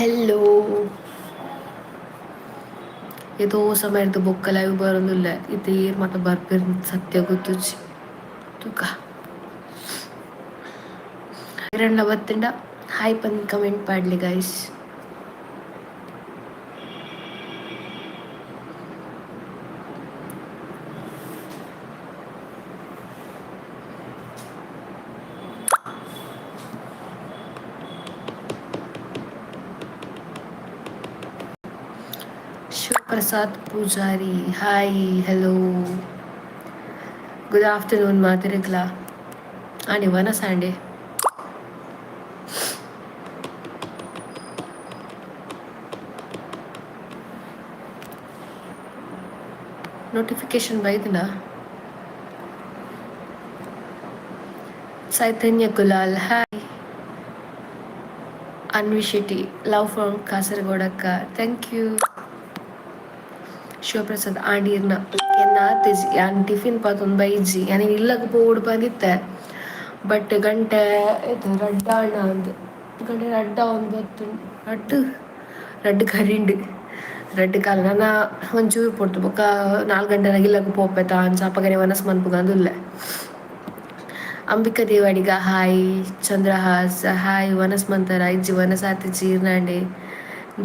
Hello ಏತೋ ಸಮಯದ ಬೊಕ್ಕ ಲೈವ್ ಬರೋದಿಲ್ಲ ಇದೇ ಮತ್ತೆ ಬರ್ಪೇರ್ ಸತ್ಯ ಗೊತ್ತುಜಿ ತುಕ ಎರಡ್ನ ಬತ್ತಿಂಡ ಹಾಯ್ ಪಂದ್ ಕಮೆಂಟ್ ಪಾಡ್ಲಿ guys. Shivaprasad Poojary hi hello good afternoon ಮಾತಿರಕ್ಲಾ ನೀವನ ಸ್ಯಾಂಡೆ ನೋಟಿಫಿಕೇಶನ್ ಬೈದಿನ ಚೈತನ್ಯ ಗುಲಾಲ್ ಹಾಯ್ ಅನ್ವಿಶೆಟ್ಟಿ ಲವ್ ಫ್ರಮ್ ಕಾಸರಗೋಡಕ್ಕ ಥ್ಯಾಂಕ್ ಯು. ಶಿವಪ್ರಸಾದ್ ಆಂಡೀರ್ನ ಎನ್ನಾತಿಜಿ ಯಾನ್ ಟಿಫಿನ್ ಪಾತೊಂದು ಬೈಜಿ ಯಾನ್ ಇಲ್ಲಗ್ ಪೋಡು ಬಂದಿತ್ತೆ ಬಟ್ ಗಂಟೆ ಇದು ರಡ್ಡ ಅಣ್ಣ ಅಂದು ಗಂಟೆ ರಡ್ಡ ಒಂದು ಬತ್ತು ರಡ್ಡು ಕರಿಂಡು ರಡ್ಡು ಕಾಲ ನನ್ನ ಒಂಚೂರು ಪೊಡ್ತು ಬೊಕ್ಕ 4 ಗಂಟೆನಾಗ ಇಲ್ಲಗ್ ಪೋಪೆತ ಅಂಚ ಅಪ್ಪಗನೆ ವನಸ್ ಮನ್ಪುಗಂದುಲ್ಲೆ. ಅಂಬಿಕಾ ದೇವಾಡಿಗ ಹಾಯ್ ಚಂದ್ರಹಾಸ್ ಹಾಯ್ ವನಸ್ ಮಂತರ ಇಜ್ಜಿ ವನಸಾತಿ ಜೀರ್ನಾಂಡೆ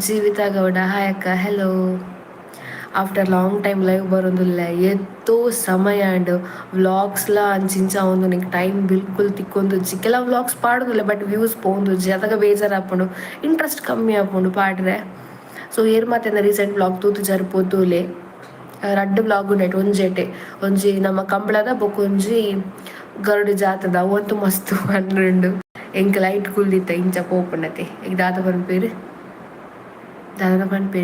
ಜೀವಿತಾ ಗೌಡ ಹಾಯ್ ಅಕ್ಕ hello after long time live ಬರೋದಿಲ್ಲ ಎತ್ತೋ ಸಮಯ ಅಂಡ್ ವ್ಲಾಗ್ಸ್ಲ ಅಂಚಿಂಚ ಒಂದು ನಿಂಗೆ ಟೈಮ್ ಬಿಲ್ಕುಲ್ ತಿಕ್ಕೊಂದುಜ್ಜಿ ಕೆಲವು ವ್ಲಾಗ್ಸ್ ಪಾಡೋದಿಲ್ಲ ಬಟ್ ವ್ಯೂಸ್ ಪೋಂದುಜ್ಜಿ ಅದಾಗ ಬೇಜಾರು ಇಂಟ್ರೆಸ್ಟ್ ಕಮ್ಮಿ ಆಪುಂಡು ಪಾಡ್ರೆ. ಸೊ ಏರ್ ಮಾತೆಂದ ರೀಸೆಂಟ್ ವ್ಲಾಗ್ ತೂತು ಜರ್ಪೋದುಲೆ ರಡ್ಡು ವ್ಲಾಗ್ ಉಂಡೈಟ್ ಒಂಜೇಟೆ ಒಂಜಿ ನಮ್ಮ ಕಂಬಳದ ಬೊಕೊಂಜಿ ಗರುಡು ಜಾತದ ಅವಂತೂ ಮಸ್ತ್ ಪನ್ನುಂಡು ಎಂಕ್ ಲೈಟ್ ಕುಲ್ದಿತ್ತ ಇಂಚ ಪೋಪುಂಡತೆ ಈಗ ದಾದ ಪನ್ಪೇರು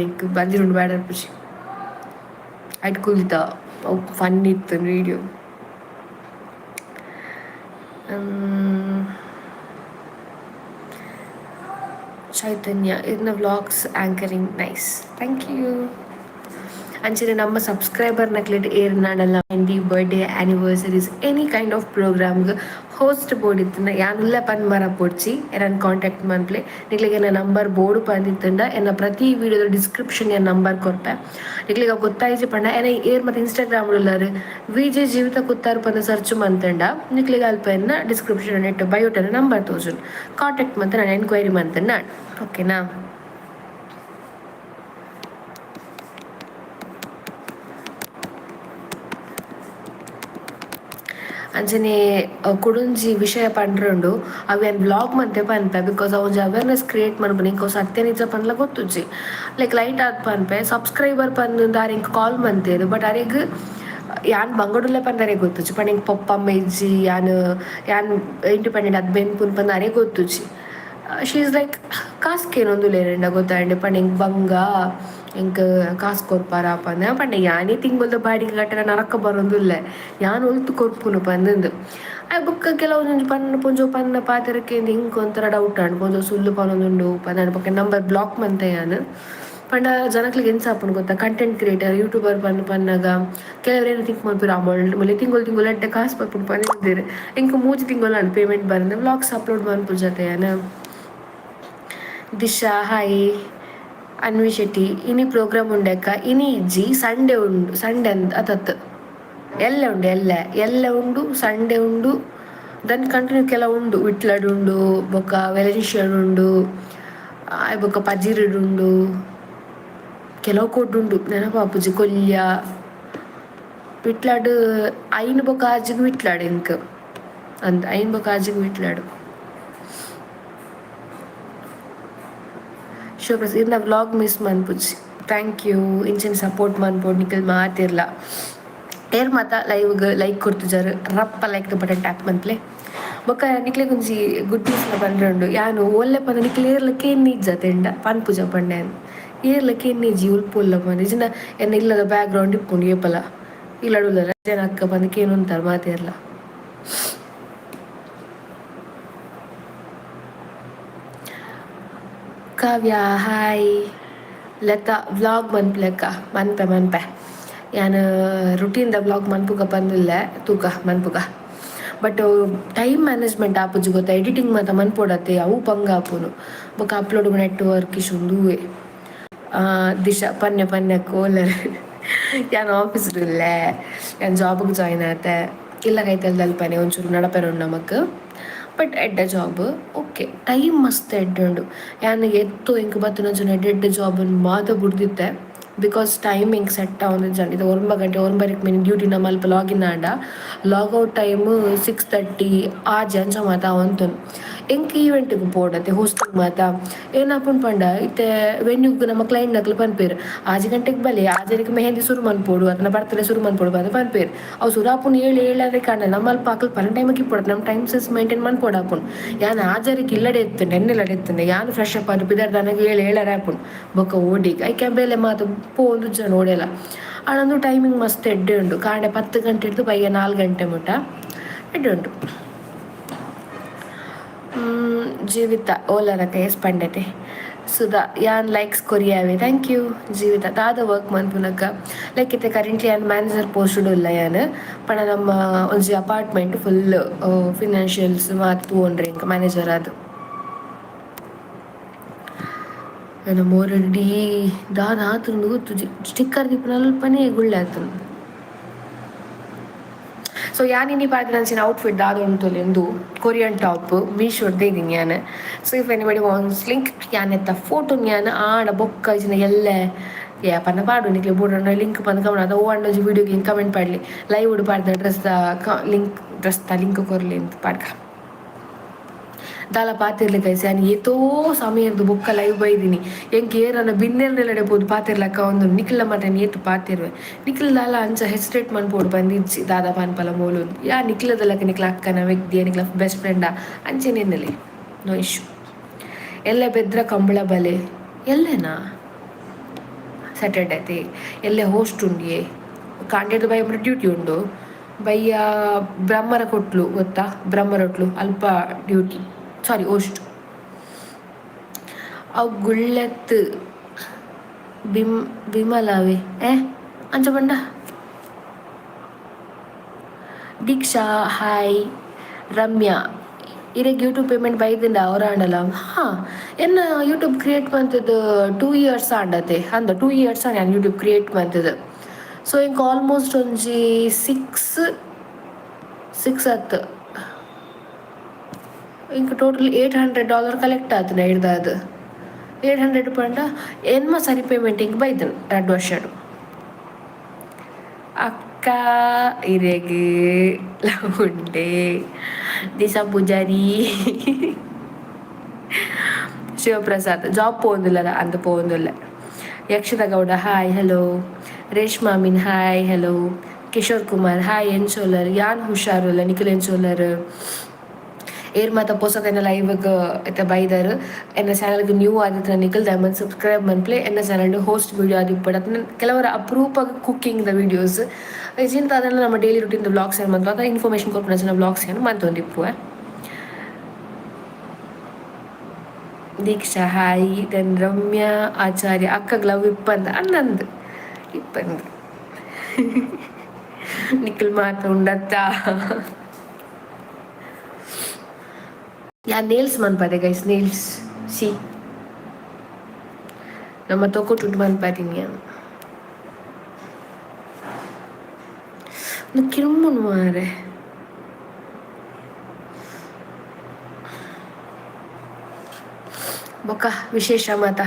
ಎಂಕ್ ಬಂದಿರುಂಡು ಬ್ಯಾಡ ಅನ್ಪಿಸಿ ಲೈಟ್ ಕುಲ್ದಿತ್ತ ಫನ್ ಇತ್ತು ವಿಡಿಯೋ. ಚೈತನ್ಯ ಇದನ್ನ vlogs anchoring nice thank you. ಅಂಚನೆ ನಮ್ಮ ಸಬ್ಸ್ಕ್ರೈಬರ್ ನಕ್ಲೆಟ್ ಏರ್ ನಾಡಲ್ಲ mehndi birthday anniversaries any kind of ಪ್ರೋಗ್ರಾಮ್ಗೆ ಹೋಸ್ಟ್ ಬೋರ್ಡಿತ್ತಂಡ ಯಾನುಲ್ಲ ಪನ್ ಮರ ಪೊಡ್ಚಿ ಎನ್ನ ಕಾಂಟ್ಯಾಕ್ಟ್ ಮನ್ಪ್ಲೆ ನಿಕ್ಲಿಗೆ ಎನ್ನ ನಂಬರ್ ಬೋರ್ಡು ಪಂದಿತ್ತಂಡ ಎನ್ನ ಪ್ರತಿ ವಿಡಿಯೋದ ಡಿಸ್ಕ್ರಿಪ್ಷನ್ ಎನ್ನ ನಂಬರ್ ಕೊರ್ಪೆ ನಿಕ್ಲಿಗೆ ಗೊತ್ತಾಯ್ಜಿ ಪಂಡ ಎನ್ನ ಏರ್ ಮತ್ತು ಇನ್ಸ್ಟಾಗ್ರಾಮ್ ಉಳ್ಳಾರು ವಿಜೆ ಜೀವಿತ ಕುತ್ತಾರು ಪಂದ ಸರ್ಚ್ ಮಂತಂಡ ನಿಕ್ಲಿಗೆ ಅಲ್ಪ ಎನ್ನ ಡಿಸ್ಕ್ರಿಪ್ಷನ್ ನೆಟ್ಟು ಬಯೋಟನ ನಂಬರ್ ತೋಜುನ್ ಕಾಂಟ್ಯಾಕ್ಟ್ ಮಂತ ನಾನು ಎನ್ಕ್ವೈರಿ ಮಂತಂಡ ಓಕೆನಾ. ಅಂಚನೆ ಕುಡೊಂಜಿ ವಿಷಯ ಪಂಡ್ರಂಡು ಅವು ಏನು ಬ್ಲಾಗ್ ಮಂತೆ ಪನ್ಪೆ ಬಿಕಾಸ್ ಅವು ಅವೇರ್ನೆಸ್ ಕ್ರಿಯೇಟ್ ಮಾಡ್ಬೋದು ಇಂಕೊ ಸತ್ಯ ನಿಜ ಪನ್ಲ ಗೊತ್ತುಜ್ಜಿ ಲೈಕ್ ಲೈಟ್ ಆದ್ ಪನ್ಪೆ ಸಬ್ಸ್ಕ್ರೈಬರ್ ಪಂದು ಅರಿಂಗ್ ಕಾಲ್ ಮಂತೇರು ಬಟ್ ಅರಿಗ್ ಯಾನ್ ಬಂಗಡುಲ್ಲೆ ಪಂದರೆ ಗೊತ್ತುಜಿ ಪಂಡ ಹಿಂಗೆ ಪಪ್ಪಮ್ಮ ಇಜ್ಜಿ ಯಾನ್ ಇಂಡಿಪೆಂಡೆಂಟ್ ಅದು ಬೆನ್ಪುನ್ ಪಂದ ಅರೆ ಗೊತ್ತುಜಿ ಶೀ ಈಸ್ ಲೈಕ್ ಕಾಸ್ಕೇನೊಂದು ಲೇರೆಂಡ ಗೊತ್ತಾಂಡೆ ಪಂಡ ಹಿಂಗೆ ಬಂಗ ಎಂಕ್ ಕಾಸು ಕೊರ್ಪಾರ ಪಂದ ಪಂಡ ಯಾನೇ ತಿಂಗೊಲ್ದ ಬಾಡಿಗೆ ಕಟ್ಟಡ ನರಕ ಬರೋದಿಲ್ಲ ಯಾನ್ ಒಲ್ತು ಕೊರ್ಪುನು ಪಂದಂದು ಆ ಬುಕ್ಕ ಕೆಲವೊಂದು ಪನ್ನ ಪೊಂಜೋ ಪನ್ನ ಪಾತ್ರಕ್ಕೆ ಹಿಂಗೆ ಒಂಥರ ಡೌಟ್ ಆಂಡ್ ಪೊಂಜೋ ಸುಳ್ಳು ಪನೊಂದುಂಡು ಪಂದ ಪಕ್ಕ ನಂಬರ್ ಬ್ಲಾಕ್ ಮಂತೆ ಯಾನ್ ಪಂಡ ಜನಕ್ಲಿಗೆ ಎನ್ಸಾಪುನು ಗೊತ್ತಾ ಕಂಟೆಂಟ್ ಕ್ರಿಯೇಟರ್ ಯೂಟ್ಯೂಬರ್ ಪನ್ನಾಗ ಕೆಲವ್ರೇನು ಥಿಂಕ್ ಮಾಡ್ತಾರೆ ಅಮೌಂಟ್ ಮೊನ್ನೆ ತಿಂಗಳು ಎಡ್ಡೆ ಕಾಸು ಬರ್ಪುಡು ಪಂದಿದ್ದೇನೆ ಇಂಕ 3 ತಿಂಗಳು ನಾನು ಪೇಮೆಂಟ್ ಬಂದ ವ್ಲಾಗ್ಸ್ ಅಪ್ಲೋಡ್ ಮಾಡ್ಪು ಜೊತೆ ಯಾನ. ದಿಶಾ ಹಾಯ್ ಅನ್ವಿಶೆಟ್ಟಿ ಇನಿ ಪ್ರೋಗ್ರಾಮ್ ಉಂಡೆಕ್ಕ ಇನಿ ಇಜ್ಜಿ ಸಂಡೇ ಉಂಡು ಸಂಡೇ ಅಂತ ಅತತ್ ಎಲ್ಲ ಉಂಡು ಸಂಡೇ ಉಂಡು ದನ್ ಕಂಟಿನ್ಯೂ ಕೆಲವು ಉಂಡು ವಿಟ್ಲಡ್ ಉಂಡು ಬೊಕ್ಕ ವೆಲೆನ್ಷಿಯನ್ ಉಂಡು ಬೊಕ್ಕ ಪಜಿರಿಡ್ ಉಂಡು ಕೆಲವು ಕೊಡ್ಡುಂಡು ನೆನಪಾಪುಜಿ ಕೊಲ್ಯ ವಿಟ್ಲಾಡ್ ಐನ್ ಬೊಕ್ಕ ಆಜಿಗ್ ವಿಟ್ಲಾಡ್ ಎಂಕ್ ಅಂದ್ ಐನ್ ಬೊಕ್ಕ ಆಜಿಗ್ ವಿಟ್ಲಾಡು. ಶಿವಪ್ರಸಾದ್ ಇರ್ನ ವ್ಲಾಗ್ ಮಿಸ್ ಮನ್ಪುಜಿ ಥ್ಯಾಂಕ್ ಯು ಇಂಚಿನ ಸಪೋರ್ಟ್ ಮನ್ಪೋಡು ನಿಖಿಲ್ ಮಾತಿರ್ಲ ಏರ್ ಮಾತ ಲೈವ್ಗೆ ಲೈಕ್ ಕೊಡ್ತಿದ್ದಾರೆ ರಪ್ಪ ಲೈಕ್ ಬಟನ್ ಟ್ಯಾಪ್ ಮಂತ್ಲೆ ಬೊಕ್ಕ ನಿಕ್ಲೆ ಒಂಜಿ ಗುಡ್ ನ್ಯೂಸ್ನ ಪಂಡ್ರಂಡು ಯಾನು ಒಳ್ಳೆ ಪಂದ ನಿಕ್ಲೆ ಏರ್ಲಕ್ಕೆ ನಿಜ್ಜ ತೆಂಡ ಪನ್ಪುಜ ಪಂಡೆ ಏರ್ಲಕ್ಕೆ ನಿಜ್ಜಿ ಉಲ್ಪುಲ್ಲ ಪಂದ ಇಜಿನ ಎನ್ನ ಇಲ್ಲದ ಬ್ಯಾಕ್ ಗ್ರೌಂಡ್ ಇಪ್ಪುಂಡು ಏಪಲ ಇಲ್ಲಡುಲ್ಲ ರಜನ ಅಕ್ಕ ಪಂದಕ್ಕೆ ಏನು ಅಂತಾರೆ ಮಾತಿರ್ಲ. ಕಾವ್ಯ ಹಾಯ್ ಲತಾ ವ್ಲಾಗ್ ಮನ್ಪ್ಲೆಕ್ಕ ಮನ್ಪೆ ಯಾನು ರುಟೀನ್ದ ವ್ಲಾಗ್ ಮನ್ಪುಗ ಬಂದಿಲ್ಲ ತೂಕ ಮನ್ಪುಗ ಬಟ್ ಟೈಮ್ ಮ್ಯಾನೇಜ್ಮೆಂಟ್ ಆಪುಜಿ ಗೊತ್ತಾ, ಎಡಿಟಿಂಗ್ ಮಾತ ಮನ್ಪೊಡತ್ತೆ ಅವು ಪಂಗ ಆಪುನು ಬೊಕ ಅಪ್ಲೋಡ್ ನೆಟ್ವರ್ಕ್ ಇಶುಂದುವೆ ದಿಶಾ ಪನ್ಯ ಪನ್ಯ ಕೋಲರ್ ಯಾನ್ ಆಫೀಸ್ಡ್ಲೆ ಯಾನ್ ಜಾಬ್ಗೆ ಜಾಯಿನ್ ಆತೆ ಇಲ್ಲ ಕೈತಲ್ದಲ್ಪನೆ ಒಂಚೂರು ನಡಪೆರ ಉಂಡು ನಮಕ್ ಬಟ್ ಎಡ್ಡ ಜಾಬ್ ಓಕೆ ಟೈಮ್ ಮಸ್ತ್ ಎಡ್ಡೆ ಉಂಡು ಯಾನ್ ಎತ್ತು ಇಂಕ್ ಬತ್ತಿನ ಎಡ್ಡೆ ಜಾಬ್ ಮಾತ ಬುಡ್ದಿತ್ತೆ ಬಿಕಾಸ್ ಟೈಮಿಂಗ್ ಸೆಟ್ ಆವೊಂದು ಜನ ಇದು 9 ಗಂಟೆ 9:30 ಮಿನಿ ಡ್ಯೂಟಿ ನಮ್ಮ ಅಲ್ಪ ಲಾಗಿನ್ ಆಂಡ ಲಾಗೌಟ್ ಟೈಮ್ 6:30 ಆಜೆ ಅಂಚ ಮಾತ ಅವಂತನು ಎಂಕ್ ಈವೆಂಟ್ಗೆ ಪೋಡತ್ತೆ ಹೋಸ್ಟಿಂಗ್ ಮಾತ ಏನಾಪುಂಡು ಪಂಡ ಇತ್ತೆ ವೆನ್ಯೂಗ್ ನಮ್ಮ ಕ್ಲೈಂಟ್ ನಕ್ಲು ಪನ್ಪೇರು 6 ಗಂಟೆಗೆ ಬಲೆ ಆಜರಿಗೆ ಮೆಹಂದಿ ಸುರು ಮನ್ಪೋಡು ಅದನ್ನ ಬರ್ತಡೆ ಸುರು ಮನ್ಪೋಡು ಬಂದು ಪನ್ಪೇರು ಅವು ಸುರಾಪುನ್ 7 ಕಾಂಡ ನಮ್ಮ ಅಲ್ಪ ಆಕಲ್ ಪನ್ ಟೈಮಿಗೆ ಇಪ್ಪೊಡು ನಮ್ಮ ಟೈಮ್ ಸೆನ್ಸ್ ಮೇಂಟೈನ್ ಮನ್ಪೋಡು ಆಪುಂಡು ಯಾನ್ ಆಜರಿಗೆ ಇಲ್ಲಡೆ ಎತ್ತಂಡೆ ಎನ್ನೆಲ್ಲಡೆ ಎತ್ತಂಡೆ ಯಾನು ಫ್ರೆಶ್ ಅಪ್ ಅದು ಪಿದರ್ ನನಗೆ 7 ಆಪುಂಡು ಬೊಕ್ಕ ಓಡಿಗೆ ಐಕೆ ಬೇಲೆ ಮಾತು ಪೋಂದು ಜನ ಓಡೆಲ್ಲ ಅಣ್ಣಂದು ಟೈಮಿಂಗ್ ಮಸ್ತ್ ಎಡ್ಡೆ ಉಂಡು ಕಾಂಡೆ 10 ಗಂಟೆ ಹಿಡ್ದು ಬಯ್ಯ 4 ಗಂಟೆ ಮುಟ ಎಡ್ಡೆ ಉಂಡು. ಜೀವಿತ ಓಲರ ಕೈಸ್ ಪಂಡತೆ ಸುಧಾ ಯಾನ್ ಲೈಕ್ಸ್ ಕೊರಿಯಾವೆ ಥ್ಯಾಂಕ್ ಯು ಜೀವಿತ ದಾದ ವರ್ಕ್ ಮನ್ಪುನಕ ಲೈಕ್ ಇತ್ತೆ ಕರೆಂಟ್ಲಿ ಯಾನ್ ಮ್ಯಾನೇಜರ್ ಪೋಸ್ಟ್ ಇಲ್ಲ ಯಾನ್ ಪಂಡ ನಮ್ಮ ಒಂಜಿ ಅಪಾರ್ಟ್ಮೆಂಟ್ ಫುಲ್ ಫಿನಾನ್ಷಿಯಲ್ಸ್ ಮಾತು ತೂಂಡ್ರೆ ಇಂಕ ಮ್ಯಾನೇಜರ್ ಅದು ನನ್ನ ಮೋರಡಿ ದಾದ ಆತುಂಡು ಗೊತ್ತು ಸ್ಟಿಕ್ಕರ್ ದಿಪ್ಪು ಅಲ್ಪನೇ ಗುಳ್ಳೆ ಆತನು. ಸೊ ಯಾನಿನಿ ಪಾಡ್ದು ನಂಚಿನ ಔಟ್ಫಿಟ್ ದಾದ ಉಂಟು ಎಂದು ಕೊರಿಯನ್ ಟಾಪ್ ಮೀಶೋಡ್ದೇ ಇದೀನಿ ಯಾನ್. So if anybody wants link ಯಾನ್ ಎತ್ತ ಫೋಟೋ ಯಾನ್ ಆಡ ಬೊಕ್ಕ ಇಜಿನ ಎಲ್ಲೆ ಯಾ ಪನ್ನ ಪಾಡು ನಿಕ್ಲೆ ಬೋರ್ಡ್ ಲಿಂಕ್ ಪಂದ್ ಕಮಣ ಅದ ಓ ವಿಡಿಯೋಗೆ ಕಮೆಂಟ್ ಪಾಡ್ಲಿ ಲೈವ್ ಉಡು ಪಾಡ್ದ ಡ್ರೆಸ್ ದ ಲಿಂಕ್ ಕೊರ್ಲಿ ಅಂತ ಪಾಡ್ಕ ದಾಲ ಪಾತಿರ್ಲಿ ಕೈಸಿ ಯಾನ್ ಏತೋ ಸಮಯದ್ದು ಬೊಕ್ಕ ಲೈವ್ ಬೈದಿನಿ ಎಂಕ್ ಏರನ್ನ ಬಿನ್ನೆರ್ನೆಲ್ಲಡೆ ಬೋದು ಪಾತಿರ್ಲಕ್ಕ ಒಂದು ನಿಖಿಲ ಮಾತ್ರ ಏತು ಪಾತಿರ್ವೆ ನಿಖಿಲ್ ದಾಲ ಅಂಚ ಹೆಸಿಟೇಟ್ ಮನ್ಪೋಡು ಬಂದಿಜ್ಜಿ ದಾದಾ ಪಾನ್ಪಲ ಮೋಲು ಯಾ ನಿಖಿಲದಲ್ಲಕ ನಿಖಿಲ ಅಕ್ಕನ ವ್ಯಕ್ತಿಯ ನಿಖಿಲ ಬೆಸ್ಟ್ ಫ್ರೆಂಡಾ ಅಂಚೆನೆನ್ನಲೆ ನೋ ಇಶ್ಯೂ. ಎಲ್ಲೆ ಬೆದ್ರ ಕಂಬಳ ಬಲೆ ಎಲ್ಲೇನಾ ಸ್ಯಾಟರ್ಡೇ ಎಲ್ಲೇ ಹೋಸ್ಟ್ ಉಂಡಿಯೇ ಕಾಂಡೇದು ಬೈ ಡ್ಯೂಟಿ ಉಂಡು ಬಯ್ಯ ಬ್ರಹ್ಮರ ಕೊಟ್ಲು ಗೊತ್ತಾ ಬ್ರಹ್ಮರೊಟ್ಲು ಅಲ್ಪ ಡ್ಯೂಟಿ ಸಾರಿ ಹೋಸ್ಟ್ ಅವು ಗುಳ್ಳೆತ್ ಬಿಮಲಾವೆ ಅಂಚ ಬಂಡ ದೀಕ್ಷಾ ಹಾಯ್ ರಮ್ಯಾ ಇರೆಗ್ ಯೂಟ್ಯೂಬ್ ಪೇಮೆಂಟ್ ಬೈದಿಂದ ಅವರ ಆಂಡಲ್ಲ ಹಾಂ ಎನ್ನ ಯೂಟ್ಯೂಬ್ ಕ್ರಿಯೇಟ್ ಮಾಡ್ತದ್ದು 2 years ಆಂಡತೆ ಅಂದ 2 years ನಾನು ಯೂಟ್ಯೂಬ್ ಕ್ರಿಯೇಟ್ ಮಾಡ್ತದ್ದು. ಸೊ ಇಂಕ ಆಲ್ಮೋಸ್ಟ್ ಒಂಜಿ 6 ಹತ್ತು ಇಂಕ ಟೋಟಲ್ $800 ಕಲೆಕ್ಟ್ ಆತನ ಹಿಡ್ದು 800 ಪಂಡ ಎನ್ಮ ಸರಿ ಪೇಮೆಂಟ್ ಹಿಂಗೆ ಬೈದನು 2 ವರ್ಷ ಅಕ್ಕ ಇರೆಗೆ ಉಂಡೆ ದಿಶಾ ಪೂಜಾರಿ ಶಿವಪ್ರಸಾದ್ ಜಾಬ್ ಪೋಂದಿಲ್ಲ ಅಂತ ಪೋಂದಿಲ್ಲ. Yakshitha Gowda hi hello. ರೇಷ್ಮಾ ಮೀನ್ hi hello. Kishore Kumar hi ಎನ್ಸೋಲರ್ ಯಾನ್ ಹುಷಾರಲ್ಲ ನಿಖಿಲ್ ಎನ್ಸೋಲರ್ ಏರ್ ಮಾತ ಪೋಸದ ಲೈವ್ಗೆ ಎತ್ತ ಬೈದರ್ ಎನ್ನ ಚಾನಲ್ಗೆ ನ್ಯೂ ಆದಿತ್ತು ನಿಖಿಲ್ ದಯಮಂದು ಸಬ್ಸ್ಕ್ರೈಬ್ ಮನ್ಪ್ಲೆ ಎನ್ನ ಚಾನಲ್ ಹೋಸ್ಟ್ ವೀಡಿಯೋ ಆದಿಪ್ಪಡ ಕೆಲವರ ಅಪರೂಪ ಕುಕ್ಕಿಂಗ್ ದ ವೀಡಿಯೋಸ್ ಇಜಿಂತ ಅದೆಲ್ಲ ನಮ್ಮ ಡೈಲಿ ರುಟೀನ್ ಬ್ಲಾಗ್ಸ್ ಏನು ಬಂತು ಅದ ಇನ್ಫಾರ್ಮೇಷನ್ ಕೊಟ್ಟು ಬ್ಲಾಗ್ಸ್ ಏನು ಮಂತೊಂದಿಪ್ಪು. ದೀಕ್ಷಾ ಹಾಯ್ ದೆನ್ ರಮ್ಯಾ ಆಚಾರ್ಯ ಅಕ್ಕಗ್ ಲವ್ ಇಪ್ಪಂದ ಅನ್ನಂದು ಇಪ್ಪಂದು ನಿಖಿಲ್ ಮಾತ್ರ ಉಂಡತ್ತ ಯಾ ನೇಲ್ಸ್ ಮನ್ಪದೆ ಗೈಸ್ ನೇಲ್ಸ್ ಸಿ ನಮ್ಮ ತೊಕೊಟ್ಟು ಮನ್ಪದೀನಿ ಕಿರುಮುನ್ ಮಾರೆ ಬೊಕ್ಕ ವಿಶೇಷ ಮಾತ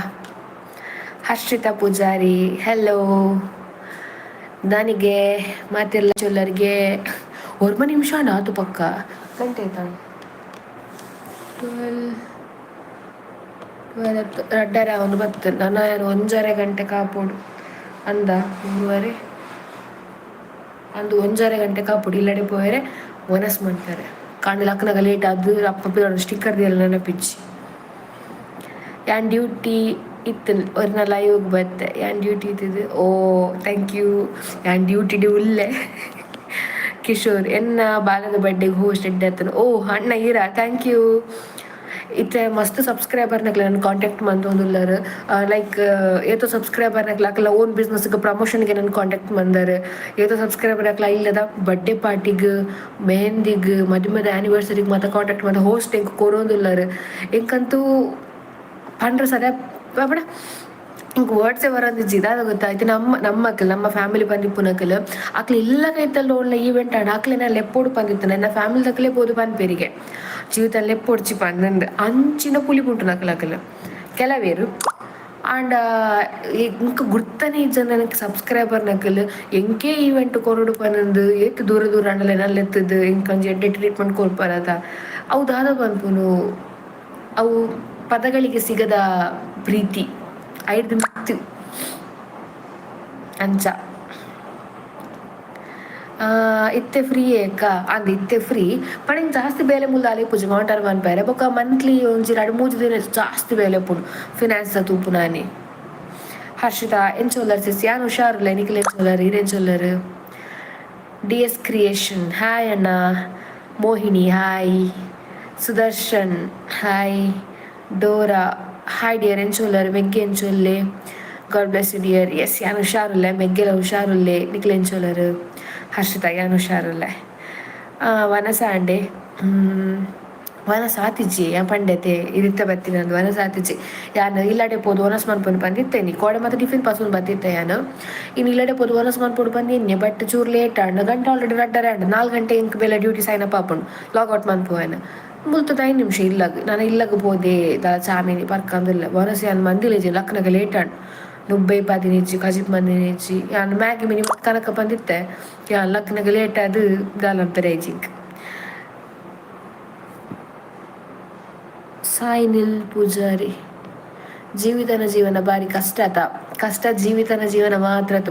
ಹರ್ಷಿತಾ ಪೂಜಾರಿ ಹೆಲೋ ನನಗೆ ಮಾತಿರ್ಲ ಚೊಲ್ಲರಿಗೆ 1 ನಿಮಿಷ ಆತು ಪಕ್ಕ ಗಂಟೆ ಆಯ್ತಾ 12 ರಡ್ಡರ ಒಂದು ಬತ್ತು ನಾನು 1.5 ಗಂಟೆ ಕಾಪೋಡು ಅಂದ 3:30 ಅಂದು 1.5 ಗಂಟೆ ಕಾಪೋಡು ಇಲ್ಲಡೆ ಪೋಯರೆ ಮನಸ್ ಮಾಡ್ತಾರೆ ಕಾಂಡಲ ಅಕ್ಕನಾಗ ಲೇಟ್ ಅದು ಅಪ್ಪ ಸ್ಟಿಕ್ಕರ್ದು ಎಲ್ಲ ನೆನಪಿಚ್ಚಿ ಯಾನ್ ಡ್ಯೂಟಿ ಇತ್ತು ಅವ್ರನ್ನ ಲೈವ್ಗೆ ಬತ್ತೆ ಯಾನ್ ಡ್ಯೂಟಿ ಇತ್ತಿದ್ದು ಓ ಥ್ಯಾಂಕ್ ಯು ಯಾನ್ ಡ್ಯೂಟಿ ಉಲ್ಲೆ ಕಿಶೋರ್ ಎನ್ನ ಬಾಲದ ಬರ್ಡೇಗೆ ಹೋಸ್ಟ್ ಎಡ್ಡೆ ಆತನು ಓ ಅಣ್ಣ ಹೀರಾ ಥ್ಯಾಂಕ್ ಯು ಇತ್ತೆ ಮಸ್ತ್ ಸಬ್ಸ್ಕ್ರೈಬರ್ ನಕ್ಲೆ ನನ್ನ ಕಾಂಟ್ಯಾಕ್ಟ್ ಮಂತೊಂದುಲ್ಲಾರು ಲೈಕ್ ಏತೋ ಸಬ್ಸ್ಕ್ರೈಬರ್ ನಕ್ಲೆ ಅಕ್ಲ ಓನ್ ಬಿಸ್ನೆಸ್ಗೆ ಪ್ರಮೋಷನ್ಗೆ ನನ್ನ ಕಾಂಟ್ಯಾಕ್ಟ್ ಮಂದಾರು ಏತೋ ಸಬ್ಸ್ಕ್ರೈಬರ್ ನಕ್ಲ ಇಲ್ಲದ ಬರ್ಡೇ ಪಾರ್ಟಿಗೆ ಮೆಹಂದಿಗೆ ಮದುವೆದ ಆ್ಯನಿವರ್ಸರಿಗೆ ಮಾತ್ರ ಕಾಂಟ್ಯಾಕ್ಟ್ ಮಾಡ್ತಾ ಹೋಸ್ಟ್ ಎಂಕ್ ಕೊರೊಂದುಲ್ಲಾರು ಎಂಕಂತೂ ಪಂಡ್ರೆ ಸದ ಬಡ ಇಂಕ ವರ್ಡ್ಸೇ ಬರೋದಿಜ್ಜಿ ಇದಾದ ಗೊತ್ತಾಯ್ತು ನಮ್ಮ ಫ್ಯಾಮಿಲಿ ಬಂದಿಪ್ಪುನಕಲ್ ಅಕ್ಲ ಇಲ್ಲ ಕೈತಲ್ಲ ಒಳ್ಳೆ ಈವೆಂಟ್ ಆಡ ಅಕ್ಲೆ ನಾನು ಲೆಪ್ಪೋಡು ಬಂದಿತ್ತು ನನ್ನ ಫ್ಯಾಮಿಲಿ ತಕ್ಕಲೇ ಬೋದು ಪನ್ಪೇರಿಗೆ ಜೀವಿತ ಲೆಪ್ಪೊಡ್ಚಿ ಪಂದಂದು ಅಂಚಿನ ಪುಲಿ ಪುಂಟು ನಕಲಕಲ್ ಕೆಲವೇರು ಆಂಡ್ ಇಂಕ ಗುರ್ತನೇ ಇಜ್ಜಂದ ನನಗೆ ಸಬ್ಸ್ಕ್ರೈಬರ್ ನಕಲ್ ಎಂಕೆ ಈವೆಂಟ್ ಕೊರಡು ಪನಂದು ಏತ್ ದೂರ ದೂರ ಅಂಡಲೆ ನಲ್ಲೆತ್ತದು ಇಂಕೊಂಜಿ ಎಡ್ಡೆ ಟ್ರೀಟ್ಮೆಂಟ್ ಕೊಡ್ಪಾರದ ಅವು ದಾದ ಪನ್ಪುನು ಅವು ಪದಗಳಿಗೆ ಸಿಗದ ಪ್ರೀತಿ ಐದು ಮಿತ್ತು ಅಂಚ ಇತ್ತೆ ಫ್ರೀ ಏಕ ಅಂದ್ ಇತ್ತೆ ಫ್ರೀ ಪಂಡ ಜಾಸ್ತಿ ಬೇಲೆ ಮುಲ್ದಾಲೆ ಪೂಜೆ ಮಾಂಟಾರ್ ಮನ್ಪೇರೆ ಬೊಕ ಮಂತ್ಲಿ ಒಂಜಿ 2-3 ದಿನ ಜಾಸ್ತಿ ಬೇಲೆ ಪುಂಡು ಫಿನಾನ್ಸ್ ತೂಪು ನಾನಿ ಹರ್ಷಿತಾ ಎಂಚೋಲ್ಲರ್ ಸಿಸ್ ಯಾನ್ ಹುಷಾರಿಲ್ಲ ನಿಖಿಲ್ ಎಂಚೋಲ್ಲರ್ ಹಿರೇಂಚೋಲ್ಲರ್ DS ಕ್ರಿಯೇಷನ್ ಹಾಯ್ ಅಣ್ಣ Mohini hi Sudarshan hi Dora hi dear ಎಂಚೋಲ್ಲರ್ ಮೆಗ್ಗೆ ಎಂಚೊಲ್ಲೆ god bless you dear yes ಯಾನ್ ಹುಷಾರಿಲ್ಲ ಮೆಗ್ಗೆಲ ಹುಷಾರುಲ್ಲೆ ನಿಖಿಲ್ ಎಂಚೋಲ್ಲರ್ ಹರ್ಷಿತಾ ಯಾನ್ ಹುಷಾರುಲ್ಲೆ ವನಸ ಅಂಡೆ ವನಸ ಆತಿಜ್ಜಿ ಯಾನ್ ಪಂಡೆತೆ ಇರಿತ್ತ ಬತ್ತಿನಂದು ವನಸ ಆತಿಜ್ಜಿ ಯಾನ್ ಇಲ್ಲಡೆ ಪೋದು ವನಸ್ ಮನ್ಪೊಂದು ಬಂದಿತ್ತೇನಿ ಕೋಡೆ ಮತ್ತೆ ಟಿಫಿನ್ ಪಾಸೊಂದು ಬತ್ತಿತ್ತೆ ಯಾನು ಇನ್ನು ಇಲ್ಲಡೆ ಪೋದು ವನಸ್ ಮನ್ಪೊಡು ಬಂದಿನ್ನೆ ಬಟ್ ಚೂರು ಲೇಟ್ ಆಂಡ್ ಗಂಟೆ ಆಲ್ರೆಡಿ ರಡ್ಡರೆ ಆಂಡ್ 4 ಗಂಟೆ ಇಂಕ್ ಬೇಲೆ ಡ್ಯೂಟಿ ಸೈನ್ ಅಪ್ ಆಪುಂಡು ಲಾಗೌಟ್ ಮನ್ಪುವೆನು ಮುಲ್ತದ 5 ನಿಮಿಷ ಇಲ್ಲಗ್ ನಾನು ಇಲ್ಲಗ್ ಪೋದೆ ದಾಲ ಚಾಮಿನಿ ಪರ್ಕಂದಿಲ್ಲ ವನಸ್ ಯಾನ್ ಮಂದಿಲೇಜಿ ಲಕ್ನಗ ಲೇಟ್ ಆಂಡ್ ನುಬ್ಬೈ ಪಾದಿನಿಜ್ಜಿ ಕಜಿಪ್ ಮಂದಿನಿಜ್ಜಿ ಯಾನ್ ಮ್ಯಾಗಿ ಮಿನಿ ಕನಕ ಬಂದಿತ್ತೆ ಯಾನ್ ಲಕ್ನಗ ಲೇಟ್ ಆದ್ ದಾಲಂಪರೆ ಐಜಿಂಕ್ ಸಾಯಿನಿಲ್ ಪೂಜಾರಿ ಜೀವನ ಬಾರಿ ಕಷ್ಟ ಜೀವಿತನ ಜೀವನ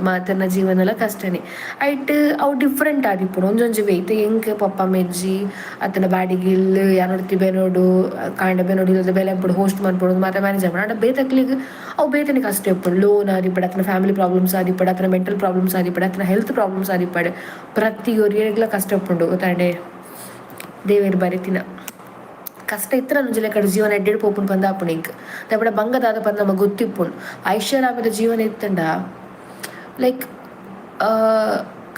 ಮಾತನ ಜೀವನ ಕಷ್ಟನೇ ಐಟ್ ಅವು ಡಿಫ್ರೆಂಟ್ ಆದಿಪ್ಪುಡು ಒಂಜೊಂಜಿ ವೇಯ್ತು ಎಂಕ್ ಪಪ್ಪ ಮೆಜ್ಜಿ ಅತನ ಬಾಡಿಗಿಲ್ ಯಾನೊಡ್ತಿ ಬೆನೋಡು ಕಾಂಡ ಬೆನೋಡು ಇಲ್ಲದ ಬೆಲೆ ಎಂಪುಡು ಹೋಸ್ಟ್ ಮನ್ಪುಡು ಮಾತ ಮ್ಯಾನೇಜ್ ಮಾಡಿ ಆಂಡ ಬೇತಕ್ಲಿಗ್ ಅವು ಬೇತನೆ ಕಷ್ಟ ಇಪ್ಪುಡು ಲೋನ್ ಆದಿಪ್ಪಡು ಅತನ ಫ್ಯಾಮಿಲಿ ಪ್ರಾಬ್ಲಮ್ಸ್ ಆದಿಪ್ಪಡು ಅತನ ಮೆಂಟಲ್ ಪ್ರಾಬ್ಲಮ್ಸ್ ಆದಿಪ್ಪಡು ಅತನ ಹೆಲ್ತ್ ಪ್ರಾಬ್ಲಮ್ಸ್ ಆದಿಪ್ಪಡು ಪ್ರತಿಯೊರಿಯಗ್ಲ ಕಷ್ಟ ಇಪ್ಪುಂಡು ಗೊತ್ತಾಂಡೆ ದೇವೇರು ಬರಿತಿನ ಕಷ್ಟ ಇತ್ರ ನಂಜಲೆ ಕಡೆ ಜೀವನ ಎಡ್ಡೆಡ್ ಪೋಪುನ್ ಪಂದ ಆಪುಂಡು ಇಂಕ್ ದಾಯೆ ಬಂಗದಾದ ಪಂದ ನಮಗ್ ಗೊತ್ತಿಪ್ಪುಂಡು ಐಷಾರಾಮದ ಜೀವನ ಇತ್ತಂಡ ಲೈಕ್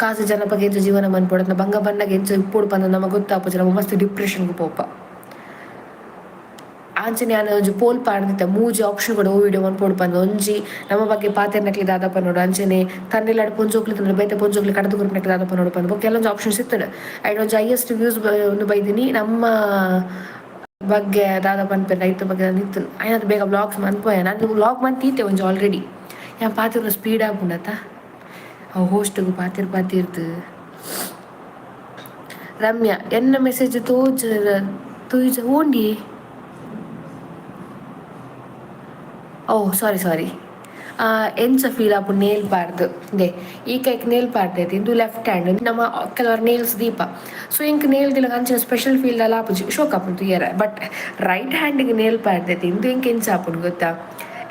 ಕಾಸು ಜನಪಗೆ ಎಂಚ ಜೀವನ ಮನ್ಪೊಡು ಬಂಗ ಬಣ್ಣಗೆ ಎಂಚ ಇಪ್ಪೋಡು ಪಂದ ನಮಗ್ ಗೊತ್ತಾಪುಜಿ ನಮ್ಮ ಮಸ್ತ್ ಡಿಪ್ರೆಷನ್ಗೆ ಪೋಪ ಆಂಚನೆ ನಾನು ಒಂಜಿ ಪೋಲ್ ಪಾಡ್ದಿತ್ತ ಮೂಜಿ ಆಪ್ಷನ್ ಕೂಡ ವಿಡಿಯೋ ಮನ್ಪೊಡು ಪಂದ ಒಂಜಿ ನಮ್ಮ ಬಗ್ಗೆ ಪಾತೆರ್ನಕ್ಲಿ ದಾದಪ್ಪ ನೋಡು ಅಂಚನೆ ತನ್ನೆಲ್ಲಾಡು ಪೊಂಜೋಕ್ಲಿ ತಂದ್ರೆ ಬೇತೆ ಪೊಂಜೋಕ್ಲಿ ಕಡದು ಗುರುಪ್ನಕ್ಲಿ ದಾದಪ್ಪ ನೋಡು ಪಂದ ಬೊಕ್ಕ ಕೆಲವೊಂದು ಆಪ್ಷನ್ಸ್ ಇತ್ತಡು ಐಡ್ ಒಂಜಿ ಹೈಯೆಸ್ಟ್ ವ್ಯೂಸ್ ಒಂದು ಬೈದಿನಿ ನಮ್ಮ ಬಗ್ಗೆ ದಾದ ಪನ್ಪೇರ್ ರೈತ ಬಗ್ಗೆ ನಿತ್ತು ಆಯ್ನದು ಬೇಗ ಬ್ಲಾಗ್ಸ್ ಮನ್ಪೋಯ ನಾನು ಬ್ಲಾಗ್ ಮಂತೀತೆ ಒಂಜಿ ಆಲ್ರೆಡಿ ಯಾನ್ ಪಾತಿರ್ನ ಸ್ಪೀಡ್ ಆಪುಂಡತ ಅವು ಹೋಸ್ಟ್ಗು ಪಾತಿರ್ದು ರಮ್ಯಾ ಎನ್ನ ಮೆಸೇಜ್ ತೂಜ ಓಂಡಿ ಓ ಸಾರಿ ಎಂಚ ಫೀಲ್ ಆಪುಂಡು ನೇಲ್ ಪಾಡ್ದು ದೇ ಈ ಕೈಕ್ ನೇಲ್ ಪಾಡ್ದೈತಿ ಇಂದು ಲೆಫ್ಟ್ ಹ್ಯಾಂಡ್ ನಮ್ಮ ಕೆಲವರು ನೇಲ್ಸ್ ದೀಪ ಸೊ ಇಂಕ್ ನೇಲ್ ದಿಲಗ ಅಂಚಿನ ಸ್ಪೆಷಲ್ ಫೀಲ್ ಎಲ್ಲ ಆಪುಜಿ ಶೋಕ್ ಆಪುಂಡು ತುಯ್ಯರ ಬಟ್ ರೈಟ್ ಹ್ಯಾಂಡಿಗೆ ನೇಲ್ ಪಾಡ್ದೈತಿ ಇಂದು ಇಂಕ್ ಎಂಚ ಆಪುಂಡು ಗೊತ್ತಾ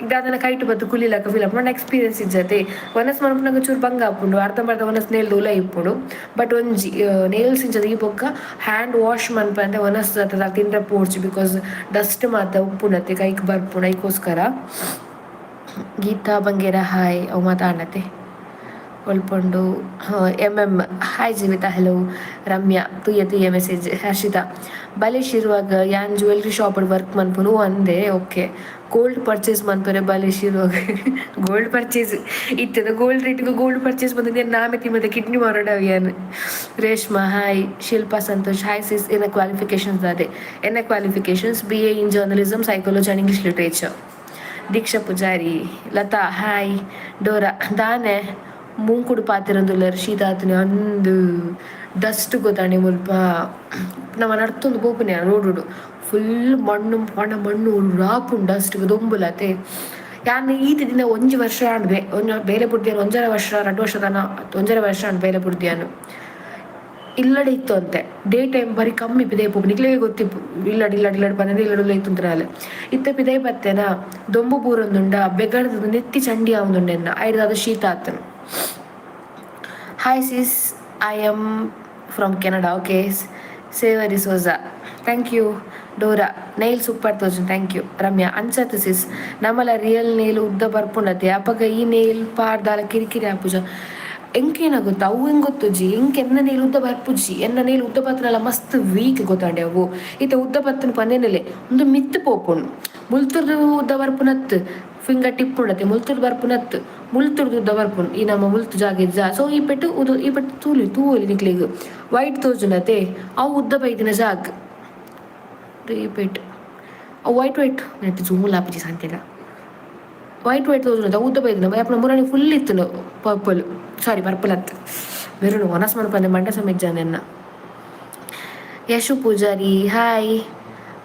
ಈಗ ಅದನ್ನ ಕೈಟ್ ಬತ್ತು ಕುಲಿಲಕ ಫೀಲ್ ಆಪುಂಡು ಎಕ್ಸ್ಪೀರಿಯನ್ಸ್ ಇಜ್ಜತೆ ವನಸ್ ಮನ್ಪುನಗ ಚೂರು ಬಂಗ ಆಪುಂಡು ಅರ್ಧ ವನಸ್ ನೇಲ್ ಉಲ ಇಪ್ಪುಡು ಬಟ್ ಒಂಜಿ ನೇಲ್ಸ್ ಇಂಚದ ಈ ಬೊಕ್ಕ ಹ್ಯಾಂಡ್ ವಾಶ್ ಮನ್ಪಂದೆ ವನಸ್ ಅದ ತಿಂಡ್ರೆ ಪೋಡ್ಚಿ ಬಿಕಾಸ್ ಡಸ್ಟ್ ಮಾತ ಉಪ್ಪುನತ್ತೆ ಕೈಕ್ ಬರ್ಪುಂಡು ಐಕೋಸ್ಕರ ಗೀತಾ ಬಂಗೇರ ಹಾಯ್ ಅವು ಮಾತಾಡತೆ ಒಳ್ಪೊಂಡು ಹಾಯ್ ಜೀವಿತಾ ಹೆಲೋ ರಮ್ಯಾ ತುಯ್ಯ ಮೆಸೇಜ್ ಹರ್ಷಿತಾ ಬಲೇಶ್ ಇರುವಾಗ ಯಾನ್ ಜ್ಯುವೆಲ್ರಿ ಶಾಪ್ ವರ್ಕ್ ಮನ್ಪುನು ಅಂದೆ ಓಕೆ ಗೋಲ್ಡ್ ಪರ್ಚೇಸ್ ಮನ್ಪರೆ ಬಲೇಶ್ ಇರುವಾಗ ಗೋಲ್ಡ್ ಪರ್ಚೇಸ್ ಇತ್ತದ ಗೋಲ್ಡ್ ರೇಟ್ಗೆ ಗೋಲ್ಡ್ ಪರ್ಚೇಸ್ ಬಂದಿದ್ದೆ ನಾಮೆ ಮತ್ತೆ ಕಿಡ್ನಿ ಮಾರೋಡವ್ಯಾನ್ Reshma hi Shilpa Santosh hi sis ಎನ್ನ ಕ್ವಾಲಿಫಿಕೇಶನ್ಸ್ ಅದೇ ಎನ್ನ qualifications BA in journalism psychology and English literature Deeksha Poojary Latha hi Dora ದಾನೆ ಮೂಂಕುಡು ಪಾತಿರಂದುಲ್ಲರು ಶೀತಾತನೆ ಅಂದು ಡಸ್ಟ್ ಗೊತ್ತಾಣೆ ಮುಲ್ಪ ನಮ್ಮ ನಡ್ತೊಂದು ಪೋಪುನೆ ರೋಡು ಫುಲ್ ಮಣ್ಣು ರಾಪುಂಡು ಡಸ್ಟ್ಗೆ ದೊಂಬುಲತೆ ಯಾನ್ ಈತ ದಿನ ಒಂಜಿ ವರ್ಷ ಆಂಡ್ಬೆ ಬೇಲೆ ಪುಡ್ದಿಯಾನು 1.5 ವರ್ಷ 2 ವರ್ಷ ತನ 1.5 ವರ್ಷ ಆಂಡ್ ಬೇಲೆ ಪುಡ್ದಿಯಾನು ಇಲ್ಲಡೆ ಇತ್ತು ಅಂತೆ ಡೇ ಟೈಮ್ ಬರೀ ಕಮ್ಮಿ ಪಿದೆ ಪೋಪು ನಿಕ್ಲೇ ಗೊತ್ತಿಪ್ಪು ಇಲ್ಲಡಿ ಬಂದ ಇಲ್ಲಡುಲ್ಲ ಇತ್ತುಂತ್ರಲ್ಲ ಇತ್ತ ಪಿದೆ ಬತ್ತೇನ ದೊಂಬು ಪೂರೊಂದುಂಡ ಬೆಗಡ್ದು ನೆತ್ತಿ ಚಂಡಿ ಆವೊಂದುಂಡೆನ್ನ ಐಡ್ದು ಶೀತ ಆತನು hi sis I am from Canada okay ಸೇವರಿ ಸೋಜಾ thank you Dora nail super ತೋಜುಂಡು ಥ್ಯಾಂಕ್ ಯು. ರಮ್ಯಾ ಅಂಚತ್ ಸಿಸ್ ನಮ್ಮಲ ರಿಯಲ್ ನೇಲ್ ಉದ್ದ ಬರ್ಪುಂಡತೆ ಅಪಗ ಈ ನೇಲ್ ಪಾಡ್ದಾಲ ಕಿರಿಕಿರಿ ಆಪುಜ ಎಂಕೇನ ಗೊತ್ತಾ ಅವು ಹೆಂಗ್ ಗೊತ್ತುಜಿ ಎಂಕ್ ಎನ್ನ ನೇಲ್ ಉದ್ದ ಬರ್ಪುಜಿ ಎನ್ನ ನೇಲ್ ಉದ್ದ ಬತ್ತನಲ್ಲ ಮಸ್ತ್ ವೀಕ್ ಗೊತ್ತಾಂಡೆ ಅವು ಈತ ಉದ್ದ ಬತ್ತನ ಪಂದೇನಲೆ ಒಂದು ಮಿತ್ತು ಪೋಪುಂಡು ಮುಲ್ತುರ್ದು ಉದ್ದ ಬರ್ಪುನತ್ ಫಿಂಗರ್ ಟಿಪ್ ಉಂಡತೆ ಮುಲ್ತುರ್ದು ಬರ್ಪುನತ್ ಮುಲ್ತುರ್ದು ಉದ್ದ ಬರ್ಪುಂಡು ಈ ನಮ್ಮ ಮುಲ್ತು ಜಾಗಿಜ್ಜ ಸೊ ಈ ಪೆಟ್ಟು ತೂಲಿ ನಿಕ್ಲಿಗ್ ವೈಟ್ ತೋಜುನತೆ ಅವು ಉದ್ದ ಬೈದಿನ ಜಾಗ್ ರಿಪೀಟ್ ವೈಟ್ ನೆಟ್ಟು ಜೂಮ್ ಲಾಪಿಜಿ ಸಾಂತೆಗ ವೈಟ್ ತೋಜುನತ ಉದ್ದ ಬೈದಿನ ಅಪ್ಪನ ಮುರಾಣಿ ಫುಲ್ ಇತ್ತು ಪರ್ಪಲ್ ಅತ್ ಬೆರುಣು ಒನಸ್ ಮನ್ಪಂದೆ ಮಂಡ ಸಮಿಜ್ಜಾನೆನ್ನ. Yashu Poojary hi.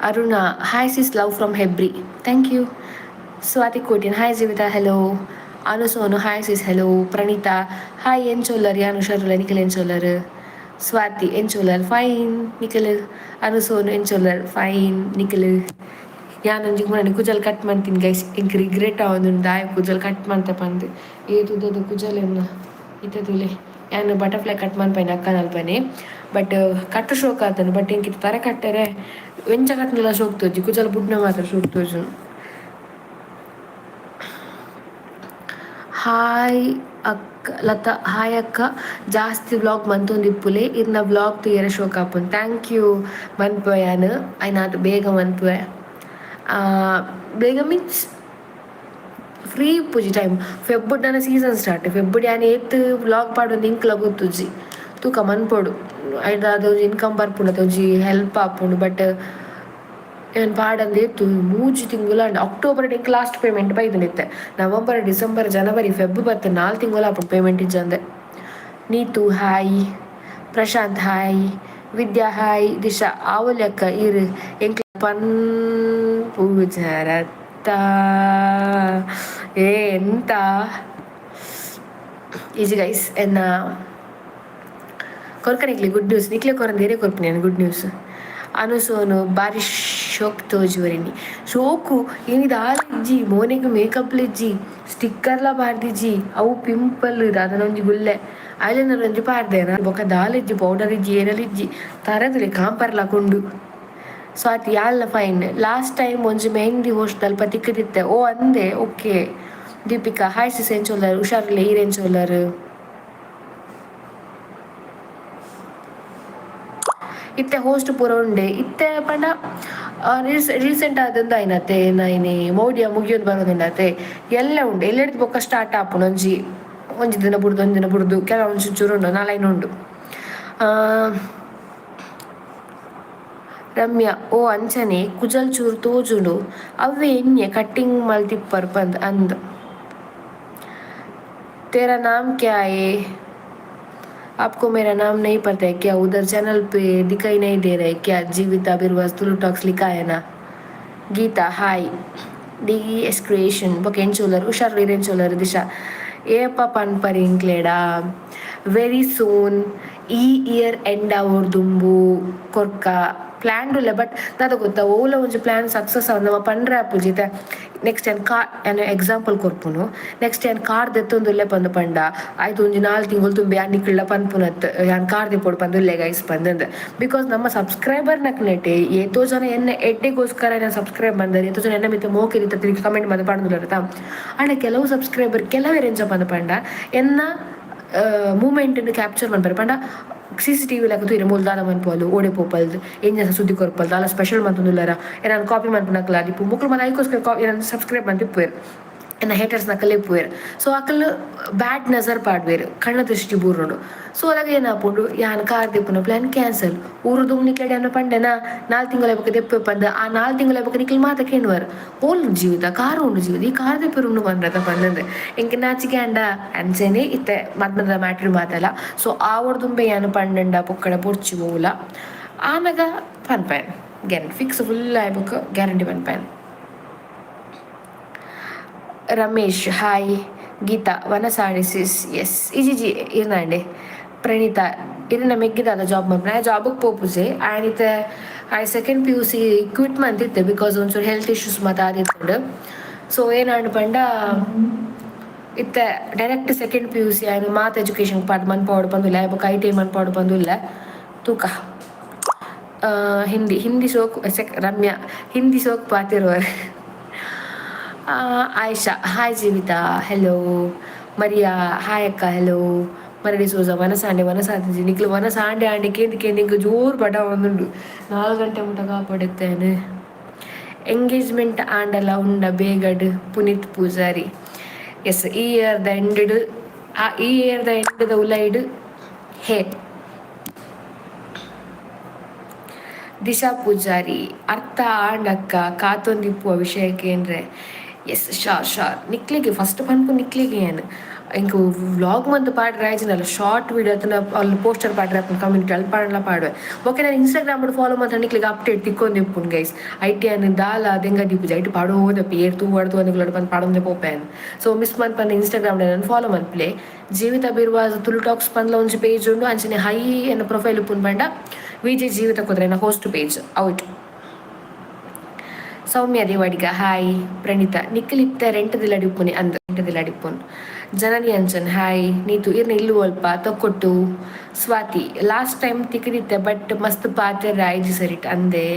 Aruna hi sis love from Hebri thank you. Swathi ಕೋಟಿನ್ ಹಾಯ್ ಜೀವಿತಾ ಹೆಲೋ. ಅನುಸೋನು hi sis hello. Praneetha hi ಏನ್ ಚೊಲ್ಲರ್ ಯಾನ್ ಹುಷಾರಿಲ್ಲ ನಿಖಿಲ್ ಏನ್ ಚೊಲ್ಲರ್. ಸ್ವಾತಿ ಏನ್ ಚೊಲ್ಲರ್ ಫೈನ್ ನಿಖಿಲ್. ಅನುಸೋನು ಏನ್ ಚೊಲ್ಲರ್ ಫೈನ್ ನಿಖಿಲ್. ಯಾನೊಂಜಿ ಮುರಾಣಿ ಕುಜಲ್ ಕಟ್ ಮಾಡ್ತೀನಿ ಗೈಸ್ ಇಂಕ್ ರಿಗ್ರೆಟ್ ಆವೊಂದುಂಡು ದಾಯ ಕುಜಲ್ ಕಟ್ ಮಾಡ್ತೆ ಪಂದ್ ಏದುದದು ಕುಜಲೆನ್ನ ಇತ್ತದುಲೆ ಯಾನು ಬಟರ್ಫ್ಲೈ ಕಟ್ ಮಾಡ್ಪೇನೆ ಅಕ್ಕನ ಅಲ್ಪನೆ ಬಟ್ ಕಟ್ಟು ಶೋಕ್ ಆತನು ಬಟ್ ಇಂಕಿತ ತರ ಕಟ್ಟರೆ ವೆಂಚ ಕಟ್ನೆಲ್ಲ ಶೋಕ್ ತೋಜಿ ಕುಜಲ್ ಬುಡ್ನ ಮಾತ್ರ ಶೋಕ್ ತೋಜು. ಹಾಯ್ ಅಕ್ಕ ಲತಾ ಹಾಯ್ ಅಕ್ಕ ಜಾಸ್ತಿ ವ್ಲಾಗ್ ಮಂತೊಂದಿಪ್ಪುಲೆ ಇರ್ನ ವ್ಲಾಗ್ ತುಯರ ಶೋಕ್ ಆಪುನ್ ಥ್ಯಾಂಕ್ ಯು ಮನ್ಪುವೆ ಯಾನು ಐನಾತ್ ಬೇಗ ಮನ್ಪುವೆ ಬೇಗ ಮೀನ್ಸ್ ಫ್ರೀ ಪೂಜಿ ಟೈಮ್ ಫೆಬ್ಬುಡ್ ನನ್ನ ಸೀಸನ್ ಸ್ಟಾರ್ಟ್ ಫೆಬ್ಬುಡ್ ಯಾನ್ ಏತ್ ವ್ಲಾಗ್ ಪಾಡೊಂದು ಇಂಕ್ಲ ಗೊತ್ತುಜಿ ತೂಕ ಮನ್ಪೊಡು ಐದಾದ ಒಂಜಿ ಇನ್ಕಮ್ ಬರ್ಪುಂಡು ಒಂಜಿ ಹೆಲ್ಪ್ ಆಪುಂಡು ಬಟ್ ಏನು ಪಾಡಂದು ಏತು 3 ತಿಂಗುಲ ಅಕ್ಟೋಬರ್ ಇಂಕ್ ಲಾಸ್ಟ್ ಪೇಮೆಂಟ್ ಬೈದನಿತ್ತೆ ನವಂಬರ್ ಡಿಸೆಂಬರ್ ಜನವರಿ ಫೆಬ್ ಬತ್ತು 4 ತಿಂಗುಲ ಆಪುಂಡು ಪೇಮೆಂಟ್ ಇಜ್ಜಂದೆ. Neetu hi. Prashanth hi. Vidya hi. Disha ಆವಲ್ಯಕ್ಕ ಇರು ಎಂಕ್ ಪನ್ ಪೂಜಾರತ್ತ ಎಂತ ಈಜಿ ಗೈಸ್ ಎನ್ನ ಕೊರ್ಕನಿಕ್ಲಿ ಗುಡ್ ನ್ಯೂಸ್ ನಿಕ್ಲೆ ಕೊರಂದೇರೆ ಕೊರ್ಪಿನಿ ಗುಡ್ ನ್ಯೂಸ್. ಅನುಸೋನು ಬಾರಿ ಶೋಕ್ ತೋಜುವರಿನಿ ಶೋಕು ಏನಿದು ಆಲಿಜ್ಜಿ ಮೋನೆಗೆ ಮೇಕಪ್ಲಿಜ್ಜಿ ಸ್ಟಿಕ್ಕರ್ಲ ಪಾಡ್ದಿಜ್ಜಿ ಅವು ಪಿಂಪಲ್ ಅದನ್ನೊಂಜಿ ಗುಲ್ಲೆ ಐಲೈನರ್ ಒಂಜಿ ಪಾಡ್ದೇನ ಬೊಕ ದಾಲಿಜ್ಜಿ ಪೌಡರ್ ಇಜ್ಜಿ ಏನಲಿಜ್ಜಿ ತರದಿಲೆ ಕಾಂಪರ್ಲ ಕೊಂಡು. ಸ್ವಾತಿ ಯಾಲ್ಲ ಫೈನ್ ಲಾಸ್ಟ್ ಟೈಮ್ ಒಂಜಿ ಮೆಹಂದಿ ಹೋಸ್ಟ್ ಅಲ್ಪ ತಿಕ್ಕದಿತ್ತೆ ಓ ಅಂದೆ ಓಕೆ. ದೀಪಿಕಾ ಹಾಯ್ ಸಿಸ್ ಎಂಚೋಲ್ಲರ್ ಹುಷಾರಿಲ್ಲ ಈರೆಂಚೋಲ್ಲರ್. ಇತ್ತೆ ಹೋಸ್ಟ್ ಪೂರ ಉಂಡೆ ಇತ್ತೆ ಪಂಡ ರೀಸೆಂಟ್ ಆದಂದು ಐನತ್ತೆ ನೈನೆ ಮೋಡಿಯ ಮುಗಿಯೋದು ಬರೋದಿಂಡತೆ ಎಲ್ಲ ಉಂಡು ಎಲ್ಲೆಡ್ದು ಬೊಕ್ಕ ಸ್ಟಾರ್ಟ್ ಆಪುಂಡು ಒಂಜಿ ದಿನ ಬುಡ್ದು ಕೆಲವೊಂದು ಚೂರು ಉಂಡು ನಾಲೈನ್ ಉಂಡು. ರಮ್ಯಾ ಓ ಅಂಚನೆ ಕುಜಲ್ ಚೂರು ತೋಜುಂಡು ಅವೇ ಎಣ್ಣೆ ಕಟ್ಟಿಂಗ್ ಮಲ್ತಿಪ್ಪರ್ ಬಂದ್ ಅಂದ್. तेरा नाम क्या है? आपको मेरा नाम नहीं पता है क्या? उधर चैनल पे दिखाई नहीं दे रहा है क्या? जीविता बिरवास तुलु टॉक्स लिखा है ना. गीता हाय. डी क्रिएशन बकेन चोलर हुशार वीरेन चोलर दिशा ಏಪ ಪನ್ಪರಿಂಕ್ಲೆಡ ವೆರಿ ಸೂನ್ ಈ ಇಯರ್ ಎಂಡ್ ಅವ್ರ ದುಂಬು ಕೊರ್ಕ ಪ್ಲಾನ್ ಇಲ್ಲ ಬಟ್ ನಾದ ಗೊತ್ತಾ ಓಲ ಒಂಜಿ ಪ್ಲಾನ್ ಸಕ್ಸಸ್ ಆವ್ ನಮ್ಮ ಪಂಡ್ರೆ ಆಪುಜಿತೆ ನೆಕ್ಸ್ಟ್ ಏನು ಎಕ್ಸಾಂಪಲ್ ಕೊರ್ಪುನು ನೆಕ್ಸ್ಟ್ ಏನು ಕಾರ್ ದೆತ್ತೊಂದುಲ್ಲೆ ಪಂದು ಪಂಡ ಆಯ್ತು ಒಂಜಿ 4 ತಿಂಗಳು ತುಂಬಿ ಅನ್ನಿಕ್ಕಿಳ್ಳ ಪನ್ಪುನತ್ ಯಾನ್ ಕಾರ್ ದಿಪ್ಪೊಡು ಪಂದುಲ್ಲೆ ಗೈಸ್ ಪಂದಂದು ಬಿಕಾಸ್ ನಮ್ಮ ಸಬ್ಸ್ಕ್ರೈಬರ್ ನಕ್ನೆಟೆ ಏತೋ ಜನ ಎನ್ನ ಎಡ್ಡೆಗೋಸ್ಕರ ನಾನು ಸಬ್ಸ್ಕ್ರೈಬ್ ಬಂದರೆ ಏತೋ ಜನ ಎನ್ನ ಮಿತ್ತ ಮೋಕಿರಿತ ತಿರುಗಿ ಕಮೆಂಟ್ ಮಾಡಿ ಪಂದುಲರತ ಆಂಡ ಕೆಲವು ಸಬ್ಸ್ಕ್ರೈಬರ್ ಕೆಲವೇ ರೇಂಜ ಪಂದು ಪಂಡ ಎನ್ನ ಮೂಮೆಂಟ್ ಕ್ಯಾಪ್ಚರ್ ಮಾಡ್ಬಾರೆ ಪಂಡ CCTV ಲೆಕ್ಕ ಇರ ಮೂಲ್ದಾದ ಮನ್ಪೋಲು ಓಡೆ ಪೋಪಲ್ದು ಎಂಜ ಸುದ್ದಿ ಕೊರ್ಪಲ್ದು ಅಲ್ಲ ಸ್ಪೆಷಲ್ ಮಂತೊಂದುಲ್ಲರ ಏನಾನು ಕಾಪಿ ಮನ್ಪುನಕ್ಲ ದಿಪ್ಪು ಮುಕ್ಳು ಮನ ಐಕೋಸ್ಕರ ಏನಾದ್ರು ಸಬ್ಸ್ಕ್ರೈಬ್ ಮಂತಿಪ್ಪುವೆರು ಎನ್ನ ಹೇಟರ್ಸ್ ನಕಲ್ ಇಪ್ಪುವೆರು ಸೊ ಅಕಲ್ ಬ್ಯಾಡ್ ನಜರ್ ಪಾಡ್ವೇರು ಕಣ್ಣ ದೃಷ್ಟಿ ಬೂರುಂಡು ಸೊ ಅದಾಗ ಏನಾಪುಂಡು ಯಾನ್ ಕಾರ್ ದಿಪ್ಪುನ ಪ್ಲಾನ್ ಕ್ಯಾನ್ಸಲ್ ಊರು ದುಮ್ನಿಕ್ಲೆಡೆ ಅನ್ನ ಪಂಡೆನ 4 ತಿಂಗಳ ಬಗ್ಗೆ ದೆಪ್ಪೆ ಪಂದ ಆ 4 ತಿಂಗಳ ಬಗ್ಗೆ ನಿಕ್ಲಿ ಮಾತ ಕೇಳುವರು ಓಲ್ ಜೀವಿತ ಕಾರು ಉಂಡು ಜೀವಿತ ಈ ಕಾರ್ ದೆಪ್ಪೆ ಉಂಡು ಬಂದ್ರತ ಪಂದಂದೆ ಎಂಕ ನಾಚಿಕೆ ಅಂಡ ಅಂಚೆನೆ ಇತ್ತೆ ಮದ್ಮದ ಮ್ಯಾಟ್ರಿ ಮಾತಲ್ಲ ಸೊ ಆವಡ್ ದುಂಬೆ ಯಾನು ಪಂಡಂಡ ಪೊಕ್ಕಡ ಪೊರ್ಚಿ ಹೋಲ ಆಮ್ಯಾಗ ಪನ್ಪೇನ್ ಗ್ಯಾನ್ ಫಿಕ್ಸ್ ಫುಲ್ ಆಯ್ಬೇಕು ಗ್ಯಾರಂಟಿ ಪನ್ಪೇನ್. ರಮೇಶ್ ಹಾಯ್. ಗೀತಾ ವನಸಾಡಿಸಿಸ್ ಎಸ್ ಇಜಿಜಿ ಇರ್ನಾಂಡೆ. ಪ್ರಣೀತಾ ಇದನ್ನ ಮೆಗ್ಗಿದಾದ ಜಾಬ್ ಮಾಡ್ಬಿಡ ಜಾಬಿಗೆ ಪೋಪುಸೆ ಆಯ್ತು ಆಯ್ ಸೆಕೆಂಡ್ PUC ಕ್ವಿಟ್ ಮಂತಿತ್ತೆ ಬಿಕಾಸ್ ಒಂಚೂರು ಹೆಲ್ತ್ ಇಶ್ಯೂಸ್ ಮಾತಾದಿತ್ತು ಸೊ ಏನಾಂಡು ಪಂಡ ಇತ್ತೆ ಡೈರೆಕ್ಟ್ ಸೆಕೆಂಡ್ PUC ಆಯ್ತು ಮಾತ್ ಎಜುಕೇಶನ್ ಪಾರ್ಟ್ ಮನ್ಪಾಡು ಬಂದಿಲ್ಲ IBK IT ಮನ್ಪಾಡು ಬಂದಿಲ್ಲ ತೂಕ ಹಿಂದಿ ಹಿಂದಿ ಶೋಕ್ ರಮ್ಯಾ ಹಿಂದಿ ಶೋಕ್ ಪಾತಿರುವರ್. Ayesha hi Jeevitha hello. Maria hi ಅಕ್ಕ ಹೆಲೋ. ಮರಡಿ ಸೋಜ ವನಸಾಂಡೆ ವನಸಾಂತಿ ನಿಕ್ಲು ವನಸಾಂಡೆ ಆಂಡೆ ಕೇಂದಿ ಕೇಂದಿ ಜೋರು ಪಟ ಒಂದುಂಡು 4 ಗಂಟೆ ಮುಟ ಕಾಪಾಡುತ್ತೇನೆ. ಎಂಗೇಜ್ಮೆಂಟ್ ಆಂಡಲ ಉಂಡ ಬೇಗಡ್ ಪುನೀತ್ ಪೂಜಾರಿ. ಎಸ್ ಈ ಇಯರ್ ದ ಎಂಡ್ ಉಲೈಡ್ ಹೇ. ದಿಶಾ ಪೂಜಾರಿ ಅರ್ಥ ಆಂಡಕ್ಕ ಕಾತೊಂದಿಪ್ಪುವ ವಿಷಯಕ್ಕೆ ಅಂದ್ರೆ ಎಸ್ ಶಾರ್ ನಿಕ್ಲಿಗೆ ಫಸ್ಟ್ ಪನ್ಪು ನಿಕ್ಲಿಗೆ ಏನು ಇಂಕ ವ್ಲಾಗ್ ಮಂತ್ ಪಾಡ್ರೆ ಆಯ್ಜಿನಲ್ಲ ಶಾರ್ಟ್ ವಿಡಿಯೋ ಅತನ ಅಲ್ಲಿ ಪೋಸ್ಟರ್ ಪಾಡ್ರೆ ಅಪ್ಪ ಕಮ್ಯುನಿಟಿ ಅಲ್ಲಿ ಪಾಡಲ ಪಾಡುವೆ. ಓಕೆ ನಾನು ಇನ್ಸ್ಟಾಗ್ರಾಮ್ ಫಾಲೋ ಮಾಡ್ತಾ ನಿಕ್ಲಿಗೆ ಅಪ್ಡೇಟ್ ತಿಕ್ಕೊಂದಿಪ್ಪುನ್ ಗೈಸ್. ಐಟಿ ಅನ್ನು ದಾಲ ದೆಂಗ ದಿಪ್ಪುಜಿ ಐಟಿ ಪಾಡೋದ ಪೇರ್ ತೂ ಹೊಡ್ದು ಒಂದು ಬಂದು ಪಾಡೋದೇ ಪೋಪೇನ್. ಸೊ ಮಿಸ್ ಮನ್ಪನ್ನ ಇನ್ಸ್ಟಾಗ್ರಾಮ್ ನಾನು ಫಾಲೋ ಮನ್ಪ್ಲೆ ಜೀವಿತ ಬಿರುವಾಜ್ ತುಳು ಟಾಕ್ಸ್ ಪಂದ್ಲ ಒಂಜಿ ಪೇಜ್ ಉಂಡು ಅಂಚನೆ ಹೈ ಎನ್ನ ಪ್ರೊಫೈಲ್ ಉಪ್ಪುನ್ ಬಂಡ ವಿಜಿ ಜೀವಿತ ಕುದ್ರೆ host page out. Soumya Devadiga hi. Praneetha ನಿಕ್ಕಲಿತ್ತ ರೆಂಟದಿಲ್ಲ ಡಿಪ್ಪುನಿ ಅಂದ ರೆಂಟದಿಲ್ಲ ಡಿಪ್ಪುನ್. ಜನನಿ ಅಂಚನ್ ಹಾಯ್. ನೀತು ಇರ್ನ ಇಲ್ಲು ಅಲ್ಪ ತೊಕ್ಕೊಟ್ಟು. ಸ್ವಾತಿ ಲಾಸ್ಟ್ ಟೈಮ್ ತಿಕ್ಕದಿತ್ತೆ ಬಟ್ ಮಸ್ತ್ ಪಾತ್ರ ರಾಯ್ಜಿ ಸರಿಟ್ ಅಂದೆ.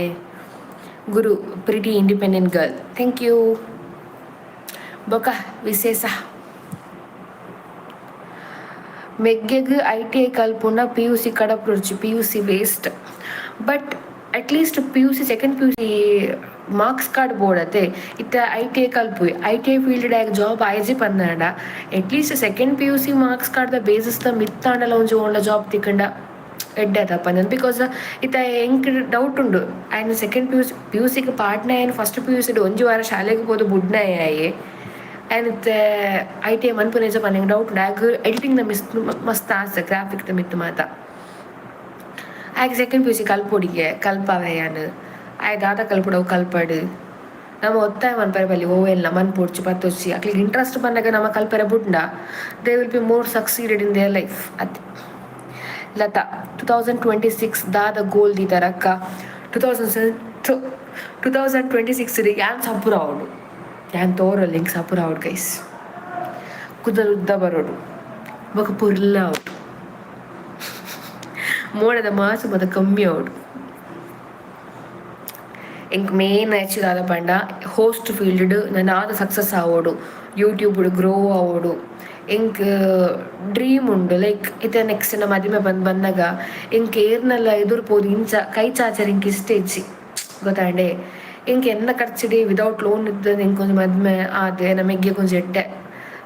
Guru pretty independent girl thank you. ಬೊಕ ವಿಶೇಷ ಮೆಗ್ಗೆಗ್ ಐ.ಟಿ.ಐ ಕಲ್ಪುಂಡ ಪಿ.ಯು.ಸಿ ಕಡಪುರ್ಚಿ PUC waste but at least PUC second PUC marks card ಬೋಡತೆ ಇತ್ತ ಐ.ಟಿ.ಐ ಕಲ್ಪು ಐ.ಟಿ.ಐ ಫೀಲ್ಡ್ ಆಗ ಜಾಬ್ ಆಯ್ಜಿ ಪಂದಾಂಡ at least second PUC marks card basis the ಮಿತ್ತಾಂಡಲ ಒಂಜಿ ಓಂಡ ಜಾಬ್ ತಿಕ್ಕಂಡ ಎಡ್ಡೆ ತಪ್ಪಂದ ಬಿಕಾಸ್ ಇತ್ತ ಎಂಕ್ ಡೌಟ್ ಉಂಡು ಆಯ್ನ ಸೆಕೆಂಡ್ ಪಿ.ಯು.ಸಿಗೆ ಪಾಟ್ನ ಏನು ಫಸ್ಟ್ ಪಿ.ಯು.ಸಿ ಒಂಜಿ ವಾರ ಶಾಲೆಗೆ ಹೋದು ಬುಡ್ನ ಆಯೆ ಆ್ಯಂಡ್ ಐ.ಟಿ.ಐ ಮನ್ಪುನೇಜ ಪನ್ನೆಂಗೆ ಡೌಟ್ ಉಂಡು ಆಗ ಎಡಿಟಿಂಗ್ ದ ಮಸ್ತ್ ಆಸೆ ಗ್ರಾಫಿಕ್ ದ ಮಿತ್ತು ಮಾತ ಆಗ ಸೆಕೆಂಡ್ ಪಿ.ಯು.ಸಿ ಕಲ್ಪೊಡಿಗೆ ಕಲ್ಪವೆಯಾನು ಆಯ್ತು ದಾದ ಕಲ್ಪುಡವು ಕಲ್ಪಡು ನಮ್ಮ ಒತ್ತಾಯ ಮನ್ಪರೆ ಬಲ್ಲಿ ಓವೆಲ್ಲ ಮನ್ಪೊಡ್ಚಿ ಪತ್ತೊಚ್ಚಿ ಅಕ್ಲಿಗೆ ಇಂಟ್ರೆಸ್ಟ್ ಬಂದಾಗ ನಮ್ಮ ಕಲ್ಪರೆ ಬುಡ್ಡ they will be more succeeded in their life. ಅದು ಲತಾ 2026 ದಾದ ಗೋಲ್ ದೀತಾರಕ್ಕ 2026 ಯಾನ್ ಸಪುರ ಅವಡು ಯಾನ್ ತೋರಲ್ಲ ಹಿಂಗೆ ಸಪುರ ಅವಡು ಗೈಸ್ ಕುದಲ್ ಉದ್ದ ಬರೋಡು ಬೊಕ ಪುರ್ಲ ಅವಡು ಮೋಡದ ಮಾಸು ಮತ ಕಮ್ಮಿ ಅವಡು ಎಂಕ್ ಮೇನ್ ಆ್ಯಕ್ಚುಲಿ ಆದ ಪಂಡ ಹೋಸ್ಟ್ ಫೀಲ್ಡ್ ನಾನು ಆದ ಸಕ್ಸಸ್ ಆವೋಡು ಯೂಟ್ಯೂಬ್ ಗ್ರೋ ಆವೋಡು ಎಂಕ್ ಡ್ರೀಮ್ ಉಂಡು ಲೈಕ್ ಇತ್ತೆ ನೆಕ್ಸ್ಟ್ ನಮ್ಮ ಮದುವೆ ಬಂದಾಗ ಎಂಕ್ ಏರ್ನೆಲ್ಲ ಎದುರ್ಬೋದು ಇಂಚ ಕೈ ಚಾಚರ್ ಇಂಕ್ ಇಷ್ಟ ಇಚ್ಚಿ ಗೊತ್ತಾಂಡೆ ಇಂಕ್ ಎನ್ನ ಖರ್ಚಿಡಿ ವಿದೌಟ್ ಲೋನ್ ಇದ್ದ ಇಂಕೊಂದು ಮದುವೆ ಆದೆ ನಮಗೆ ಕೊಂಚ ಎಡ್ಡೆ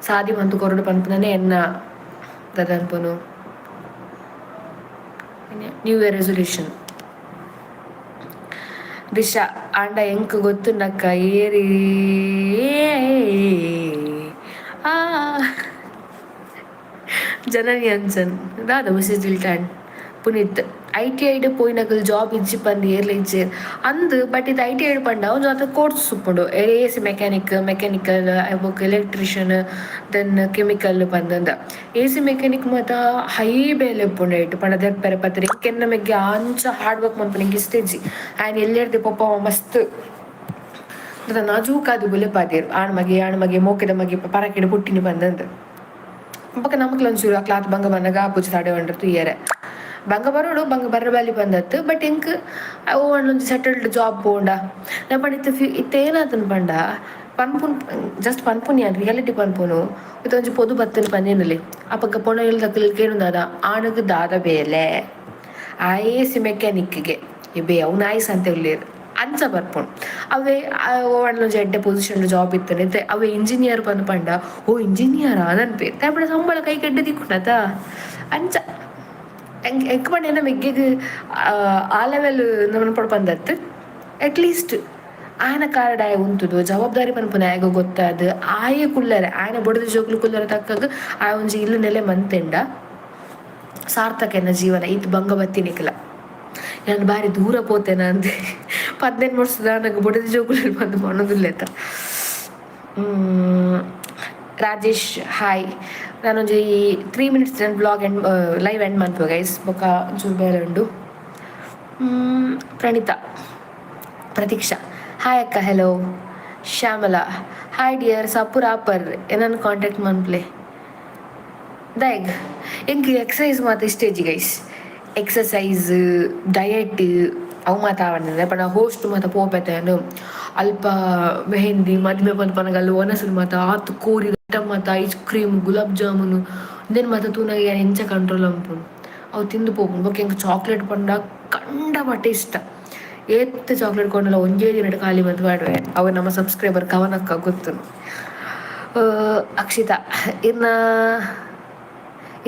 ಸಾದಿ ಬಂತು ಕೊರಡು ಪನ್ಪನೇ ಎನ್ನ ದದನ್ಪನು ನ್ಯೂ ಇಯರ್ ರೆಸೊಲ್ಯೂಷನ್. ದಿಶಾ ಆಂಡ ಎಂಕ್ ಗೊತ್ತುಂಡಕ್ಕ ಏರಿ ಜನನಿ ಅಂಚನ್ ದಾದ ಮೆಸೇಜ್ ಇಲ್ಟಾಂಡ್. ಪುನೀತ್ ಐ.ಟಿ.ಐಡ್ ಪೋಯಿನಕಲ್ ಜಾಬ್ ಇಜ್ಜಿ ಪಂದು ಏರ್ಲ ಇಜ್ಜೆ ಅಂದು ಬಟ್ ಇದು ಐ.ಟಿ.ಐಡ್ ಪಂಡ ಒಂದು ಅದು ಕೋರ್ಸ್ ಸುಪ್ಪುಂಡು ಎ.ಸಿ ಮೆಕ್ಯಾನಿಕಲ್ ಬುಕ್ ಎಲೆಕ್ಟ್ರಿಷಿಯನ್ ದೆನ್ ಕೆಮಿಕಲ್ ಪಂದಂದ ಎ.ಸಿ ಮೆಕ್ಯಾನಿಕ್ ಮಾತ ಹೈ ಬೇಲೆ ಉಪ್ಪುಂಡು ಐಟು ಪಂಡ ದೆಪ್ಪರೆ ಪತ್ರಿ ಕೆನ್ನ ಮೆಗ್ಗೆ ಅಂಚ ಹಾರ್ಡ್ ವರ್ಕ್ ಮನ್ಪು ನಿಂಗೆ ಇಷ್ಟೇಜಿ ಆ್ಯಂಡ್ ಎಲ್ಲೆರ್ದೆ ಪಪ್ಪ ಮಸ್ತ್ ನಾಜೂಕಾದು ಬುಲೆ ಪಾದೇರು ಆಣ್ಮಗೆ ಮೋಕೆದ ಮಗೆ ಪರಕೆಡೆ ಪುಟ್ಟಿನಿ ಬಂದಂದು ಪಕ್ಕ ನಮಕ್ ಒಂಚೂರು ಆ ಕ್ಲಾತ್ ಬಂಗ ಬಂದಾಗ ಆಪುಜಿ ತಾಡೆ ಹೊಂಡ್ರತು ಇಯರೆ ಬಂಗ ಬರೋಡು ಬಂಗ ಬರ್ರ ಬ್ಯಾಲಿ ಬಂದತ್ತು ಬಟ್ ಎಂಕ್ ಅವು ಒಂದೊಂದು ಸೆಟಲ್ಡ್ ಜಾಬ್ ಬೋಂಡ ನಾ ಪಂಡ ಇತ್ತೇನಾತನ್ ಪಂಡ ಪನ್ಪುನ್ ಜಸ್ಟ್ ಪನ್ಪುನಿ ಅಂತ ರಿಯಾಲಿಟಿ ಪನ್ಪುನು ಒಂಜಿ ಪೊದು ಬತ್ತನ ಪಂದೇನಲ್ಲಿ ಅಪ್ಪಕ್ಕ ಪೊಣ ಇಲ್ದಕ್ಕಲ್ ಕೇಳುದಾದ ಆಣಗ್ ದಾದ ಬೇಲೆ ಆ ಎ.ಸಿ ಮೆಕ್ಯಾನಿಕ್ಗೆ ಬೇ ಅವ್ನು ಆಯ್ಸ್ ಅಂತ ಹೇಳೇರು ಅಂಚ ಬರ್ಪುಂಡು ಅವೇ ಒಂದೊಂದು ಎಡ್ಡೆ ಪೊಸಿಷನ್ ಜಾಬ್ ಇತ್ತನೆ ಅವೇ ಇಂಜಿನಿಯರ್ ಬಂದು ಪಂಡ ಓ ಇಂಜಿನಿಯರಾ ನನ್ಪೇರು ತಾಪಡ ಸಂಬಳ ಕೈ ಕೆಡ್ಡೆ ದಿಕ್ಕುಂಡತ ಅಂಚ ಎಂಕ್ ಪಂಡ ಏನ ಮೆಗ್ಗೆಗ್ ಆ ಲೆವೆಲ್ ನಮ್ಮನ್ನು ಪಡ ಬಂದತ್ತು ಅಟ್ಲೀಸ್ಟ್ ಆಯನ ಕಾರ್ಡ್ ಆಯ ಉಂತುದು ಜವಾಬ್ದಾರಿ ಪನ್ಪುನ ಆಗ ಗೊತ್ತಾದ ಆಯೆ ಕುಲ್ಲರೆ ಆಯನ ಬೊಡದ ಜೋಗ್ಲು ಕುಲ್ಲರೆ ತಕ್ಕಾಗ ಆ ಒಂಜಿ ಇಲ್ಲು ನೆಲೆ ಮಂತೆಂಡ ಸಾರ್ಥಕ ಎನ್ನ ಜೀವನ ಇದು ಬಂಗ ಬತ್ತಿನಿಕ್ಲ ನಾನು ಬಾರಿ ದೂರ ಪೋತೇನ ಅಂದೆ 18 ವರ್ಷದ ನಂಗೆ ಬೊಡದ ಜೋಗುಲಲ್ಲಿ ಬಂದು ಮಾಡೋದಿಲ್ಲೇತ. ರಾಜೇಶ್ ಹಾಯ್. ನಾನೊಂದು 3 minutes ನನ್ನ ಬ್ಲಾಗ್ ಎಂಡ್ ಲೈವ್ ಎಂಡ್ ಮಾಡ್ತೀವಿ ಗೈಸ್ ಬೊಕ್ಕ ಒಂಚೂರು ಬೇರೆ ಉಂಡು. ಪ್ರಣೀತಾ ಪ್ರತೀಕ್ಷಾ ಹಾಯ್ ಅಕ್ಕ ಹೆಲೋ. ಶ್ಯಾಮಲಾ ಹಾಯ್ ಡಿಯರ್ ಸಪುರ ಆಪರ್ ಏನನ್ನು ಕಾಂಟ್ಯಾಕ್ಟ್ ಮನ್ಪ್ಲೆ ದೈಗ್ ಎಂಕ್ ಎಕ್ಸಸೈಸ್ ಮಾತ್ರ ಇಷ್ಟೇಜಿ ಗೈಸ್ ಎಕ್ಸಸೈಸ್ ಡಯಟ್ ಅವು ಮಾತಾವಣೆ ಪಂಡ ಹೋಸ್ಟ್ ಮಾತ ಪೋಪೆತೇನು ಅಲ್ಪ ಮೆಹಂದಿ ಮದ್ಮೆ ಪಂದ್ ಪನಗಲ್ ಒನಸಲು ಮಾತ ಆತು ಕೋರಿ ಐಟಮ್ ಮಾತ ಐಸ್ ಕ್ರೀಮ್ ಗುಲಾಬ್ ಜಾಮೂನು ಇಂದೆನ್ ಮಾತ ತೂನಗ ಎಂಚ ಕಂಟ್ರೋಲ್ ಅಂಪುಂಡು ಅವು ತಿಂದು ಪೋಪುಂಡು ಬೊಕ್ಕ ಎಂಕ್ ಚಾಕ್ಲೇಟ್ ಪಂಡ ಕಂಡ ಮಟ್ಟ ಇಷ್ಟ ಏತ್ ಚಾಕ್ಲೇಟ್ ಕೊಂಡಲ್ಲ ಒಂಜೇ ದಿನ ಖಾಲಿ ಮದ್ದು ಮಾಡುವೆ ಅವು ನಮ್ಮ ಸಬ್ಸ್ಕ್ರೈಬರ್ ಕವನಕ್ಕ ಗೊತ್ತು. ಅಕ್ಷಿತಾ ಇನ್ನ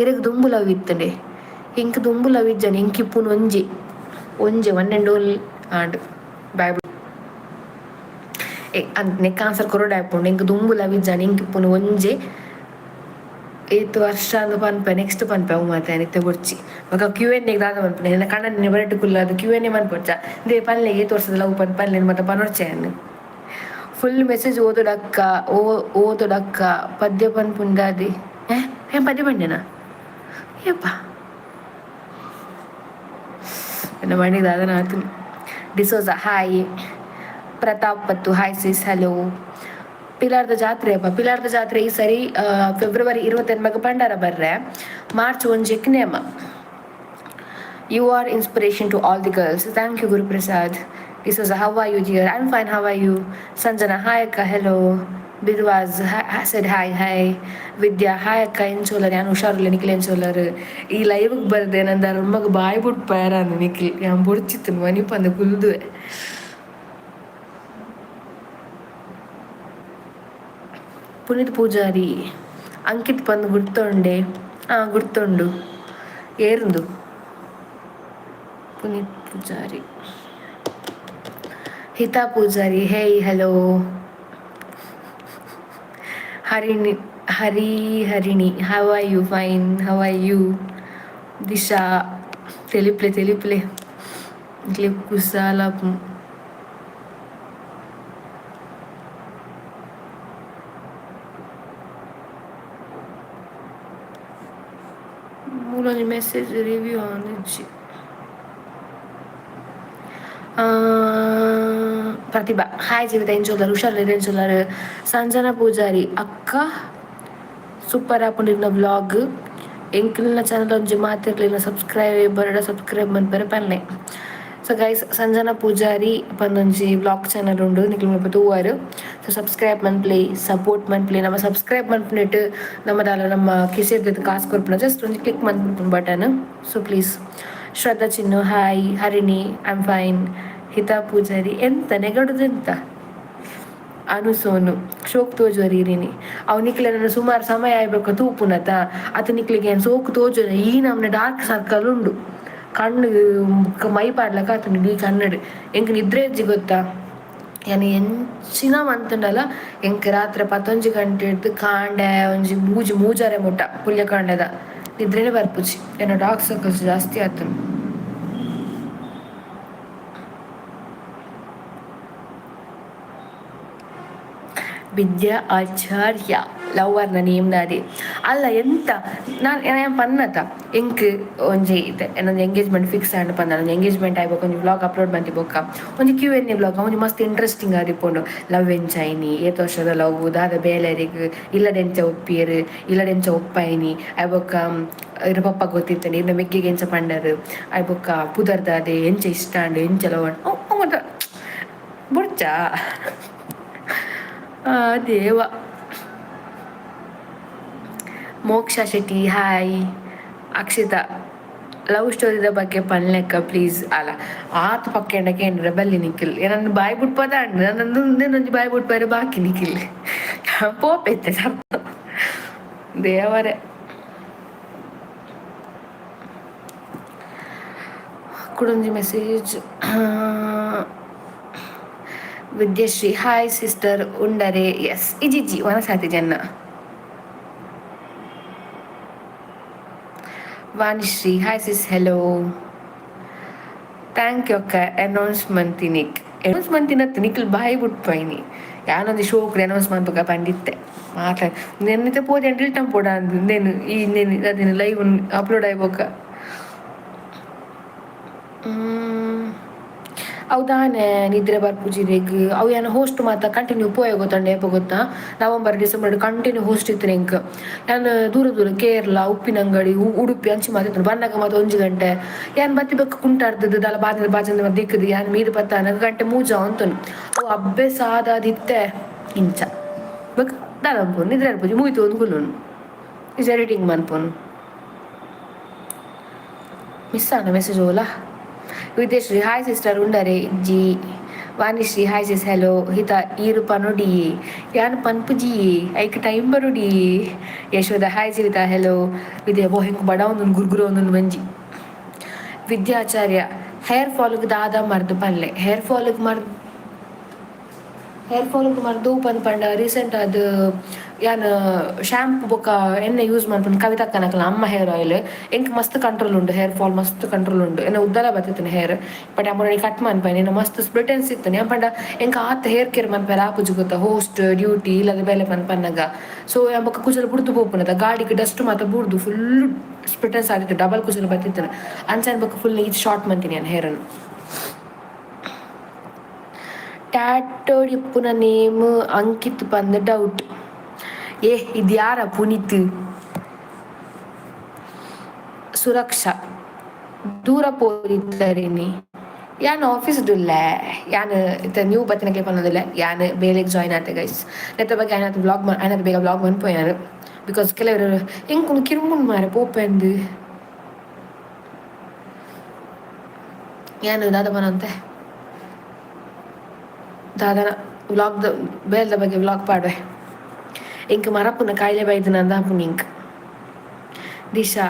ಇರಗ್ ದುಂಬು ಲವ್ ಇತ್ತಂಡೆ ಇಂಕ್ ದುಂಬು ಲವ್ ಇಜ್ಜಾನೆ ಇಂಕ್ ಇಪ್ಪುನು ಒಂಜಿ ಒನ್ ಆ್ಯಂಡ್ ಓನ್ಲಿ ಆಂಡ್ ಬಾಯ್ ನೆಕ್ ಆನ್ಸರ್ ಕೊರೋಡ ಆಯ್ಪುಂಡು ಇಂಕ್ ದುಂಬು ಲವ್ ಇಜ್ಜಾನೆ ಇಂಕ್ ಇಪ್ಪುನು ಒಂಜೆ 8 ವರ್ಷ ಅಂದು ಪನ್ಪೆ ನೆಕ್ಸ್ಟ್ ಪನ್ಪೆ ಅವು ಮಾತ ನಿತ್ಯ ಬುಡ್ಚಿ ಮಗ Q&A ದಾದ ಪನ್ಪೆ ನಿನ್ನ ಕಣ್ಣ ಬರಟ್ಟು ಕುಲ್ಲ ಅದು Q&A ಮನ್ಪೊಡ್ಚ ದೇ ಪಲ್ಲೆ 8 ವರ್ಷದ ಲವ್ ಪನ್ಪಲ್ಲೆ ಮತ್ತೆ ಪನೊಡ್ಚೆ ಅನ್ನು ಫುಲ್ ಮೆಸೇಜ್ ಓದೋಡಕ್ಕ ಪದ್ಯ ಪನ್ಪುಂಡಾದಿ ಏನ್ ಪದ್ಯ ಪಂಡ್ಯನಾ ಏಪ್ಪ ನನ್ನ ಮಣಿದ ಅದನ್ನ ಆತು ಡಿಸೋಜ ಹಾಯ್ ಪ್ರತಾಪ್ ಪತ್ತು ಹಾಯ್ ಸಿಸ್ ಹಲೋ ಪಿಲಾರ್ದ ಜಾತ್ರೆ ಅಪ್ಪ ಪಿಲಾರ್ದ ಜಾತ್ರೆ ಈ ಸರಿ ಫೆಬ್ರವರಿ 28 ಪಂಡಾರ ಬರ್ರೆ ಮಾರ್ಚ್ 1 ನೇಮ you are inspiration to all the girls thank you Guruprasad ಡಿಸೋಜ how are you dear I am fine how are you Sanjana hi ಅಕ್ಕ ಹೆಲೋ ಬಿರ್ವಾಜ್ ಸೆಡ್ ಹಾಯ್ ವಿದ್ಯಾ ಹಾಯ್ ಅಕ್ಕ ಎಂಚೋಲರ್ ಯಾನು ಹುಷಾರಿಲ್ಲ ನಿಖಿಲ್ ಎಂಚೋಲರ್ ಈ ಲೈವ್ಗೆ ಬರ್ದೆ ನಂದು ನಮ್ಮಗ ಬಾಯ್ ಬಿಟ್ಟು ಪಯರಾನು ನಿಖಿಲ್ ಯಾನ್ ಬುಡ್ಚಿತ್ತು ಮನಿ ಪಂದು ಕುಲ್ದುವೆ ಪುನೀತ್ ಪೂಜಾರಿ ಅಂಕಿತ್ ಪಂದು ಗುರ್ತೊಂಡೆ ಗುರ್ತೊಂಡು ಏರುಂದು Puneeth Poojary Hitha Poojary hey hello Harini how are you fine how are you Disha తెలిప్లే కుసాల ಮೂಲೊಂಜಿ ಮೆಸೇಜ್ ರಿವ್ಯೂ ಆನಿಜ್ಜಿ ಪ್ರತಿಭಾ ಹಾಯ್ ಜೀವಿತ ಎಂಚೋಲರ್ ಹುಷಾರಿಲ್ಲ ಎಂಚೋಲರ್ ಸಂಜನಾ ಪೂಜಾರಿ ಅಕ್ಕ ಸೂಪರ್ ಆಪುಂಡಿನ ವ್ಲಾಗ್ ಎಂಕ್ಲಿನ ಚಾನಲ್ ಒಂಜಿ ಮಾತಿರ್ಲಿನ ಸಬ್ಸ್ಕ್ರೈಬ್ ಮನ್ಪರೆ ಪನ್ನೆ ಸೊ ಗೈಸ್ ಸಂಜನಾ ಪೂಜಾರಿ ಪಂದೊಂಜಿ ವ್ಲಾಗ್ ಚಾನಲ್ ಉಂಡು ನಿಕ್ಲು ಮುಲ್ಪ ತೂವಾರು ಸೊ ಸಬ್ಸ್ಕ್ರೈಬ್ ಮನ್ಪ್ಲಿ ಸಪೋರ್ಟ್ ಮನ್ಪ್ಲಿ ನಮ್ಮ ಸಬ್ಸ್ಕ್ರೈಬ್ ಮನ್ಪುನಿಟ್ಟು ನಮ್ಮ ಕಿಸೆದ ಕಾಸು ಕೊರ್ಪುನ ಜಸ್ಟ್ ಒಂಜಿ ಕ್ಲಿಕ್ ಮನ್ಪುನ button so please Shraddha Chinnu hi Harini I am fine Hitha Poojary ಎಂತ ನೆಗಡುದೆಂತ ಅನುಸೋನು ಶೋಕ್ ತೋಜೋರಿನಿ ಅವು ನಿಕ್ಲೆ ನನ್ನ ಸುಮಾರು ಸಮಯ ಆಯ್ಬೇಕು ತೂಪುನತ ಅತ ನಿಕ್ಲಿಗೆ ಏನು ಸೋಕು ತೋಜೋನ ಈ ನಮ್ನ ಡಾರ್ಕ್ ಸರ್ಕಲ್ ಉಂಡು ಕಣ್ಣು ಮೈ ಪಾಡ್ಲಕ್ಕ ಆತುಂಡು ಈ ಕನ್ನಡ ಎಂಕ್ ನಿದ್ರೆ ಇಜ್ಜಿ ಗೊತ್ತಾ ಯಾನು ಎಂಚಿನ ಮಂತುಂಡಲ್ಲ ಎಂಕ್ ರಾತ್ರಿ 11 ಗಂಟೆ ಹಿಡ್ದು ಕಾಂಡೆ ಒಂಜಿ ಮೂಜಾರೆ ಮುಟ್ಟ ಪುಲ್ಯ ಕಾಂಡೆದ ನಿದ್ರೆನೆ ಬರ್ಪುಜಿ ಏನೋ ಡಾರ್ಕ್ ಸರ್ಕಲ್ಸ್ ಜಾಸ್ತಿ ಆತುಂಡು ವಿದ್ಯಾ ಆಚಾರ್ಯ ಲವ್ವರ್ನ ನೇಮ್ ದಾದಿ ಅಲ್ಲ ಎಂತ ನಾನು ಪನ್ನತ ಎಂಕ್ ಒಂಜಿ ಏನೊಂದು ಎಂಗೇಜ್ಮೆಂಟ್ ಫಿಕ್ಸ್ ಆಂಡ್ ಪಂದ ಒಂದು ಎಂಗೇಜ್ಮೆಂಟ್ ಆಯ್ಬೇಕು ಒಂಜಿ ವ್ಲಾಗ್ ಅಪ್ಲೋಡ್ ಮಂತಿ ಬೊಕ್ಕ ಒಂಜಿ Q&A ವ್ಲಾಗ್ ಒಂಜಿ ಮಸ್ತ್ ಇಂಟ್ರೆಸ್ಟಿಂಗ್ ಆದಿಪ್ಪುಂಡು ಲವ್ ಎಂಚೈನಿ ಏತ್ ವರ್ಷದ ಲವ್ ದಾದ ಬೇಲೆರಿಗ್ ಇಲ್ಲಡೆಂಚ ಒಪ್ಪಿಯರು ಇಲ್ಲಡೆಂಚ ಒಪ್ಪೈನಿ ಅಯ್ಬೊಕ್ಕ ಇರ ಪಪ್ಪ ಗೊತ್ತಿತ್ತಂಡಿ ಇನ್ನ ಮೆಗ್ಗಿಗೆ ಎಂಚ ಪಂಡರು ಅಯ್ಬೊಕ್ಕ ಪುದರ್ದಾದೆ ಎಂಚ ಇಷ್ಟ ಅಂಡು ಎಂಚ ಲವ್ ಅಂಡ್ ಬುಡ್ಚ ದೇವ ಮೋಕ್ಷಾ ಶೆಟ್ಟಿ ಹಾಯ್ ಅಕ್ಷಿತಾ ಲವ್ ಸ್ಟೋರಿದ ಬಗ್ಗೆ ಪನ್ಲೆಕ್ಕ ಪ್ಲೀಸ್ ಅಲ್ಲ ಆತ ಪಕ್ಕೆಂಡಕ್ಕೆ ಏನು ರೆಬಲ್ಲಿ ನಿಖಿಲ್ ನನ್ನ ಬಾಯ್ ಬಿಟ್ಪದ ಅಂಡು ನನ್ನೊಂದು ಬಾಯ್ ಬಿಟ್ಪಾರೆ ಬಾಕಿ ನಿಖಿಲ್ ಪೋಪೈತೆ ಸ್ವಲ್ಪ ದೇವರೇ ಕುಡೊಂಜಿ ಮೆಸೇಜ್ ವಿದ್ಯಶ್ರೀ ಹಾಯ್ ಸಿಸ್ಟರ್ ಉಂಡರೆ ಎಸ್ ಇಜಿಜಿ ವನಸಾತಿ ಜನ್ನ Vanishree hi sis hello thank you ಅಕ್ಕ ಅನೌನ್ಸ್ಮೆಂಟ್ ನಿಖಿಲ್ ಬಾಯಿ ಬಿಟ್ಪೈನಿ ಯಾನೊಂದು ಶೋಕ್ರಿ ಅನೌನ್ಸ್ಮೆಂಟ್ ಬಗ್ಗೆ ಪಂಡಿತ್ತೆ ಮಾತಾಡಿ ನೆನ್ನಿತ ಪೋದೆ ಅಂತ ಇಲ್ಟಂ ಪೋಡ ಅಂದು ಇನ್ನೇನು ಅದೇನು ಲೈವ್ ಅಪ್ಲೋಡ್ ಆಯ್ಬೋಕ ಅವು ತಾನೇ ನಿದ್ರೆ ಬರ್ಪುಜಿರೆಗ್ ಅವು ಏನು ಹೋಸ್ಟ್ ಮಾತ ಕಂಟಿನ್ಯೂ ಪೋಯ ಗೊತ್ತಂಡೆ ಏಪ ಗೊತ್ತಾ ನವಂಬರ್ ಡಿಸೆಂಬರ್ ಕಂಟಿನ್ಯೂ ಹೋಸ್ಟ್ ಇತ್ತು ಇಂಕ್ ನಾನು ದೂರ ದೂರ ಕೇರಳ ಉಪ್ಪಿನಂಗಡಿ ಉಡುಪಿ ಅಂಚಿ ಮಾತಿತ್ತು ಬಂದಾಗ ಮತ್ತೆ 1 ಗಂಟೆ ಏನ್ ಬತ್ತಿ ಬೆಕ್ಕ ಕುಂಟಾಡ್ದದ್ದು ದಲ ಬಾಜಂದ ಬಾಜಂದ ದಿಕ್ಕದು ಏನ್ ಮೀದು ಬತ್ತ 4 ಗಂಟೆ ಮೂಜ ಅಂತನು ಅವು ಅಬ್ಬೆ ಸಾದಾದಿತ್ತೆ ಇಂಚ ಬಕ್ ದಾದಂಪು ನಿದ್ರೆ ಅನ್ಪುಜಿ ಮೂಯ್ತು ಒಂದು ಕುಲ್ಲುನು ಇಸ್ ಎಡಿಟಿಂಗ್ ಮನ್ಪುನು ಮಿಸ್ ಆನ ಮೆಸೇಜ್ ಓಲಾ ವಿದ್ಯಶ್ರೀ ಹಾಯ್ ಸಿಸ್ಟರ್ ಉಂಡರೆ ಇಜ್ಜಿ Vanishree hi sis hello Hitha ಈರು ಪನೊಡಿ ಯಾನ್ ಪನ್ಪುಜಿ ಐಕ್ ಟೈಮ್ ಬರುಡಿ ಯಶೋದ ಹಾಯ್ ಜೀವಿತ ಹೆಲೋ ವಿದ್ಯಾ ಬೋ ಹೆಂಗ್ ಬಡ ಒಂದೊಂದು ಗುರ್ಗುರು ಒಂದೊಂದು ಮಂಜಿ ವಿದ್ಯಾಚಾರ್ಯ ಹೇರ್ ಫಾಲ್ಗೆ ದಾದ ಮರ್ದು ಪಲ್ಲೆ ಹೇರ್ ಫಾಲ್ಗೆ ಮರ್ದು ಪಂಡ ರೀಸೆಂಟ್ ಅದು ಯಾನ್ ಶಾಂಪು ಬೊಕ್ಕ ಎಣ್ಣೆ ಯೂಸ್ ಮಾಡ್ಕೊಂಡು ಕವಿತಕ್ಕನಕಲ್ಲ ಅಮ್ಮ ಹೇರ್ ಆಯಿಲ್ ಎಂಕ್ ಮಸ್ತ್ ಕಂಟ್ರೋಲ್ ಉಂಡು ಹೇರ್ ಫಾಲ್ ಮಸ್ತ್ ಕಂಟ್ರೋಲ್ ಉಂಡು ಎನ್ನ ಉದ್ದಲ ಬತ್ತಿನ ಹೇರ್ ಬಟ್ ಅಮ್ಮ ಕಟ್ ಮನ್ಪಾಯ್ ನಿನ್ನ ಮಸ್ತ್ ಸ್ಪ್ಲಿಟೆನ್ಸ್ ಇತ್ತು ಪಂಡ ಎಂಕ್ ಆತ ಹೇರ್ ಕೇರ್ ಮನ್ಪಾರ ಆಪುಜಿ ಗೊತ್ತಾ ಹೋಸ್ಟ್ ಡ್ಯೂಟಿ ಇಲ್ಲದ ಬೇಲೆ ಪನ್ನಗ ಸೊ ಎಂಬಕ್ಕ ಕುಚಲ ಬುಡ್ದು ಪೋಪುನದ ಗಾಡಿಗೆ ಡಸ್ಟ್ ಮಾತ ಬುಡ್ದು ಫುಲ್ ಸ್ಪ್ಲಿಟೆನ್ಸ್ ಆಗಿತ್ತು ಡಬಲ್ ಕುಚಲ ಬತ್ತಿತ್ತು ಅಂಚನ್ ಬೊಕ್ಕ ಫುಲ್ ಇದು ಶಾರ್ಟ್ ಮಂತೀನಿ ನಾನು ಹೇರನ್ನು ಟ್ಯಾಟೋಡ್ ಇಪ್ಪುನ ನೇಮ್ ಅಂಕಿತ್ ಪಂದ್ ಡೌಟ್ ಇದು ಯಾರ ಪುನೀತ್ ಸುರಕ್ಷಾ ದೂರ ಪೋರಿದ್ದರೇನಿ ಯಾನ್ ಆಫೀಸ್ ಡುಲ್ಲೆ ಯಾನ್ ನ್ಯೂ ಬತ್ತಿನಕ್ಕೆ ಪನ್ನೋದಿಲ್ಲ ಯಾನ್ ಬೇಲೆಗ್ ಜಾಯ್ನ್ ಆತೆ ಗೈಸ್ ನೆತ್ತ ಬಗ್ಗೆ ಆಯ್ನತ್ತು ಬೇಗ ಬ್ಲಾಗ್ ಮನ್ಪೋಯಾನು ಬಿಕಾಸ್ ಕೆಲವರು ಹೆಂಗ್ ಕಿರುಮುನ್ ಮಾರ ಪೋಪೆಂದು ಯಾನು ದಾದ ಬನಂತೆ ದಾದನ ವ್ಲಾಗ್ದ ಬೇಲ್ದ ಬಗ್ಗೆ ವ್ಲಾಗ್ ಪಾಡ್ವೆ ಇಂಕ್ ಮರಪುನ ಕಾಯಿಲೆ ಬೈದು ನಂದಾಪುನ ಇಂಕ್ ದಿಶಾ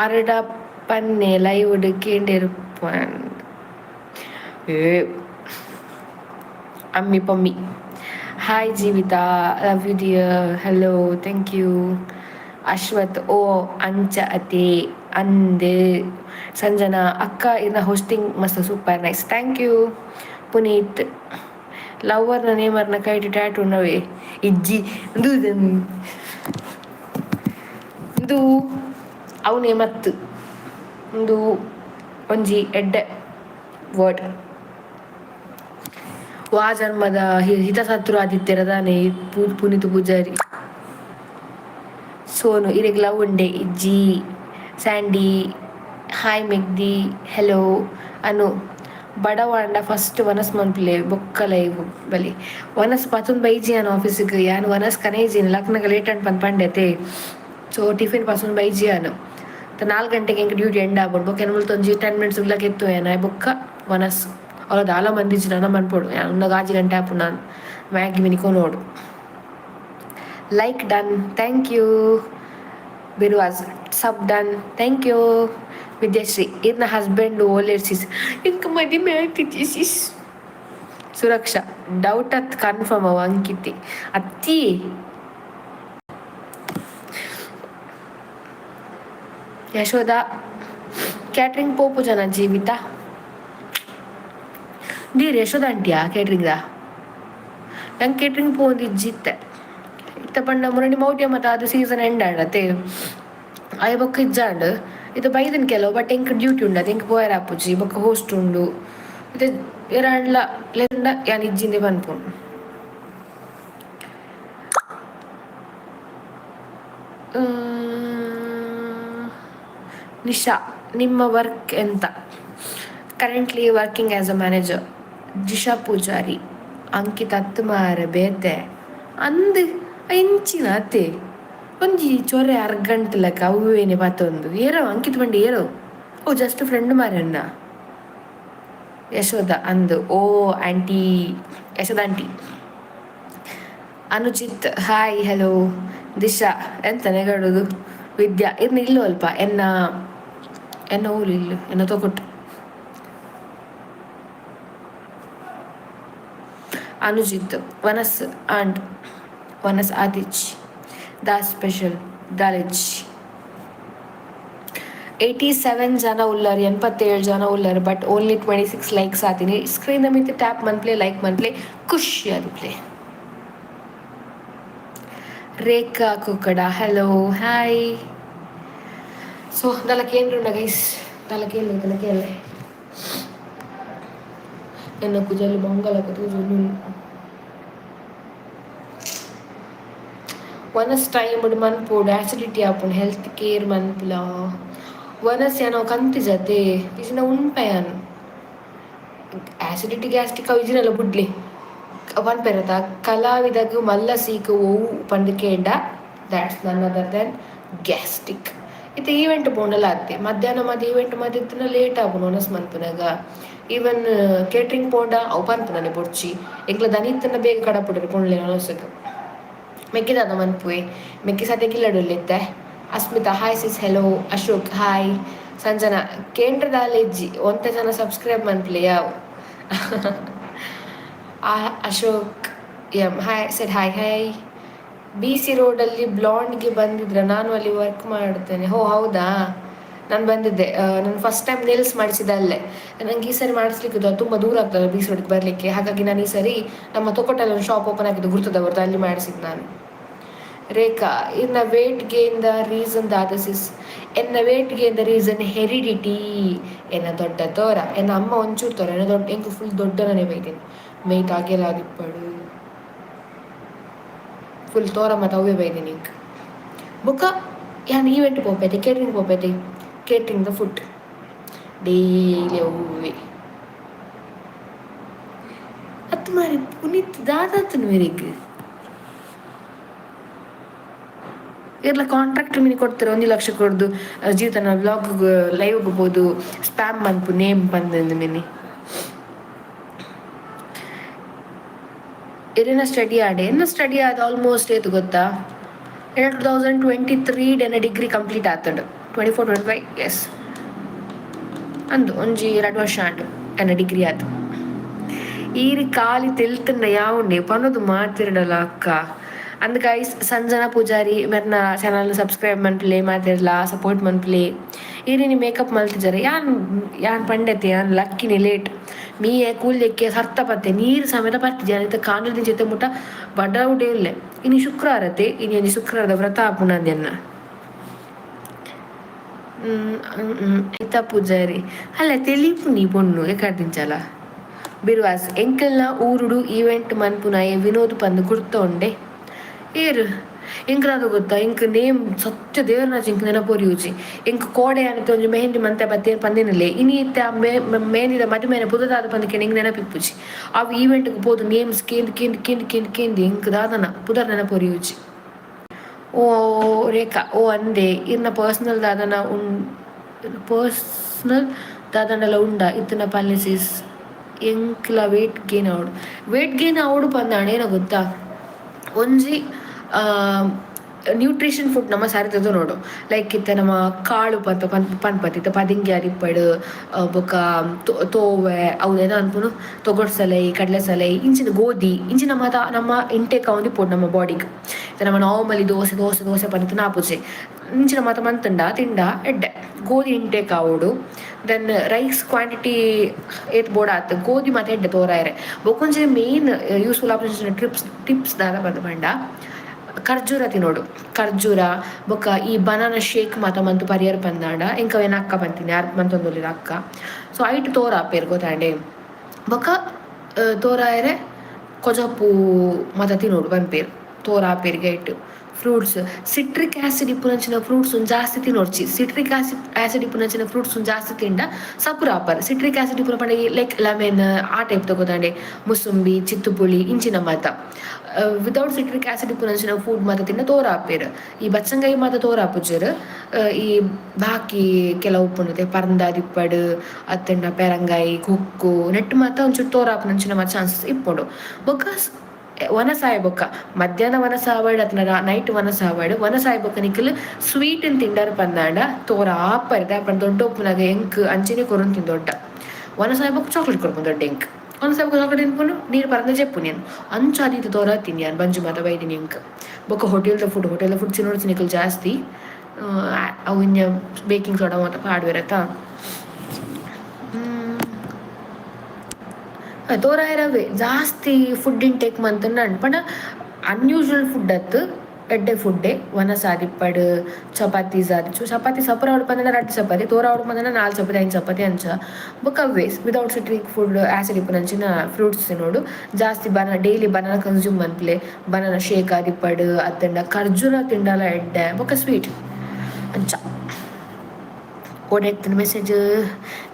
ಅರಡ ಪನ್ನೆ ಲೈವ್ಡ್ ಕೇಂಡಿರ್ಪನ್ ಅಮ್ಮಿ ಪಮ್ಮಿ hi Jeevitha love you dear hello thank you Ashwath ಓ ಅಂಚ ಅತೆ ಅಂದ್ ಸಂಜನಾ ಅಕ್ಕ ಇನ್ನ ಹೋಸ್ಟಿಂಗ್ ಮಸ್ತ್ super nice thank you Puneeth ಲವ್ವರ್ನ ನೇಮರ್ನ ಕೈಟ್ ಟ್ಯಾಟು ಉಣ್ಣವೇ ಇಜ್ಜಿ ಇದು ಅವನೇ ಮತ್ತು ಒಂದು ಒಂಜಿ ಎಡ್ಡೆ ವರ್ಡ್ ವಾ ಜನ್ಮದ ಹಿತಸತ್ರು ಆದಿತ್ಯರದಾನೆ ಪುನೀತ್ ಪೂಜಾರಿ ಸೋನು ಇರೆಗ್ ಲವ್ ಉಂಡೆ ಇಜ್ಜಿ ಸ್ಯಾಂಡಿ ಹಾಯ್ ಮೆಗ್ದಿ ಹೆಲೋ ಅನು ಬಡವಾಂಡ ಫಸ್ಟ್ ವನಸ್ ಮನ್ಪ್ಲೆ ಬೊಕ್ಕಲ ಬಲಿ ವನಸ್ ಪತುನ್ ಬೈಜಿ ಅನ್ ಆಫೀಸಿಗೆ ಯಾನ್ ವನಸ್ ಕನೇಜಿನ ಲಕ್ನಗ ಲೇಟ್ ಅಂಡ್ ಪಂಡ್ಯತೆ ಸೊ ಟಿಫಿನ್ ಪಸುನ್ ಬೈಜಿ ಅನು 4 ಗಂಟೆಗೆ ಎಂಕ್ ಡ್ಯೂಟಿ ಎಂಡ್ ಆಗ್ಬೋದು ಬೊಕ್ಕ ಮುಲ್ತೊಂಜಿ 10 ಮಿನಿಟ್ಸ್ ಉಗ್ಲಕ್ಕೆ ಎತ್ತು ಏನ ಬೊಕ್ಕ ವನಸ್ ಅವ್ರದ್ದು ಆಲ ಮಂದಿಜಿ ನನ್ನ ಮನ್ಪೋಡು ಒಂದು 5 ಗಂಟೆ ಆಪು ನಾನು ಮ್ಯಾಗಿ ಮಿನಿಕೋ ನೋಡು ಲೈಕ್ ಡನ್ ಥ್ಯಾಂಕ್ ಯು ಬಿರುವಾಜ್ sub done thank you Vidyashree ಇರ್ನ ಹಸ್ಬೆಂಡ್ ಓಲೇರ್ಸಿಸ್ ಇಂಕ ಮದಿ ಮ್ಯಾಕಿಸ್ ಸುರಕ್ಷಾ ಡೌಟ್ ಅತ್ ಕನ್ಫರ್ಮ್ ಅವ ಅಂಕಿತಿ ಅತ್ತಿ ಯಶೋದ ಕ್ಯಾಟ್ರಿಂಗ್ ಪೋಪು ಜನ ಜೀವಿತ ಡೀರ್ ಯಶೋದ ಅಂಟಿಯಾ ಕೇಟ್ರಿಂಗ್ದ ನಂಗೆ ಕೇಟ್ರಿಂಗ್ ಪೋಂದಿಜ್ಜಿತ್ತೆ ಇತ್ತ ಪಂಡ ಮುರಡಿ ಮೌಟ್ಯ ಮತ್ತು ಅದು ಸೀಸನ್ ಎಂಡ್ ಆಡತ್ತೆ ಅಯ್ಯ ಬೊಕ್ಕ ಇಜ್ಜಾಂಡ್ ಇದು ಬೈದನ್ ಕೆಲವು ಬಟ್ ಎಂಕ್ ಡ್ಯೂಟಿ ಉಂಡು ಅದು ಎಂಕ್ ಪೋಯರ್ ಆಪುಜಿ ಬೊಕ್ಕ ಹೋಸ್ಟ್ ಉಂಡು ಇದು ಎರಡ್ಲ ಲೆಂಡ ಯಾನ್ ಇಜ್ಜಿಂದೆ ಪನ್ಪುಂಡು ನಿಶಾ ನಿಮ್ಮ ವರ್ಕ್ ಎಂತ currently working as a manager Jisha Poojary Ankitha ಹತ್ತು ಮಾರ ಬೇತೆ ಅಂದ್ ಇಂಚಿನ ಅತ್ತೆ ಒಂಜಿ ಚೊರೆ ಅರ್ಗಂಟ್ಲಕ ಅವೇನೆ ಪತ್ತೊಂದು ಏರೋ ಅಂಕಿತ ಬಂಡಿ ಏರೋ ಓ ಜಸ್ಟ್ ಫ್ರೆಂಡ್ ಮಾರಣ್ಣ ಯಶೋದ ಅಂದು ಓ aunty Yashoda aunty Anujith hi hello Disha ಎಂತ ನೆಗಾಡೋದು ವಿದ್ಯಾ ಇನ್ನು ಇಲ್ಲೋ ಅಲ್ಪ ಎನ್ನ ಊರು ಇಲ್ಲು ಎನ್ನ ತಗೊಟ್ಟು ಅನುಜಿತ್ ವನಸ್ ಆಂಡ್ ವನಸ್ ಆದಿಚ್ ದಾ ಸ್ಪೆಷಲ್ ದಾಲೇಜ್ 87 ಜನ ಉಳ್ಳಾರು 87 ಜನ ಉಳ್ಳಾರು ಬಟ್ ಓನ್ಲಿ 26 ಲೈಕ್ಸ್ ಆತೀನಿ ಸ್ಕ್ರೀನ್ ಮಿತ್ ಟ್ಯಾಪ್ ಮನ್ಪ್ಲೆ ಲೈಕ್ ಮನ್ಪ್ಲೆ ಖುಷಿ ಅನ್ಪ್ಲೆ ರೇಖಾ ಕುಕ್ಕಡ ಹಲೋ ಹಾಯ್ ಸೊ ದಲಕೇನ್ರುಂಡ ಗೈಸ್ ದಲಕೇನು ಎನ್ನ ಕುಜಲು ಮಂಗಲ ತೂಜು ವನಸ್ ಟೈಮ್ ಮನ್ಪೋಡು ಆಸಿಡಿಟಿ ಆಪುಂಡು ಹೆಲ್ತ್ ಕೇರ್ ಮನ್ಪುಲ ವನಸ್ ಯಾನೋ ಕಂತಿ ಜತೆ ಇಜಿನ ಉನ್ಪಯಾನ್ ಆಸಿಡಿಟಿ ಗ್ಯಾಸ್ಟ್ರಿಕ್ ಅವು ಇಜಿನಲ್ಲ ಬುಡ್ಲಿ ಪನ್ಪೆರತ ಕಲಾವಿದಗ್ ಮಲ್ಲ ಸೀಕ್ ಒವು ಪಂಡ್ ಕೇಂಡ that's none other then gastric ಇತ್ತೆ ಈವೆಂಟ್ ಪೋಂಡಲ ಅತ್ತೆ ಮಧ್ಯಾಹ್ನ ಮದ್ದು ಈವೆಂಟ್ ಮದ್ದಿತ್ತಿನ ಲೇಟ್ ಆಪುಂಡು ವನಸ್ ಮನ್ಪುನಗ ಈವನ್ ಕೇಟ್ರಿಂಗ್ ಪೋಂಡ ಅವು ಪನ್ಪುನನೆ ಬೊಡ್ಚಿ ಎಂಕ್ಲ ದನಿತ್ತನ ಬೇಗ ಕಡಪುಡರು ಪುಣ್ಲೆ ವನಸ್ಗ್ ಮೆಕ್ಕಿದಾದ ಮನ್ಪುವೆ ಮೆಕ್ಕಿ ಸದ್ಯ ಕಿಲ್ಲಡುಲ್ಲಿತ್ತೆ Asmitha hi sis hello Ashok hi Sanjana ಕೇಂದ್ರದಾಲ ಇಜ್ಜಿ ಒಂತೆ ಜನ ಸಬ್ಸ್ಕ್ರೈಬ್ ಮನ್ಪ್ಲೆ ಯಾವ್ Ashok M hi said hi hi BC ರೋಡಲ್ಲಿ ಬ್ಲಾಂಡ್ಗೆ ಬಂದಿದ್ರ ನಾನು ಅಲ್ಲಿ ವರ್ಕ್ ಮಾಡ್ತೇನೆ ಹೋ ಹೌದಾ ನಾನು ಬಂದಿದ್ದೆ ನಾನು ಫಸ್ಟ್ ಟೈಮ್ ನೇಲ್ಸ್ ಮಾಡಿಸಿದ ಅಲ್ಲೇ ನಂಗೆ ಈ ಸರಿ ಮಾಡಿಸ್ಲಿಕ್ಕೆ ತುಂಬ ದೂರ ಆಗ್ತದೆ BC ರೋಡ್ಗೆ ಬರಲಿಕ್ಕೆ ಹಾಗಾಗಿ ನಾನು ಈ ಸರಿ ನಮ್ಮ ತೊಕೊಟ್ಟಲ್ಲಿ ಒಂದು ಶಾಪ್ ಓಪನ್ ಆಗಿದ್ದು ಗುರ್ತದವ್ರದ್ದು ಅಲ್ಲಿ ಮಾಡಿಸಿದ್ದು ನಾನು ರೇಖಾ ಇನ್ನ ವೇಟ್ ಗೇನ್ ದ ರೀಸನ್ ದಾದಸ್ ಇಸ್ ಎನ್ನ weight gain the reason heredity ಎನ್ನ ದೊಡ್ಡ ತೋರ ಎನ್ನ ಅಮ್ಮ ಒಂಚೂರು ತೋರ ಎನ್ನ ದೊಡ್ಡ ಎಂಕು ಫುಲ್ ದೊಡ್ಡನೇ ಬೈತೀನಿ ಮೇಯ್ತ್ ಆಗೆಲ್ಲ ದಿಪ್ಪಡು ಫುಲ್ ತೋರ ಮತ್ತು ಅವೇ ಬೈತೀನಿ ಇಂಕ್ ಬುಕ್ಕ ಯಾನ್ ಈವೆಂಟ್ ಪೋಪೈತೆ ಕೇಟ್ರಿಂಗ್ ಪೋಪೈತೆ ಕೇಟ್ರಿಂಗ್ ದ ಫುಡ್ ಡೈಲಿ ಅವೇ ಅತ್ತು ಮಾರಿ ಪುನೀತ್ ದಾದಾತನು ಮೇರೆಗ್ ಇರ್ಲ ಕಾಂಟ್ರಾಕ್ಟ್ ಮಿನಿ ಕೊಡ್ತಾರೆ 1 ಲಕ್ಷ ಕೊಡ್ದು ಜೀವನ ವ್ಲಾಗ್ ಲೈವ್ ಹೋಗ್ಬೋದು ಸ್ಪ್ಯಾಮ್ ಮನ್ಪು ನೇಮ್ ಬಂದು ಮಿನಿ ಎನ್ನ ಸ್ಟಡಿ ಆದ ಆಲ್ಮೋಸ್ಟ್ ಏತು ಗೊತ್ತಾ 2023 ಎನ್ನ ಡಿಗ್ರಿ ಕಂಪ್ಲೀಟ್ ಆತುಂಡು 24-25 ಎಸ್ ಅಂದು ಒಂಜಿ 2 ವರ್ಷ ಆಂಡು ಎನ್ನ ಡಿಗ್ರಿ ಆತು ಈರಿ ಖಾಲಿ ತೆಲ್ತಂಡ ಯಾವುಂಡೆ ಪನ್ನೋದು ಮಾಡ್ತಿರಡಲ್ಲ ಅಕ್ಕ ಅಂದ್ ಗೈಸ್ ಸಂಜನಾ ಪೂಜಾರಿ ಮೆರ್ನ ಚಾನಲ್ ಸಬ್ಸ್ಕ್ರೈಬ್ ಮನ್ಪ್ಲೆ ಮಾತಿರ್ಲ ಸಪೋರ್ಟ್ ಮನ್ಪ್ಲೆ ಈರಿನಿ ಮೇಕಪ್ ಮಲ್ತಿದ್ದಾರೆ ಯಾನ್ ಪಂಡತೆ ಯಾನ್ ಲಕ್ಕಿನಿ ಲೇಟ್ ಮೀಯೆ ಕೂಲ್ಯಕ್ಕೆ ಸರ್ತ ಪತ್ತೆ ನೀರು ಸಮೇತ ಬರ್ತಿದ್ದೆ ಅಂತ ಕಾಣದ ಜೊತೆ ಮುಟ್ಟ ಬಡವುಡೆ ಇಲ್ಲೆ ಇನಿ ಶುಕ್ರವಾರತೆ ಇನಿ ಒಂಜಿ ಶುಕ್ರವಾರದ ವ್ರತ ಆಪುಣಂದೆನ್ನ ಐತ ಪೂಜಾರಿ ಅಲ್ಲ ತೆಲಿಪು ನೀ ಪೊಣ್ಣು ಏಕಾಡ್ದಿಂಚಲ ಬಿರ್ವಾಸ್ ಎಂಕಲ್ನ ಊರುಡು ಈವೆಂಟ್ ಮನ್ಪುನಾಯೆ ವಿನೋದ್ ಪಂದ್ ಗುರ್ತೊಂಡೆ ಏರು ಎಂಕ್ರಾದ ಗೊತ್ತಾ ಇಂಕ್ ನೇಮ್ ಸತ್ಯ ದೇವರನಾಚ ಇಂಕ್ ನೆನಪೊರಿಯುಜಿ ಇಂಕ್ ಕೋಡೆ ಅನ್ನತ್ತೆ ಒಂಜಿ ಮೆಹಂದಿ ಮಂತೆ ಬತ್ತೇನು ಪಂದಿನಲೆ ಇನಿ ಇತ್ತೆ ಆ ಮೆಹಂದಿದ ಮದುಮೆನ ಪುದದಾದ ಪಂದಕ್ಕೆ ಇಂಕ್ ನೆನಪಿಪ್ಪುಜಿ ಅವು ಈವೆಂಟ್ಗೆ ಪೋದು ನೇಮ್ಸ್ ಕೇಂದ್ ಇಂಕ್ ದಾದನ ಪುದರ್ ನೆನಪೊರಿಯುಜಿ ಓ ರೇಖಾ ಓ ಅಂದೆ ಇನ್ನ ಪರ್ಸ್ನಲ್ ದಾದನಲ ಉಂಡ ಇತ್ತಿನ ಪಾಲಿಸಿಸ್ ಎಂಕ್ಲ ವೇಟ್ ಗೇನ್ ಆವಡು ಪಂದಾಣ ಏನ ಗೊತ್ತಾ ಒಂಜಿ ನ್ಯೂಟ್ರಿಷನ್ ಫುಡ್ ನಮ್ಮ ಸಾರಿತದ ನೋಡು ಲೈಕ್ ಇತ್ತೆ ನಮ್ಮ ಕಾಳು ಪನ್ಪತ್ ಇತ್ತೆ ಪದಿಂಗಿ ಅರಿಪ್ಪಡು ಬೊಕ ತೋವೆ ಅವುದೇನ ಅನ್ಪುನು ತೊಗೊಡ್ಸಲೈ ಕಡ್ಲೆಸಲೈ ಇಂಚಿನ ಗೋಧಿ ಇಂಚಿನ ನಮ್ಮ ಇಂಟೇಕ್ ಅವಂದಿ ಪೋಡು ನಮ್ಮ ಬಾಡಿಗೆ ನಮ್ಮ ನಾರ್ಮಲಿ ದೋಸೆ ಪನ್ನಿತ್ತು ನಾಪುಜೆ ಇಂಚಿನ ಮಾತ ಮಂತುಂಡ ತಿಂಡ ಎಡ್ಡೆ ಗೋಧಿ ಇಂಟೇಕ್ ಆವೋಡು ದೆನ್ ರೈಸ್ ಕ್ವಾಂಟಿಟಿ ಏತ್ ಬೋಡ ಆತು ಗೋಧಿ ಮತ್ತೆ ಎಡ್ಡೆ ತೋರಾಯರೆ ಬೊಕೊಂಜಿ ಮೇನ್ ಯೂಸ್ಫುಲ್ ಆಪರೇಷನ್ ಟಿಪ್ಸ್ ದಾದ ಪಂಡ ಖರ್ಜೂರ ತಿನ್ನೋಡು ಖರ್ಜೂರ ಬೊಕ್ಕ ಈ ಬನಾನಾ ಶೇಕ್ ಮಾತ ಮಂತು ಪರಿಯರ್ ಪಂದಾಂಡ ಎಂಕವೇನ ಅಕ್ಕ ಪಂತೀನಿ ಯಾರು ಮಂತೊಂದುಲ್ಲಿರ ಅಕ್ಕ ಸೊ ಐಟ್ ತೋರ ಆಪೇರು ಗೊತ್ತಾಂಡೆ ಬೊಕ್ಕ ತೋರಾಯರೆ ಕೊಜಪು ಮಾತ ತಿನ್ನೋಡು ಪನ್ಪೇರು ತೋರ ಆಪೇರಿಗೆ ಇಟ್ಟು ಫ್ರೂಟ್ಸ್ ಸಿಟ್ರಿಕ್ ಆಸಿಡ್ ಇಪ್ಪುನಂಚಿನ ಫ್ರೂಟ್ಸ್ ಜಾಸ್ತಿ ತಿನ್ನೋಡ್ಚಿ ಸಿಟ್ರಿಕ್ ಆಸಿಡ್ ಇಪ್ಪುನಂಚಿನ ಫ್ರೂಟ್ಸ್ ಜಾಸ್ತಿ ತಿಂಡ ಸಪುರ ಆಪರ್ ಸಿಟ್ರಿಕ್ ಆಸಿಡ್ ಇಪ್ಪುನ ಪಂಡ ಲೈಕ್ ಲೆಮನ್ ಆ ಟೈಪ್ ತಗೋತಾಂಡೆ ಮುಸುಂಬಿ ಚಿತ್ತುಪುಳಿ ಇಂಚಿನ ಮಾತ ವಿದೌಟ್ ಸಿಟ್ರಿಕ್ ಆಸಿಡ್ ಇಪ್ಪುನಂಚಿನ ಫುಡ್ ಮಾತ ತಿಂಡ ತೋರ ಆಪೇರು ಈ ಬಚ್ಚಂಗಾಯಿ ಮಾತ ತೋರ ಆಪುಜರು ಈ ಬಾಕಿ ಕೆಲವು ಉಪ್ಪುಂಡತೆ ಪರಂದ ದಿಪ್ಪಡು ಅತ್ತಂಡ ಪೆರಂಗಾಯಿ ಕುಕ್ಕು ನೆಟ್ಟು ಮಾತ ಒಂಚೂರು ತೋರ ಆಪುನಂಚಿನ ಮಾತ ಚಾನ್ಸಸ್ ಇಪ್ಪುಂಡು ಬೊಕ್ಕ ವನಸಾಯ ಬೊಕ್ಕ ಮಧ್ಯಾಹ್ನ ವನಸ ಆವಾಡ್ ಅತ್ನ ನೈಟ್ ವನಸ ಆವಾಡ್ ವನಸಾಯ ಬೊಕ್ಕ ನಿಕ್ಕಲು ಸ್ವೀಟ್ ತಿಂಡರ್ ಪಂದಾಂಡ ತೋರ ಆಪರಿದ ಅಪ್ಪನ ದೊಡ್ಡ ಉಪ್ಪುನಾಗ ಎಂಕ್ ಅಂಚಿನ ಕೊರೊಂದು ತಿಂದೊಡ್ಡ ವನಸಾಯ ಬೊಕ್ಕ ಚಾಕ್ಲೇಟ್ ಕೊಡ್ಪುಂಡು ದೊಡ್ಡ ಎಂಕ್ ವನಸಾಯ ಬೊಕ್ಕ ಚಾಕ್ಲೇಟ್ ತಿನ್ಪುನು ನೀರು ಪರಂದ ಜೆಪ್ಪು ನೀನು ಅಂಚು ಆದಿತ್ತು ತೋರ ತಿನ್ಯಾನ್ ಬಂಜು ಮಾತ ಬೈದಿನಿ ಎಂಕ್ ಬೊಕ್ಕ ಹೋಟೆಲ್ದ ಫುಡ್ ಚಿನ್ನೋಡ್ಸಿ ನಿಕ್ಕಲು ಜಾಸ್ತಿ ಅವು ಇನ್ನ ಬೇಕಿಂಗ್ ಸೋಡಾ ಮಾತ ಪಾಡ್ವೆರತ್ತ ತೋರಾಯರವೇ ಜಾಸ್ತಿ ಫುಡ್ ಇಂಟೇಕ್ ಮಂತಂಡ ಪಂಡ ಅನ್ಯೂಶುವಲ್ ಫುಡ್ ಅತ್ತು ಎಡ್ಡೆ ಫುಡ್ಡೆ ವನ ಸಾದಿಪ್ಪಡ್ ಚಪಾತಿ ಸಾದಿಚ್ಚು ಚಪಾತಿ ಸಪುರ ಅವಡು ಪಂದನ 2 ಚಪಾತಿ ತೋರ ಅವಡು ಪಂದನ 4 ಚಪಾತಿ 5 ಚಪಾತಿ ಅಂಚ ಬೊಕ ways without citric food acid ಇಪ್ಪುನಂಚಿನ ಫ್ರೂಟ್ಸ್ ತಿನ್ನೋಡು ಜಾಸ್ತಿ ಡೈಲಿ ಬನಾನ ಕನ್ಸ್ಯೂಮ್ ಮನ್ಪುಲೆ ಬನಾನ ಶೇಕ್ ಆದಿಪ್ಪಡ್ ಅತ್ತಂಡ ಖರ್ಜೂರ ತಿಂಡಲ ಎಡ್ಡೆ ಬೊಕ ಸ್ವೀಟ್ ಅಂಚ ಓಡೆತ್ತಿನ message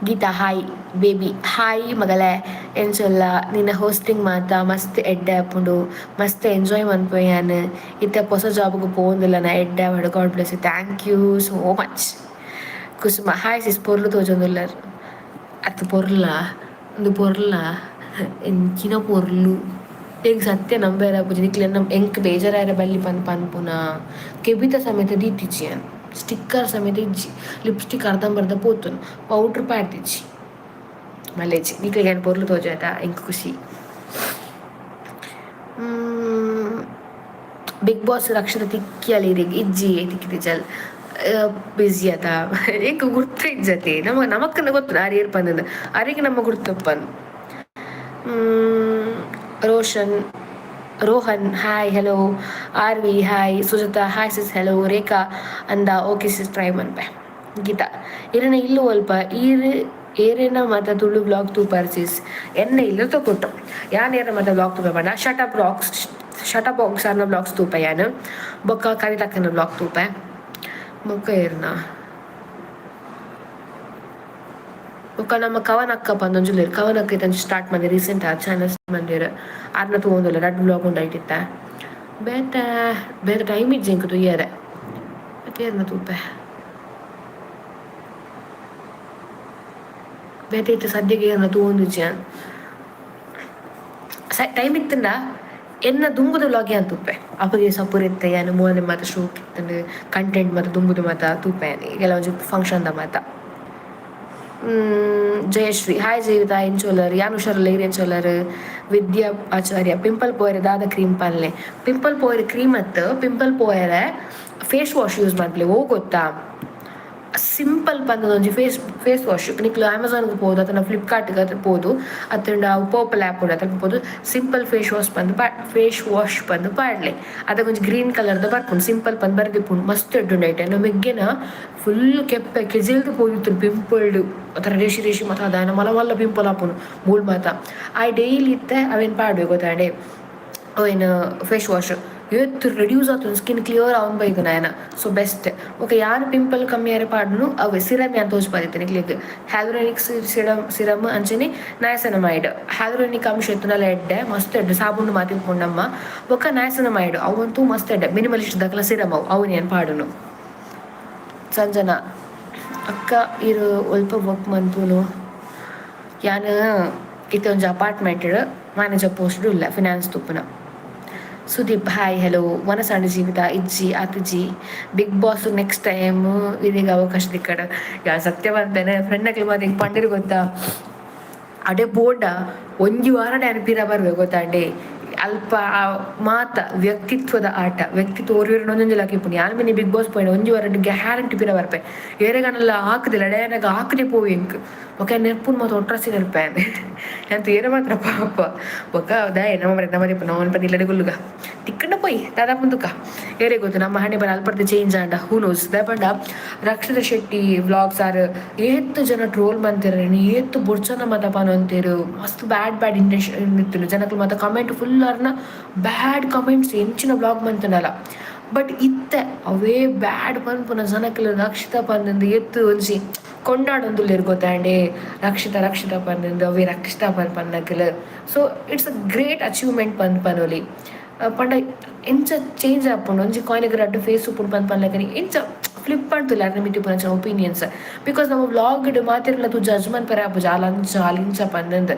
Geetha hi baby hi ಮಗಳೇ ಎಂಚೊಲ್ಲ ನಿನ್ನ ಹೋಸ್ಟಿಂಗ್ ಮಾತ ಮಸ್ತ್ ಎಡ್ಡೆ ಆಪುಂಡು ಮಸ್ತ್ ಎಂಜಾಯ್ ಮನ್ಪೊಯ್ಯಾನ್ ಇತ್ತೆ ಹೊಸ ಜಾಬ್ಗೆ ಪೋಂದಿಲ್ಲ ನಾ ಎಡ್ಡೆ ಆವಡ್ God bless you thank you so much Kusuma hi sis ಪೊರ್ಲು ತೋಜೊಂದುಲ್ಲರ್ ಅತ್ತು ಪೊರ್ಲ ಒಂದು ಪೊರ್ಲ ಎಂಚಿನ ಪೊರ್ಲು ಎಂಕ್ ಸತ್ಯ ನಂಬೇರ ಪುಜಿ ನಿಕ್ಲೆ ಎಂಕ್ ಬೇಜಾರಾಯರ ಬಲ್ಲಿ ಪನ್ಪುನ ಕೆಬಿತ ಸಮೇತ ದೀತಿಚ್ಚಿ ಸ್ಟಿಕ್ಕರ್ ಸಮೇತ ಇಜ್ಜಿ ಲಿಪ್ಸ್ಟಿಕ್ ಅರ್ಧಂಬರ್ಧ ಪೋತುನು ಪೌಡ್ರ್ ಪಾಡ್ದಿಜ್ಜಿ ಮಲ್ಲೆಜ್ಜಿ ನಿಕ್ಲೆಗೆ ಏನು ಪೊರ್ಲು ತೋಜಾಯ್ತಾ ಎಂಕ್ ಖುಷಿ. ಬಿಗ್ ಬಾಸ್ ರಕ್ಷದ ತಿಕ್ಕಿಯಲ್ಲಿ ಇಜ್ಜಿ ತಿಕ್ಕಿದಿಜಲ್ ಬಿಸಿ ಅದ ಎಂಕ್ ಗುರ್ತು ಇಜ್ಜತಿ ನಮಕ್ಕನ್ನ ಗೊತ್ತು ಆರು ಏರ್ ಪಂದ ಅರಿಗೆ ನಮ್ಮ ಗುರ್ತಪ್ಪನ್. Rohan hi hello Aarvi hi Sujatha hi sis hello Rekha ಅಂದ ಓಕೆ ಸಿಸ್ ಟ್ರೈ ಮನ್ಪೆ ಗೀತಾ ಇರನ ಇಲ್ಲು ಅಲ್ಪ ಏರೇನ ಮತ ತುಳು ಬ್ಲಾಗ್ ತೂಪಾರ್ ಸಿಸ್ ಎನ್ನೆ ಇಲ್ಲು ತಗೊಟ್ಟು ಯಾನ್ ಏರ ಮತ ಬ್ಲಾಗ್ ತೂಪ ಬಣ್ಣ ಶಟಪ್ ಬಾಕ್ಸ್ ಅನ್ನ ಬ್ಲಾಗ್ಸ್ ತೂಪ ಯಾನು ಬೊಕ್ಕ ಕವಿತಕ್ಕನ ಬ್ಲಾಗ್ ತೂಪ ಬೊಕ್ಕ ಏರ್ನ ಬೊಕ್ಕ ನಮ್ಮ ಕವನಕ್ಕ ಪಂದೊಂಜುಲೇರು ಕವನಕ್ಕ ಇತ್ತಂಜು ಸ್ಟಾರ್ಟ್ ಮಾಡಿ ರೀಸೆಂಟ್ ಆ ಚಾನಲ್ ಮಂದಿರ ಅರ್ನ ತಗೊಂದಿಲ್ಲ 2 ಬ್ಲಾಗ್ ಉಂಡಾಯ್ತಿತ್ತ ಬೇರೆ ಟೈಮ್ ಇಜ್ಜೆ ಇಂಕ ತುಯ್ಯರೆ ಮತ್ತೆ ಏರ್ನ ತೂಪೆ ಬೇತೆ ಇತ್ತು ಸದ್ಯಕ್ಕೆ ಏರ್ನ ತಗೊಂಡಿಜ್ಜೆ ಟೈಮ್ ಇತ್ತಂಡ ಎನ್ನ ದುಂಬುದು ವ್ಲಾಗ್ ಏನ್ ತೂಪೆ ಅಪಗೆ ಸಪುರ ಇತ್ತೆ ಏನು ಮೂಲೆ ಮಾತ ಶೂಟ್ ಇತ್ತಂಡು ಕಂಟೆಂಟ್ ಮತ್ತು ದುಂಬುದು ಮಾತ ತೂಪೆ ಎಲ್ಲ ಒಂಚೂರು ಫಂಕ್ಷನ್ದ ಮಾತ. ಜಯಶ್ರೀ ಹಾಯ್ ಜೀವಿತ ಎಂಚೋಲರ್ ಯಾನ್ ಹುಷಾರಲ್ಲ ಎಂಚೋಲರ್ ವಿದ್ಯಾ ಆಚಾರ್ಯ ಪಿಂಪಲ್ ಪೋಯರೆ ದಾದ ಕ್ರೀಮ್ ಪನ್ಲೆ ಪಿಂಪಲ್ ಪೋಯರೆ ಕ್ರೀಮ್ ಅತ್ತು ಪಿಂಪಲ್ ಪೋಯರೆ ಫೇಸ್ ವಾಶ್ ಯೂಸ್ ಮಾಡ್ಲಿ ಓ ಗೊತ್ತಾ ಸಿಂಪಲ್ ಪಂದೊಂಜಿ ಫೇಸ್ ವಾಶ್ ನಿಕ್ಲು ಅಮೆಝಾನ್ಗೆ ಹೋದು ಅಥವಾ ಫ್ಲಿಪ್ಕಾರ್ಟ್ಗೆ ಹೋದು ಅತ್ತಂಡ ಪರ್ಪಲ್ ಆ್ಯಪ್ ಉಂಡು ಅದ್ರ ಹೋದು ಸಿಂಪಲ್ ಫೇಸ್ ವಾಶ್ ಬಂದು ಪಾಡ್ಲೆ ಅದಕ್ಕೊಂಚು ಗ್ರೀನ್ ಕಲರ್ದ ಬರ್ಪುಂಡು ಸಿಂಪಲ್ ಪಂದು ಬರ್ದಿಪ್ಪುಂಡು ಮಸ್ತ್ ಎಡ್ಡುಂಡು ಐಟೆ ನಮಗೆನ ಫುಲ್ ಕೆಪ್ಪೆ ಕೆಜಿಲ್ದು ಪೋದಿತ್ತು ಪಿಂಪಲ್ಡು ಅದರ ರೇಷಿ ಮಾತ ಅದ ಮಲ್ಲ ಪಿಂಪಲ್ ಹಾಪುನು ಮೂಳ್ ಮಾತ ಆ ಡೈಲಿ ಇತ್ತೆ ಅವೇನು ಪಾಡ್ಬೇಕು ಗೊತ್ತಾಂಡೆ ಅವೇನು ಫೇಸ್ ವಾಶ್ ಇವತ್ತು ರೆಡ್ಯೂಸ್ ಆಗ್ತದೆ ಸ್ಕಿನ್ ಕ್ಲಿಯರ್ ಅವನ್ ಬೈದು ನಾಯನ ಸೊ ಬೆಸ್ಟ್ ಓಕೆ ಯಾರು ಪಿಂಪಲ್ ಕಮ್ಮಿ ಯಾರು ಪಾಡ್ನು ಅವೆ ಸಿರಮ್ ಯಾನ್ ತೋಚ್ಪಾದಿತ್ತೆ ನಿಕ್ಲಿಗೆ ಹ್ಯಾಲುರಾನಿಕ್ ಸಿರಮ್ ಅಂಚನೆ ನಯಸನಮೈಡ್ ಹ್ಯಾಲುರಾನಿಕ್ ಅಂಶ ಎತ್ತುನಲ್ಲ ಎಡ್ಡೆ ಮಸ್ತ್ ಎಡ್ಡೆ ಸಾಬುಂಡು ಮಾತಿಪ್ಪುಂಡಮ್ಮ ಬೊಕ್ಕ ನಯಸನಮೈಡ್ ಅವಂತೂ ಮಸ್ತ್ ಎಡ್ಡೆ ಮಿನಿಮಲಿಸ್ಟ್ ದಕ್ಕಲ ಸಿರಮ್ ಅವನ್ ಏನ್ ಪಾಡುನು. ಸಂಜನಾ ಅಕ್ಕ ಇರು ಒಲ್ಪ ವರ್ಕ್ ಮಂತೂನು ಯಾನ್ ಇತ್ತೊಂಜಿ ಅಪಾರ್ಟ್ಮೆಂಟ್ ಮ್ಯಾನೇಜರ್ ಪೋಸ್ಟ್ ಇಲ್ಲ ಫಿನಾನ್ಸ್ ತುಪ್ಪನ. ಸುದೀಪ್ ಹಾಯ್ ಹೆಲೋ ಮನಸ್ಸಾಂಡ ಜೀವಿತ ಇಜ್ಜಿ ಆತಜಿ ಬಿಗ್ ಬಾಸ್ ನೆಕ್ಸ್ಟ್ ಟೈಮ್ ಇದೀಗ ಅವಕಾಶ ದಿಕ್ಕಡ ಯಾ ಸತ್ಯ ಬಂತೇನೆ ಫ್ರೆಂಡ್ಗೆ ಮಾತು ಹಿಂಗೆ ಪಂಡಿರು ಗೊತ್ತಾ ಅಡೆ ಬೋರ್ಡ ಒಂಜಿ ವಾರ ನೆನಪಿರ ಬರ್ಬೇಕು ಗೊತ್ತಾಂಡೆ ಅಲ್ಪ ಮಾತ ವ್ಯಕ್ತಿತ್ವದ ಆಟ ವ್ಯಕ್ತಿತ್ವ ಒಂದೊಂದು ಹಾಕಿಪ್ಪುನಿ ಯಾನ್ ಮಿನಿ ಬಿಗ್ ಬಾಸ್ ಪೋಯಿನ ಒಂಜಿ ವಾರ ಗ್ಯಾರಂಟಿ ಪಿರ ಬರ್ಪೆ ಏರೆಗನೆಲ್ಲ ಹಾಕದಿಲ್ಲ ಡೇನಾಗ ಹಾಕದೆ ಪೋವಿ ಇಂಕ್ ಒಕ್ಕ ನೆರ್ಪುನ್ ಮತ್ತು ಒಟ್ರಾಸಿ ನೆರ್ಪೇನ್ ಎಂತ ಏನ ಮಾತ್ರ ಪಾಪ ಒಕ್ಕ ಹೌದಾ ನಮ್ಮಪ್ಪ ನಮ್ಮ ಪದ ಇಲ್ಲಡೆ ಗುಲ್ಲುಗ ತಿಕ್ಕಂಡ ಪೋಯಿ ದಾದಾ ಮುಂದಕ್ಕ ಏರೇ ಗೊತ್ತು ನಮ್ಮ ಹಣೆ ಬರ ಅಲ್ಪರ್ದೆ ಚೇಂಜ್ ಆಂಡ ಹೂ ನೋಸ್ ದಪಂಡ ರಕ್ಷಿತ ಶೆಟ್ಟಿ ವ್ಲಾಗ್ಸ್ ಆರ್ ಏತ್ತು ಜನ ಟ್ರೋಲ್ ಮಾಡ್ತಾರೆ ಏತ್ತು ಬೊಡ್ಚನ ಮತಪಾನ ಅಂತೀರು ಮಸ್ತ್ ಬ್ಯಾಡ್ ಇಂಟೆನ್ಷನ್ ಇತ್ತು ಜನಕ್ಕೆ ಮತ್ತೆ ಕಮೆಂಟ್ ಫುಲ್ ಅವ್ರನ್ನ ಬ್ಯಾಡ್ ಕಮೆಂಟ್ಸ್ ಎಂಚಿನ ಬ್ಲಾಗ್ ಮಂತನಲ್ಲ ಬಟ್ ಇತ್ತೆ ಅವೇ ಬ್ಯಾಡ್ ಪನ್ಪುನ ಜನಕ್ಕೆಲ್ಲ ರಕ್ಷಿತ ಪಂದಂದು ಎತ್ತು ಒಂಜಿ ಕೊಂಡಾಡೊಂದುಲ್ಲೇರು ಗೊತ್ತಾಂಡೆ ರಕ್ಷಿತ ಪಂದಂದು ಅವೇ ರಕ್ಷಿತ ಪನ್ನಕಲ್ so it's a great achievement ಪನ್ಪನೊಲಿ ಪಂಡ ಎಂಚ ಚೇಂಜ್ ಆಪುಂಡು ಒಂಜಿ ಕಾಯಿನಿಗೆ ರಡ್ಡು ಫೇಸ್ ಉಪ್ಪುಂಡು ಪನ್ಪನ್ಲಕನಿ ಎಂಚ ಫ್ಲಿಪ್ ಮಾಡ್ತಿಲ್ಲ ಅರ್ನ ಮಿತಿ ಪುನಂಚ ಒಪಿನಿಯನ್ಸ್ ಬಿಕಾಸ್ ನಮ್ಮ ವ್ಲಾಗ್ ಮಾತಿರಲ್ಲ ತು ಜಜ್ಮೆಂಟ್ ಪರ ಆಪುಜ ಅಲಿಂಚ ಪಂದಂದು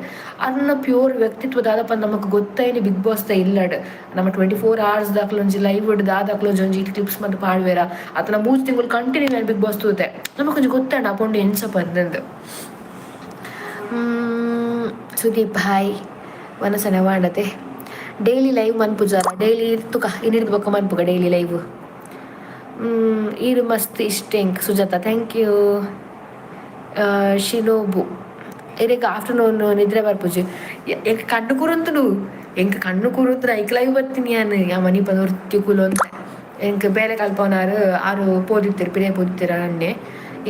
ಅನ್ನ ಪ್ಯೂರ್ ವ್ಯಕ್ತಿತ್ವ ದಾದಪ್ಪ ನಮಗೆ ಗೊತ್ತೈನಿ ಬಿಗ್ ಬಾಸ್ ದ ಇಲ್ಲಡ್ ನಮ್ಮ 24 hours ದಾಖಲೆ ಒಂಜಿ ಲೈವ್ ಇಡ್ ದಾದಾಕ್ಲ ಒಂಜಿ ಕ್ಲಿಪ್ಸ್ ಮತ್ತು ಪಾಡ್ವೇರ ಅಥವಾ 3 ತಿಂಗಳು ಕಂಟಿನ್ಯೂ ನಾನು ಬಿಗ್ ಬಾಸ್ ತೂತೆ ನಮಗೆ ಕೊಂಚ ಗೊತ್ತಾಂಡ ಅಪೊಂಡು ಎಂಚ ಪಂದಂದು. ಸುದೀಪ್ ಹಾಯ್ ಮನಸ್ಸನ ಮಾಡತೆ ಡೈಲಿ ಲೈವ್ ಮನ್ಪುಜಾರ ಡೈಲಿ ಇರ್ತುಕ ಇನ್ನಿರ್ದು ಬೊಕ್ಕ ಮನ್ಪುಗ ಡೈಲಿ ಲೈವ್ ಈರು ಮಸ್ತ್ ಇಷ್ಟ ಎಂಕ್ ಸುಜಾತ ಥ್ಯಾಂಕ್ ಯು. ಶಿನೋಬು ಎರೆಗ ಆಫ್ಟರ್ನೂನ್ ನಿದ್ರೆ ಬರ್ಪುಜಿ ಎಂಕ್ ಕಣ್ಣು ಕೂರಂತುಡು ಎಂಕ್ ಕಣ್ಣು ಕೂರಂತು ಐಕ್ ಲೈವ್ ಬರ್ತೀನಿ ಯಾನ್ ಯಾ ಮನಿ ಪದವ್ರು ತಿಕ್ಕುಲು ಅಂತ ಇಂಕ್ ಬೇಲೆ ಕಲ್ಪನಾರು ಆರು ಪೋದಿತ್ತೀರು ಪಿರೇ ಪೋದಿತ್ತೀರ ಅನ್ನೆ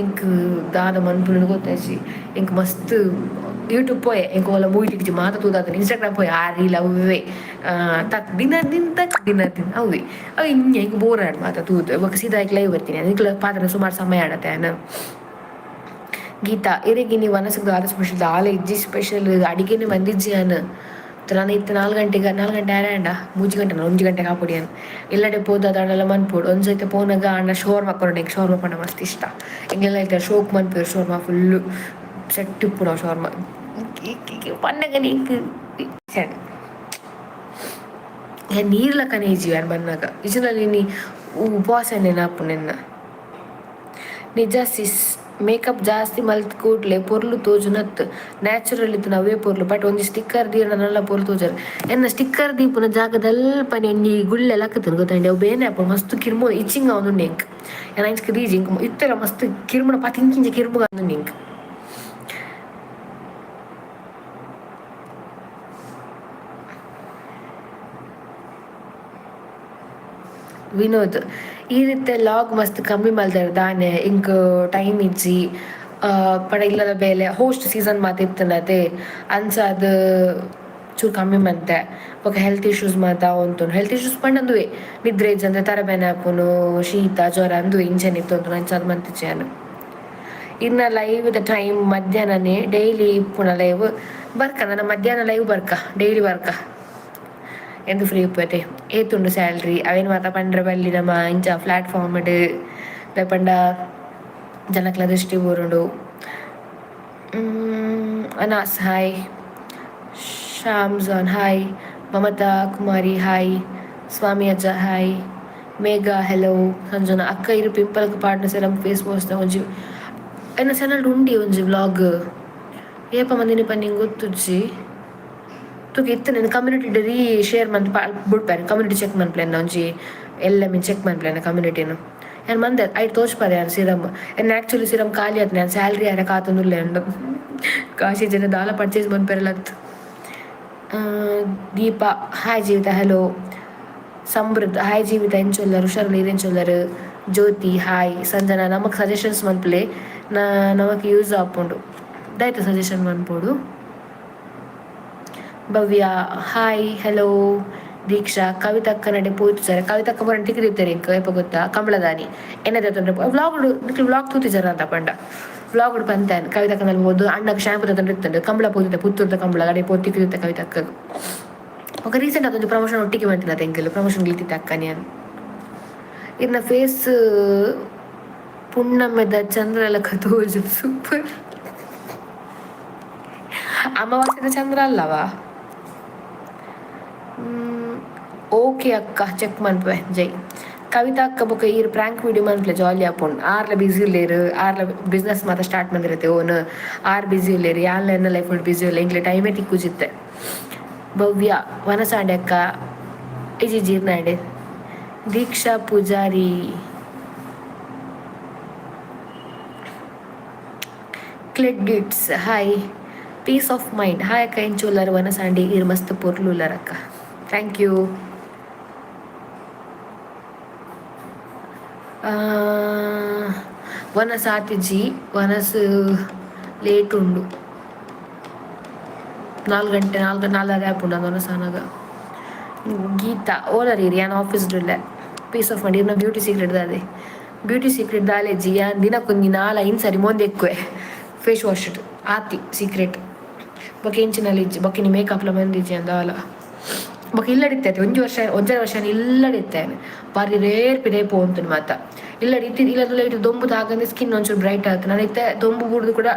ಇಂಕ್ ದಾದ ಮನ್ಪುನನು ಗೊತ್ತಾಯ್ಸಿ ಇಂಕ್ ಮಸ್ತ್ ಯೂಟ್ಯೂಬ್ ಪೋಯೆ ಇಂಕ್ ಓಲ ಮೂವಿ ಟಿಕ್ಜಿ ಮಾತ ತೂದಾತನ ಇನ್ಸ್ಟಾಗ್ರಾಮ್ ಪೋಯೆ ಆ ರೀಲ್ ಅವೇ ತಕ್ ದಿನ ಅವೇ ಅವು ಇಂಕ್ ಬೋರ್ ಆಡ್ ಮಾತ ತೂದು ಇವಾಗ ಸೀದಾ ಲೈವ್ ಬರ್ತೀನಿ ಅದಕ್ಕೆ ಪಾತ್ರ ಸುಮಾರು ಸಮಯ ಆಡತ್ತೆ ಗೀತಾ ಇರೇಗಿನಿ ವನಸದ ದಾದ ಸ್ಪೆಷಲ್ ದಾಲ ಇಜ್ಜಿ ಸ್ಪೆಷಲ್ ಅಡಿಗೆನೆ ಬಂದಿಜ್ಜಿ ಅನ್ ನಾನು ಇತ್ತು 4 ಗಂಟೆ ಆರಾಂಡ 3 ಗಂಟೆ ಹಾಕೊಡಿ ಅನ್ ಎಲ್ಲಡೆ ಪೋದ ಅದಾಂಡೆಲ್ಲ ಮನ್ಪೋಡು ಒಂದ್ಸೈತೆ ಪೋನಾಗ ಅಣ್ಣ ಶೋರ್ಮ ಹಾಕೊಂಡು ಹಿಂಗೆ ಶೋರ್ಮ ಪಂಡ ಮಸ್ತ್ ಇಷ್ಟ ಹಿಂಗೆಲ್ಲ ಐತೆ ಶೋಕ್ ಮನ್ಪೇರು ಶೋರ್ಮ ಫುಲ್ಲು ಸೆಟ್ ಇಪ್ಪುಡ ಶೋರ್ಮ ಪನ್ನಗ ನೀಕ್ ನೀರ್ಲ ಕನೇಜಿ ಯಾರು ಬನ್ನಾಗ ಇಜನಲ್ಲಿ ನೀ ಉಪವಾಸ ನೆನಪು ನಿನ್ನ ನಿಜ ಸಿಸ್ ಮೇಕಪ್ ಜಾಸ್ತಿ ಮಲ್ತ್ ಕೂಡ್ಲೆ ಪೊರ್ಲು ತೋಜುನತ್ ನ್ಯಾಚುರಲ್ ಇತ್ತು ಅವೇ ಪೊರ್ಲು ಬಟ್ ಒಂದು ಸ್ಟಿಕ್ಕರ್ ದೀನ ನಲ್ಲ ಪೊರ್ಲು ತೋಜರು ಎನ್ನ ಸ್ಟಿಕ್ಕರ್ ದೀಪುನ ಜಾಗದಲ್ಪನೆ ಒಂಜಿ ಗುಳ್ಳೆ ಲಕ್ಕತನು ಗೊತ್ತಂಡೆ ಅವು ಬೇನೆ ಅಪ್ಪ ಮಸ್ತ್ ಕಿರ್ಮು ಇಚ್ಚಿಂಗ್ ಅವನು ನೆಂಕ್ ಏನ ಇಂಚ್ ರೀಜ್ ಇಂಕ್ ಇತ್ತೆಲ್ಲ ಮಸ್ತ್ ಕಿರ್ಮುನ ಪತಿ ಇಂಚಿಂಚ ಕಿರ್ಮುಗ ಅವನು ನೆಂಕ್ ವಿನೋದ್ ಈ ರೀತಿ ಲಾಗ್ ಮಸ್ತ್ ಕಮ್ಮಿ ಮಲ್ದಾರ ದಾನೆ ಇಂಕ್ ಟೈಮ್ ಇಜ್ಜಿ ಪಡ ಇಲ್ಲದ ಬೇಲೆ ಹೋಸ್ಟ್ ಸೀಸನ್ ಮಾತಿರ್ತನದೆ ಅನ್ಸ ಅದು ಚೂರು ಕಮ್ಮಿ ಮಂತೆ ఒక ಹೆಲ್ತ್ ಇಶ್ಯೂಸ್ ಮಾತ ಉಂಟು ಹೆಲ್ತ್ ಇಶ್ಯೂಸ್ ಪಂಡಂದುವೆ ನಿದ್ರೆ ಇಜ್ಜಂದ್ರೆ ತರಬೇನೆ ಹಾಪುನು ಶೀತ ಜ್ವರ ಅಂದು ಇಂಜನ್ ಇತ್ತು ಉಂಟು ಅಂಚದು ಮಂತಿಚ್ಚೇನು ಇನ್ನ ಲೈವ್ ದ ಟೈಮ್ ಮಧ್ಯಾಹ್ನನೇ ಡೈಲಿ ಇಪ್ಪುನ ಲೈವ್ ಬರ್ಕ ನನ್ನ ಮಧ್ಯಾಹ್ನ ಲೈವ್ ಬರ್ಕ ಡೈಲಿ ಬರ್ಕ ಎಂದು ಫ್ರೀ ಉಪ್ಪತೆ ಏತುಂಡು ಸ್ಯಾಲ್ರಿ ಅವೇನು ಮಾತ ಪಂಡ್ರೆ ಬಲ್ಲಿ ನಮ್ಮ ಇಂಚ ಪ್ಲಾಟ್ಫಾರ್ಮ್ ಪಂಡ ಜನಕ್ಲ ದೃಷ್ಟಿ ಬೋರುಂಡು ಅನಾಸ್ ಹಾಯ್ ಶಾಮ್ಜಾನ್ ಹಾಯ್ ಮಮತಾ ಕುಮಾರಿ ಹಾಯ್ ಸ್ವಾಮಿ ಅಜ್ಜ ಹಾಯ್ ಮೇಘಾ ಹೆಲೋ ಸಂಜನಾ ಅಕ್ಕ ಇರು ಪಿಂಪಲ್ಗೆ ಪಾಡ್ನ ಸೆರಮ್ ಫೇಸ್ ವಾಶ್ ಒಂಜಿ ಎನ್ನ ಸೆನಲ್ಡ್ ಉಂಡಿ ಒಂಜಿ ವ್ಲಾಗ್ ಏಪ ಮಂದಿನಿ ಪನ್ನಿಂಗ್ ಗೊತ್ತುಜ್ಜಿ ತುಗೆ ಇತ್ತು ನಾನು ಕಮ್ಯುನಿಟಿ ರೀ ಶೇರ್ ಮಂತ್ ಬಿಡ್ಪಾರೆ ಕಮ್ಯುನಿಟಿ ಚೆಕ್ ಮನ್ಪ್ಲೇನ ಒಂಜಿ ಎಲ್ಲ ಮೀನು ಚೆಕ್ ಮನ್ಪ್ಲೇನ ಕಮ್ಯುನಿಟಿನು ನಾನು ಮಂದೆ ಐಟ್ ತೋಚ್ಪಾರೆ ಯಾರು ಸಿರಮ್ ಏನು ಆ್ಯಕ್ಚುಲಿ ಸಿರಮ್ ಖಾಲಿ ಆಯ್ತು ನಾನು ಸ್ಯಾಲ್ರಿ ಯಾರ ಕಾತಂದುಲ್ಲೆ ಅಂಡು ಕಾಶಿ ಜನ ದಾಲ ಪರ್ಚೇಸ್ ಮನ್ಪೇರಲತ್ ದೀಪ ಹಾಯ್ ಜೀವಿತ ಹಲೋ ಸಮೃದ್ಧ ಹಾಯ್ ಜೀವಿತ ಎಂಚೊಲ್ಲರು ಹುಷಾರಲ್ಲಿ ಇರೆಂಚೊಲ್ಲರು ಜ್ಯೋತಿ ಹಾಯ್ ಸಂಜನಾ ನಮಗೆ ಸಜೆಷನ್ಸ್ ಮನ್ಪ್ಲೆ ನಮಗೆ ಯೂಸ್ ಆಪುಂಡು ದಾಯ್ತು ಸಜೆಷನ್ ಮನ್ಪೋಡು ಭವ್ಯ ಹಾಯ್ ಹಲೋ ದೀಕ್ಷಾ ಕವಿತಕ್ಕ ನಡೆ ಪೋಯ್ತು ಕವಿತಕ್ಕ ಬರ ಟಿಕೆಟ್ ಇರ್ತಾರೆ ಇಂಕ ಗೊತ್ತಾ ಕಂಬಳದಾನಿ ಏನದ ತೊಂದ್ರೆ ವ್ಲಾಗ್ ತೂತಿಜಾರ ಅಂತ ಪಂಡ ವ್ಲಾಗ್ ಪಂತಾನೆ ಕವಿತಕ್ಕನಲ್ಲಿ ಓದು ಅಣ್ಣಗೆ ಶಾಂಪು ತಂದ್ರೆ ಇರ್ತಂಡು ಕಂಬಳ ಪೋದಿದ್ದೆ ಪುತ್ತೂರ್ದ ಕಂಬಳ ಅಡೆ ಪೋ ಟಿಕೆಟ್ ಕವಿತಕ್ಕ ఒక ರೀಸೆಂಟ್ ಅದೊಂದು ಪ್ರಮೋಷನ್ ಒಟ್ಟಿಗೆ ಮಾಡ್ತೀನಿ ತೆಂಗಿಲ್ಲ ಪ್ರಮೋಷನ್ ಗೆಲ್ತಿದ್ದೆ ಅಕ್ಕನೇ ಅನ್ ಇನ್ನ ಫೇಸ್ ಪುಣ್ಣಮ್ಮೆದ ಚಂದ್ರ ತೋಜು ಸೂಪರ್ ಅಮಾವಾಸ್ಯದ ಚಂದ್ರ ಅಲ್ಲವಾ ಓಕೆ ಅಕ್ಕ ಚೆಕ್ ಮನ್ಪೆ ಜೈ ಕವಿತಾ ಅಕ್ಕ ಬೊಕ್ಕ ಈ ಪ್ರ್ಯಾಂಕ್ ವಿಡಿಯೋ ಮನ್ಪ್ಲೆ ಜಾಲಿ ಆಪುಂಡು ಆರ್ಲ ಬ್ಯುಸಿ ಇಲ್ಲೇರು ಆರ್ಲ ಬಿಸ್ನೆಸ್ ಮಾತ ಸ್ಟಾರ್ಟ್ ಮಂದಿರತ್ತೆ ಓನ್ ಆರ್ ಬ್ಯುಸಿ ಇಲ್ಲೇರು ಯಾನ್ಲ ಎನ್ನ ಲೈಫ್ ಬ್ಯುಸಿ ಇಲ್ಲ ಇಂಗ್ಲೆ ಟೈಮೇ ತಿಕ್ಕುಜಿತ್ತೆ ಭವ್ಯ ವನಸಾಡೆ ಅಕ್ಕ ಇಜಿ ಜೀರ್ನಾಡೆ ದೀಕ್ಷಾ ಪೂಜಾರಿ ಕ್ಲಿಡ್ಗಿಟ್ಸ್ hi peace of mind hi ಅಕ್ಕ ಎಂಚುಲ್ಲರ್ ವನಸಾಂಡಿ ಇರ್ ಮಸ್ತ್ ಪೊರ್ಲುಲ್ಲರ್ ಅಕ್ಕ ಥ್ಯಾಂಕ್ ಯು ವನಸ್ ಆತಿಜಿ ವನಸ್ ಲೇಟ್ ಉಂಡು 4 ಗಂಟೆ 4 ಆಪುಂಡು ಅದು ವನಸಾನಾಗ ಗೀತಾ ಓಲರೀರಿ ಯಾನ್ ಆಫೀಸ್ಡುಲ್ಲೆ ಪೀಸ್ ಆಫ್ ಮೈಂಡ್ ಇರ್ನ ಬ್ಯೂಟಿ ಸೀಕ್ರೆಟ್ ದಾದೆ ಬ್ಯೂಟಿ ಸೀಕ್ರೆಟ್ ದಾಲೆಜ್ಜಿ ಯಾನ್ ದಿನಕ್ಕೊಂದು 4-5 ಸರಿ ಮೊಂದೆ ಎಕ್ಕುವೆ ಫೇಸ್ ವಾಶ್ ಆತಿ ಸೀಕ್ರೆಟ್ ಬೊಕ್ಕ ಎಂಚಿನಲ್ಲಿ ಇಜ್ಜಿ ಬೊಕ್ಕ ನೀ ಮೇಕಪ್ಲ ಬಂದಿಜ್ಜಿ ಅಂದಾಲ ಬೊಕ್ಕ ಇಲ್ಲಡಿತ್ತೈತೆ ಒಂಜರ ವರ್ಷ ಇಲ್ಲಡಿತ್ತೇನೆ ಬಾರಿ ರೇರ್ ಪಿರೇ ಪೋಂತುನು ಮಾತ ಇಲ್ಲಡಿ ಇಲ್ಲದಲ್ಲ ಇಟ್ಟು ದೊಂಬು ತಾಗಂದ್ರೆ ಸ್ಕಿನ್ ಒಂಚೂರು ಬ್ರೈಟ್ ಆಯ್ತು ನಾನು ಇತ್ತೆ ದೊಂಬು ಬುಡ್ದು ಕೂಡ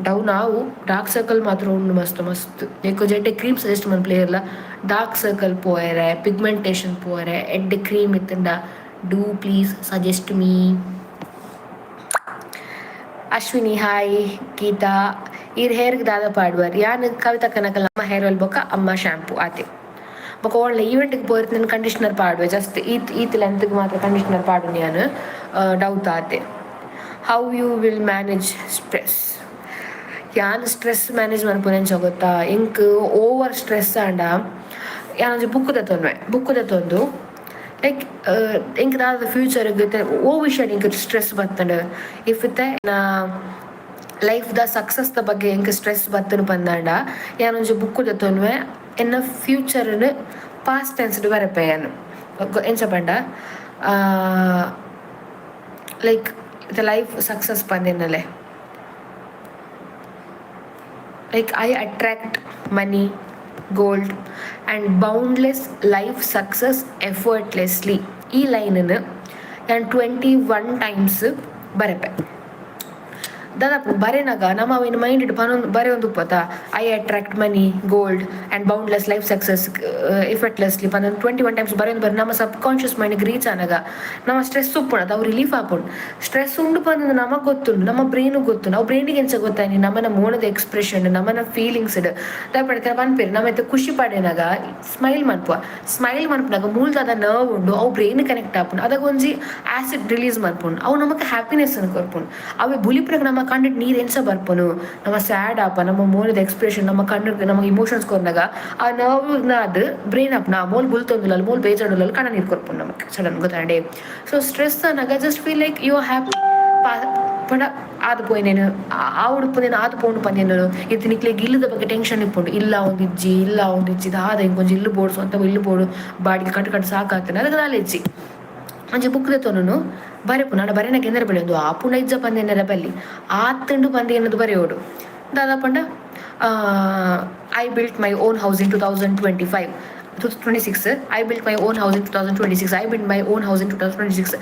ಡೌನ್ ಆವು ಡಾರ್ಕ್ ಸರ್ಕಲ್ ಮಾತ್ರ ಉಂಡು ಮಸ್ತ್ ಮಸ್ತ್ ಏಕೋ ಜೆಡ್ಡೆ ಕ್ರೀಮ್ ಸಜೆಸ್ಟ್ ಮನ್ಪ್ಲೇ ಇರಲ್ಲ ಡಾರ್ಕ್ ಸರ್ಕಲ್ ಪೋಯರೆ ಪಿಗ್ಮೆಂಟೇಷನ್ ಪೋಯರೆ ಎಡ್ಡೆ ಕ್ರೀಮ್ ಇತ್ತಂಡ do please suggest me Ashwini hi Geetha ಇರ್ ಹೇರ್ಗೆ ದಾದ ಪಾಡ್ವಾರ್ ಯಾನ್ ಕವಿತಾ ಕನಕಲ್ ಅಮ್ಮ ಹೇರ್ ಆಯಿಲ್ ಬೊಕ್ಕ ಅಮ್ಮ ಶ್ಯಾಂಪು ಆತೆ ಬೊಕ್ಕ ಒಳ್ಳೆ ಈವೆಂಟ್ಗೆ ಪೋಯ್ತು ನಾನು ಕಂಡೀಷ್ನರ್ ಪಾಡುವೆ ಜಸ್ಟ್ ಈತ್ ಲೆಂತ್ಗೆ ಮಾತ್ರ ಕಂಡೀಷ್ನರ್ ಪಾಡು ನಾನು ಡೌಟ್ ಆತೆ how you will manage stress ಯಾನ್ ಸ್ಟ್ರೆಸ್ ಮ್ಯಾನೇಜ್ ಮನ್ಪುನೆಂಚ ಗೊತ್ತಾ ಇಂಕ್ ಓವರ್ ಸ್ಟ್ರೆಸ್ ಆಂಡ ಯಾನೊಂಜಿ ಬುಕ್ ದೆತ್ತೊಂದು ಲೈಕ್ ಇಂಕ್ ದಾದ ಫ್ಯೂಚರ್ಗೆ ಓ ವಿಷಯ ನಿಂಗೆ ಸ್ಟ್ರೆಸ್ ಬರ್ತಂಡು ಇಫ್ ಇತ್ತೆ ಲೈಫ್ದ ಸಕ್ಸಸ್ದ ಬಗ್ಗೆ ಎಂಕ್ ಸ್ಟ್ರೆಸ್ ಬತ್ತನು ಪಂದಾಂಡ ಯಾನೊಂಜಿ ಬುಕ್ ದೆತ್ತೊನ್ವೆ ಎನ್ನ ಫ್ಯೂಚರ್ನು ಪಾಸ್ಟ್ ಟೆನ್ಸ್ಡ್ ಬರಪೆಯನು ಎಂಚ ಪಂಡ ಲೈಕ್ ದ ಲೈಫ್ ಸಕ್ಸಸ್ ಪಂದೆನ್ನಲೆ like I attract money, gold and boundless life success effortlessly. ಈ ಲೈನನ್ನು ನಾನು 21 ಟೈಮ್ಸ್ ಬರಪೆ ದಾದಾಪು ಬರೆನಾಗ ನಮ್ಮ ಅವಿನ ಮೈಂಡ್ ಇಟ್ಟು ಬರೆ ಒಂದು ಪತ್ತ I attract money gold and boundless life success effortlessly ಪಂದ 21 ಟೈಮ್ಸ್ ಬರೆಯೊಂದು ಬರ ನಮ್ಮ ಸಬ್ ಕಾನ್ಷಿಯಸ್ ಮೈಂಡ್ಗೆ ರೀಚ್ ಆನಾಗ ನಮ್ಮ ಸ್ಟ್ರೆಸ್ ಉಪ್ಪುಣದು ಅವು ರಿಲೀಫ್ ಹಾಕೊಂಡು ಸ್ಟ್ರೆಸ್ ಉಂಡು ಬಂದು ನಮಗೆ ಗೊತ್ತುಂಡು ನಮ್ಮ ಬ್ರೈನಿಗೆ ಗೊತ್ತು ನಾವು ಬ್ರೈನಿಗೆ ಎಂಚ ಗೊತ್ತಾಯ್ನಿ ನಮ್ಮನ ಮೋಣದ ಎಕ್ಸ್ಪ್ರೆಷನ್ ನಮ್ಮನ ಫೀಲಿಂಗ್ಸ್ ದಯಪಡ್ತಾರೆ ಬಂದ್ಪೇರಿ ನಮ್ಮ ಖುಷಿ ಪಡೇನಾಗ ಸ್ಮೈಲ್ ಮನ್ಪುನಾಗ ಮೂಲದ ನರ್ವ್ ಉಂಡು ಅವು ಬ್ರೈನ್ ಕನೆಕ್ಟ್ ಆಪುಂಡು ಅದಾಗ ಒಂಜಿ ಆಸಿಡ್ ರಿಲೀಸ್ ಮನ್ಪುಂಡು ಅವು ನಮಗೆ ಹ್ಯಾಪಿನೆಸ್ ಅನ್ನು ಕೊರ್ಪುಂಡು ಅವೇ ಬುಲಿಪ್ರಾಗ ನಮ್ಮ ಕಣ್ಣಿಟ್ಟು ನೀರು ಎನ್ಸ ಬರ್ಪನು ನಮ್ಮ ಸ್ಯಾಡ್ ಆಪ ನಮ್ಮ ಮೋನದ ಎಕ್ಸ್ಪ್ರೆಷನ್ ನಮ್ಮ ಕಣ್ಣಿಗೆ ನಮ್ಮ ಇಮೋಷನ್ಸ್ ಕೊರ್ನಾಗ ಆ ನರ್ವ್ನ ಅದು ಬ್ರೈನ್ ಆಪ್ ನಾ ಮೋಲ್ ಬುಲ್ತೊಂದಿಲ್ಲ ಮೋಲ್ ಬೇಜಾಡಲ್ಲ ಕಣ್ಣ ನೀರು ಕೊರ್ಪುಂಡು ನಮಗೆ ಸಡನ್ ಗೊತ್ತಾಂಡೆ ಸೊ ಸ್ಟ್ರೆಸ್ ಅನ್ನಾಗ just feel like you happy ಪಂಡ ಆದು ಪೋಯ್ನೇನು ಆ ಉಡುಪುನೇನು ಆದು ಪೋಂಡು ಪಂದೇನು ಇದು ನಿಕ್ಲಿಗೆ ಇಲ್ಲದ ಬಗ್ಗೆ ಟೆನ್ಷನ್ ಇಪ್ಪುಂಡು ಇಲ್ಲ ಒಂದಿಜ್ಜಿ ಆದ ಇಂಕೊಂಚ ಇಲ್ಲು ಬೋಡು ಸ್ವಂತ ಇಲ್ಲು ಬೋಡು ಬಾಡಿಗೆ ಕಟ್ಟು ಸಾಕಾಗ್ತಾನೆ ಅದಕ್ಕೆ ನಾಲೆಜ್ಜಿ ಅಂಚೆ ಬುಕ್ ದೆತ್ತೊನು ಬರೆಪು ನಾನು ಬರೆನಕ್ಕೆ ಎಂದರೆ ಬೆಳೆಯೋದು ಆ ಪುಣ ಇಜ್ಜ ಪಂದೆ ಎನ್ನರ ಬಲ್ಲಿ ಆತಂಡು ಪಂದೆ ಎನ್ನದು ಬರೆಯೋಡು ದಾದಾ ಪಂಡ I built my own house in 2026 I built my own house in 2026 I built my own house in 2026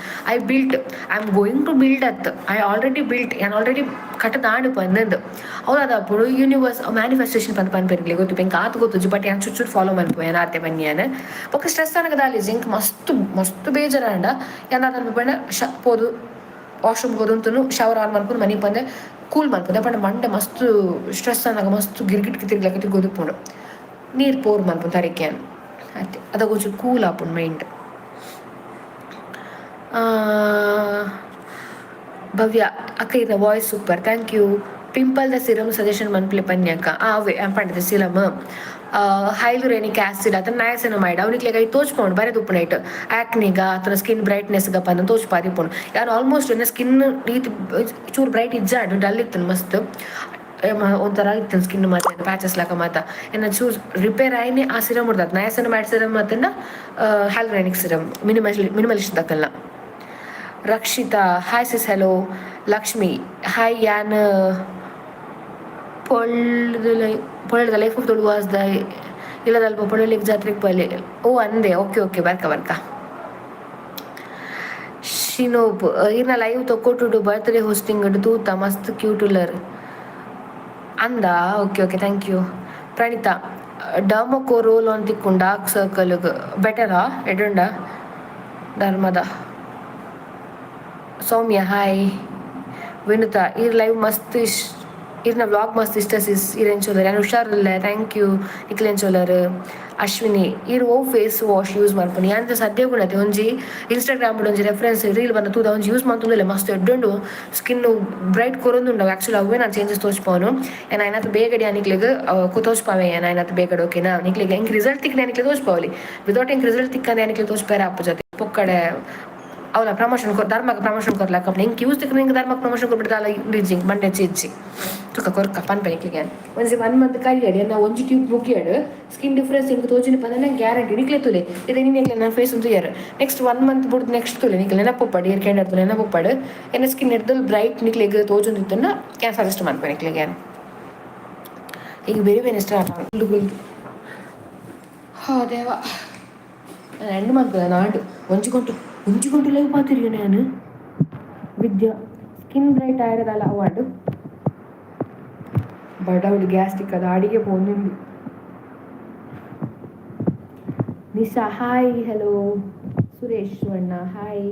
I'm going to build at I already built and already ಕಟ್ಟದಾಡು ಪಂದಂದು ಅವ್ರು ಅప్పుడు ಯೂನಿವರ್ಸ್ ಮ್ಯಾನಿಫೆಸ್ಟೇಷನ್ ಪನ್ಪೆರ್ಲಿ ಗೊತ್ತು ಬೆಂಕ ಆತು ಗೊತ್ತು ಬಟ್ ಏನು ಚುಚ್ಚು follow ಮನ್ಪೋಯನ ಆತೆ ಬನ್ನಿಯನ ఒక stress ಅನ್ನಗದಾಲಿ zinc ಮಸ್ತು ಬೇಜಾರಂಡ ಏನಾದ್ರು ಬಣ್ಣ ಪೋದು ವಾಶ್ರೂಮ್ ಹೋದಂತೂ ಶವರ್ ಆನ್ ಮನ್ಕೊಂಡು ಮನೆಗೆ ಬಂದೆ ಕೂಲ್ ಮನ್ಪದೆ ಬಟ್ ಮಂಡೆ ಮಸ್ತು ಸ್ಟ್ರೆಸ್ ಅನ್ನಾಗ ಮಸ್ತು ಗಿರ್ಗಿಟ್ ತಿರ್ಗ್ಲಕ್ಕೆ ಗೊದುಪುಂಡು ನೀರು ಪೋರ್ ಮನ್ಪು ತರಿಕೆ ಅದೇ ಅದಾಗ ಒಂಚೂರು ಕೂಲ್ ಆಪುಂಡು ಮೈಂಡ್ ಭವ್ಯ ಅಕ್ಕ ಇದ voice super thank you pimple ದ ಸಿರಮ್ ಸಜೆಷನ್ ಮನ್ಪ್ಲೆ ಪನ್ಯಾಕ ಅವೇ ಪಂಡಿದ ಸಿರಮ್ ಹೈಲುರೇನಿಕ್ ಆಸಿಡ್ ಅತನ ನಯಾಸಿನಮೈಡ್ ಅವನಿಗೆ ಕೈ ತೋಚ್ಕೊಂಡು ಬರೆದು ಉಪ್ಪುನೈಟ್ ಆಕ್ನಿಗ ಅಥವಾ ಸ್ಕಿನ್ ಬ್ರೈಟ್ನೆಸ್ಗ ಪಂದು ತೋಚ್ಪಾರಿಪುಂಡು ಯಾರು ಆಲ್ಮೋಸ್ಟ್ ನನ್ನ ಸ್ಕಿನ್ ರೀತಿ ಚೂರು ಬ್ರೈಟ್ ಇಜ್ಜಾಡು ಡಲ್ ಇತ್ತು ಮಸ್ತ್ ಒಂಥರ ಇತ್ತು ಸ್ಕಿನ್ ಮಾತ್ರ ಪ್ಯಾಚಸ್ ಲಾಕ ಮಾತ ಏನ ಚೂಸ್ ರಿಪೇರ್ ಆಯ್ನೆ ಆ ಸಿರಮ್ ಉಡ್ದತ್ ನಯಾಸಿನಮೈಡ್ ಸಿರಮ್ ಮತ್ತನ್ನ ಹೈಲುರೇನಿಕ್ ಸಿರಮ್ ಮಿನಿಮಲಿಸ್ಟ್ ದಕ್ಕಲ್ಲ Rakshitha hi sis hello Lakshmi hi ಯಾನ್ ಪೊಳ್ಳ ಲೈಫ್ ಆಫ್ ದೊಡ್ಡ ವಾಸ್ದ ಇಲ್ಲದಲ್ಪ ಪೊಳ್ಳಿಗೆ ಜಾತ್ರೆಗೆ ಬಲ್ಲಿ ಓ ಅಂದೆ ಓಕೆ ಬರ್ಕ ಶಿನೋಬ್ ಇರ್ನ ಲೈವ್ ತೊಕೊಟ್ಟು ಬರ್ತ್ಡೇ ಹೋಸ್ಟಿಂಗ್ ತೂತ ಮಸ್ತ್ ಕ್ಯೂಟುಲರ್ ಅಂದ okay thank you Praneetha Derma Co roll on ತಿಕ್ಕು ಡಾರ್ಕ್ ಸರ್ಕಲ್ ಬೆಟರಾ ಎಡುಂಡ ಧರ್ಮದ ಸೌಮ್ಯ ಹಾಯ್ ವಿನುತಾ ಇರ್ ಲೈವ್ ಮಸ್ತ್ ಇರ್ನ ವ್ಲಾಗ್ ಮಸ್ತ್ ಇಷ್ಟ ಸಿಸ್ ಇರೆಂಚೋಲರ್ ನಾನು ಹುಷಾರಿಲ್ಲ ಥ್ಯಾಂಕ್ ಯು ಇಕ್ಲೆಂಚೋಲರ್ ಅಶ್ವಿನಿ ಇರ್ ಓ ಫೇಸ್ ವಾಶ್ ಯೂಸ್ ಮಾಡ್ಕೊಂಡು ಅಂತ ಸದ್ಯ ಗುಣತೆ ಒಂಜಿ ಇನ್ಸ್ಟಾಗ್ರಾಮ್ ಒಂಜಿ ರೆಫರೆನ್ಸ್ ರೀಲ್ ಬಂದ ತೂದ ಒಂಜಿ ಯೂಸ್ ಮಾಡ್ತಂದಿಲ್ಲ ಮಸ್ತ್ ಎಡ್ಡುಂಡು ಸ್ಕಿನ್ ಬ್ರೈಟ್ ಕೊರೊಂದುಂಡು ಆ್ಯಕ್ಚುಲಿ ಅವೇ ನಾನು ಚೇಂಜಸ್ ತೋಚ್ಪಾನು ಏನು ಆಯ್ನತ್ತು ಬೇಗಡಿ ಅನಿಕ್ಲಿಗೆ ತೋಚ್ಪಾವೆ ಏನು ಆಯ್ನತ್ತು ಬೇಗಡೆ ಓಕೆನಾ ನಿಕ್ಲಿಗೆ ಹೆಂಗೆ ರಿಸಲ್ಟ್ ತಿಕ್ಕನೆ ಅನಿಕ್ಲಿ ತೋಚ್ಪಾವಲಿ ವಿದೌಟ್ ಹೆಂಗೆ ರಿಸಲ್ಟ್ ತಿಕ್ಕಂದೆ ಅನಿಕ್ಲಿ ತೋಚ್ಪಾರ ಅಪ್ಪ ಜೊತೆ ಪೊಕ್ಕಡೆ ಅವಳ ಪ್ರಮೋಷನ್ ಧರ್ಮಕ್ಕೆ ಪ್ರಮೋಷನ್ ಕೊರ್ಲಾಕ ಹಿಂಗೆ ಯೂಸ್ ತಿಕ್ಕ ಹಿಂಗೆ ಧರ್ಮಕ್ಕೆ ಪ್ರಮೋಷನ್ ಕೊಟ್ಬಿಡ್ತಲ್ಲ ರೀಜಿಂಗ್ ಮಂಡೆ ಚಿಚ್ಚಿ ತುಕ ಕೊರ್ಕ ಪನ್ ಪೈಕ್ಲಿಗೆ ಒಂದ್ಸಿ 1 ಮಂತ್ ಕಲಿಯಡಿ ನಾ ಒಂಜಿ ಟ್ಯೂಬ್ ಮುಗಿಯಾಡು ಸ್ಕಿನ್ ಡಿಫ್ರೆನ್ಸ್ ಹಿಂಗೆ ತೋಚಿನ ಪಂದ ನಂಗೆ ಗ್ಯಾರಂಟಿ ನಿಕ್ಲೆ ತುಲೆ ಇದೆ ನೀನು ನನ್ನ ಫೇಸ್ ಒಂದು ಇಯರ್ ನೆಕ್ಸ್ಟ್ 1 ಮಂತ್ ಬಿಡ್ದು ನೆಕ್ಸ್ಟ್ ತುಲೆ ನಿಕ್ಲೆ ನೆನಪುಪ್ಪಾಡು ಇಯರ್ ಕೆಂಡು ಇರ್ತದೆ ನೆನಪುಪ್ಪಾಡು ಎನ್ನ ಸ್ಕಿನ್ ಹಿಡ್ದಲ್ಲಿ ಬ್ರೈಟ್ ನಿಕ್ಲಿಗೆ ತೋಚೊಂದಿತ್ತನ್ನ ಕ್ಯಾನ್ ಸಜೆಸ್ಟ್ ಮಾಡ್ಪೆ ನಿಕ್ಲಿಗೆ ಈಗ ಬೇರೆ ಇಷ್ಟ ಹಾ ದೇವ ನಾನು ಎಂಡು ಮಾಡ್ತದೆ ನಾಡು ಒಂಜಿಗೊಂಟು ಲೈವ್ ಪಾತಿರಿಯ ನಾನು ವಿದ್ಯಾ ಸ್ಕಿನ್ ಬ್ರೈಟ್ ಆಯಿರೋದಲ್ಲ ಅವಾರ್ಡು ಬಡವಳು ಗ್ಯಾಸ್ಟಿಕ್ ಅದು ಅಡಿಗೆ ಪೋಂದುಂಡು ನಿಶಾ ಹಾಯ್ ಹಲೋ ಸುರೇಶ್ ಅಣ್ಣ ಹಾಯ್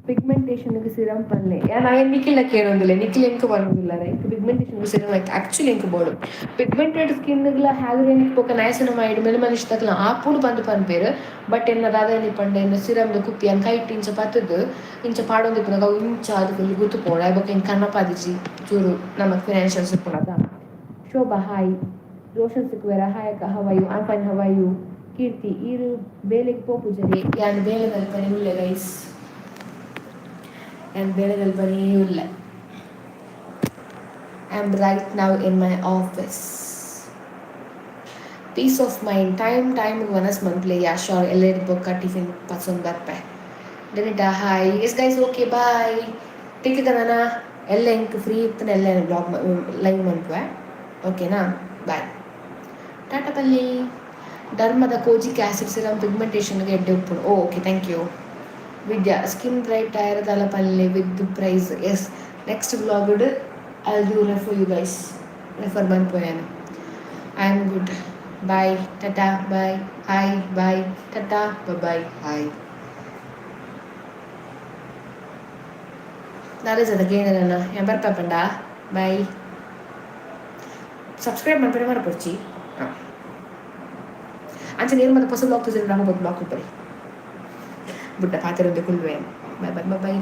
ಪಿಗ್ಮೆಂಟೇಷನ್ಗೆ ಸಿರಮ್ ಪಲ್ಲೆ ನಾನು ನಿಖಿಲ ಕೇಳೋದಿಲ್ಲ ನಿಖಿಲ್ ಎಂಕ ಬರೋದಿಲ್ಲ ರೈಟ್ ಪಿಗ್ಮೆಂಟೇಷನ್ಗೆ ಸಿರಮ್ ಆಯ್ತು ಆ್ಯಕ್ಚುಲಿ ಎಂಕ ಬೋಡು ಪಿಗ್ಮೆಂಟೆಡ್ ಸ್ಕಿನ್ಗಳ ಹ್ಯಾಲುರೇನಿಕ್ ಪೋಕ ನಯಾಸಿನಮೈಡ್ ಮೆಲ್ಮಲಿಶ್ ತಕ್ಕಲ ಆಪುಡು ಬಂದು ಪನ್ಪೇರು ಬಟ್ ಎನ್ನ ದಾದಾನಿ ಪಂಡ ಎನ್ನ ಸಿರಮ್ದ ಕುಪ್ಪಿ ಅನ್ ಕೈಟ್ ಇಂಚ ಪತ್ತದು ಇಂಚ ಪಾಡೊಂದಿಪ್ಪನಾಗ ಅವು ಇಂಚ ಅದಕ್ಕೆ ಗುತ್ತು ಪೋಣ ಇವಾಗ ಇನ್ನು ಕಣ್ಣಪಾದಿಜಿ ಚೂರು ನಮಗೆ ಫಿನಾನ್ಷಿಯಲ್ ಸಿಕ್ಕೋಣದ ಶೋಭಾ ಹಾಯ್ ರೋಷನ್ ಸಿಕ್ವೇರ ಹಾಯ್ ಅಕ್ಕ ಹವಾಯು ಐ ಫೈನ್ ಹವಾಯು ಕೀರ್ತಿ ಈರು ಬೇಲೆಗೆ ಪೋಪುಜರಿ ಯಾನ್ ಬೇಲೆದಲ್ಲಿ ಪನಿ ಉಳ್ಳೆ ಗೈಸ್ ಯಾನ್ ಬೇಲೆದಲ್ಲಿ ಪನಿ ಉಳ್ಳೆ I am right now in my office peace of mind time ವನಸ್ ಮಂತ್ಲಿ ಯಾ ಶೋರ್ ಎಲ್ಲೆಡ್ ಬೊಕ್ಕ ಟಿಫಿನ್ ಪಸಂದ್ ಬರ್ಪೆ ಡನಿಟಾ hi yes guys okay bye ticket ನಾನು ಎಲ್ಲ ಇಂಕ್ ಫ್ರೀ ಇತ್ತು ಎಲ್ಲ ಬ್ಲಾಗ್ ಲೈವ್ ಮಂತ್ವೆ ಓಕೆನಾ ಬಾಯ್ ಟಾಟಾ ಪಲ್ಲಿ ಧರ್ಮದ ಕೋಜಿಕ್ ಆಸಿಡ್ ಸಿರಮ್ ಪಿಗ್ಮೆಂಟೇಷನ್ಗೆ ಎಡ್ಡೆ ಉಪ್ಪು okay thank you Vidya skin bright ಟೈರ್ ತಲ ಪಲ್ಲೆ with price yes next blogged I do refer you guys refer ಬಂದ್ಪೋಯಾನು I am good bye tata bye hi bye tata bye hi ನಾಳೆ ಅದಕ್ಕೆ ಏನಿಲ್ಲ ഞാൻ ಬರ್ಪಂಡ ಬಾಯ್ ಸಬ್ಸ್ಕ್ರೈಬ್ ಮಾಡ್ಬೇಡಿ ಮರಪಡ್ಚಿ ಹಾಂ ಅಂಚೆ ನೀರು ಮತ್ತೆ ಹೊಸ ಬ್ಲಾಗ್ ತೋರಿಸಿದ್ರೆ ನಮ್ಮ ಬ್ಲಾಗ್ ಕೊಡ್ತಾರೆ ಬುಡ್ಡ ಪಾತ್ರೆ ಕುಲ್ವೆ ಬಾಯ್ ಬಾಯ್ ಬಾಯ್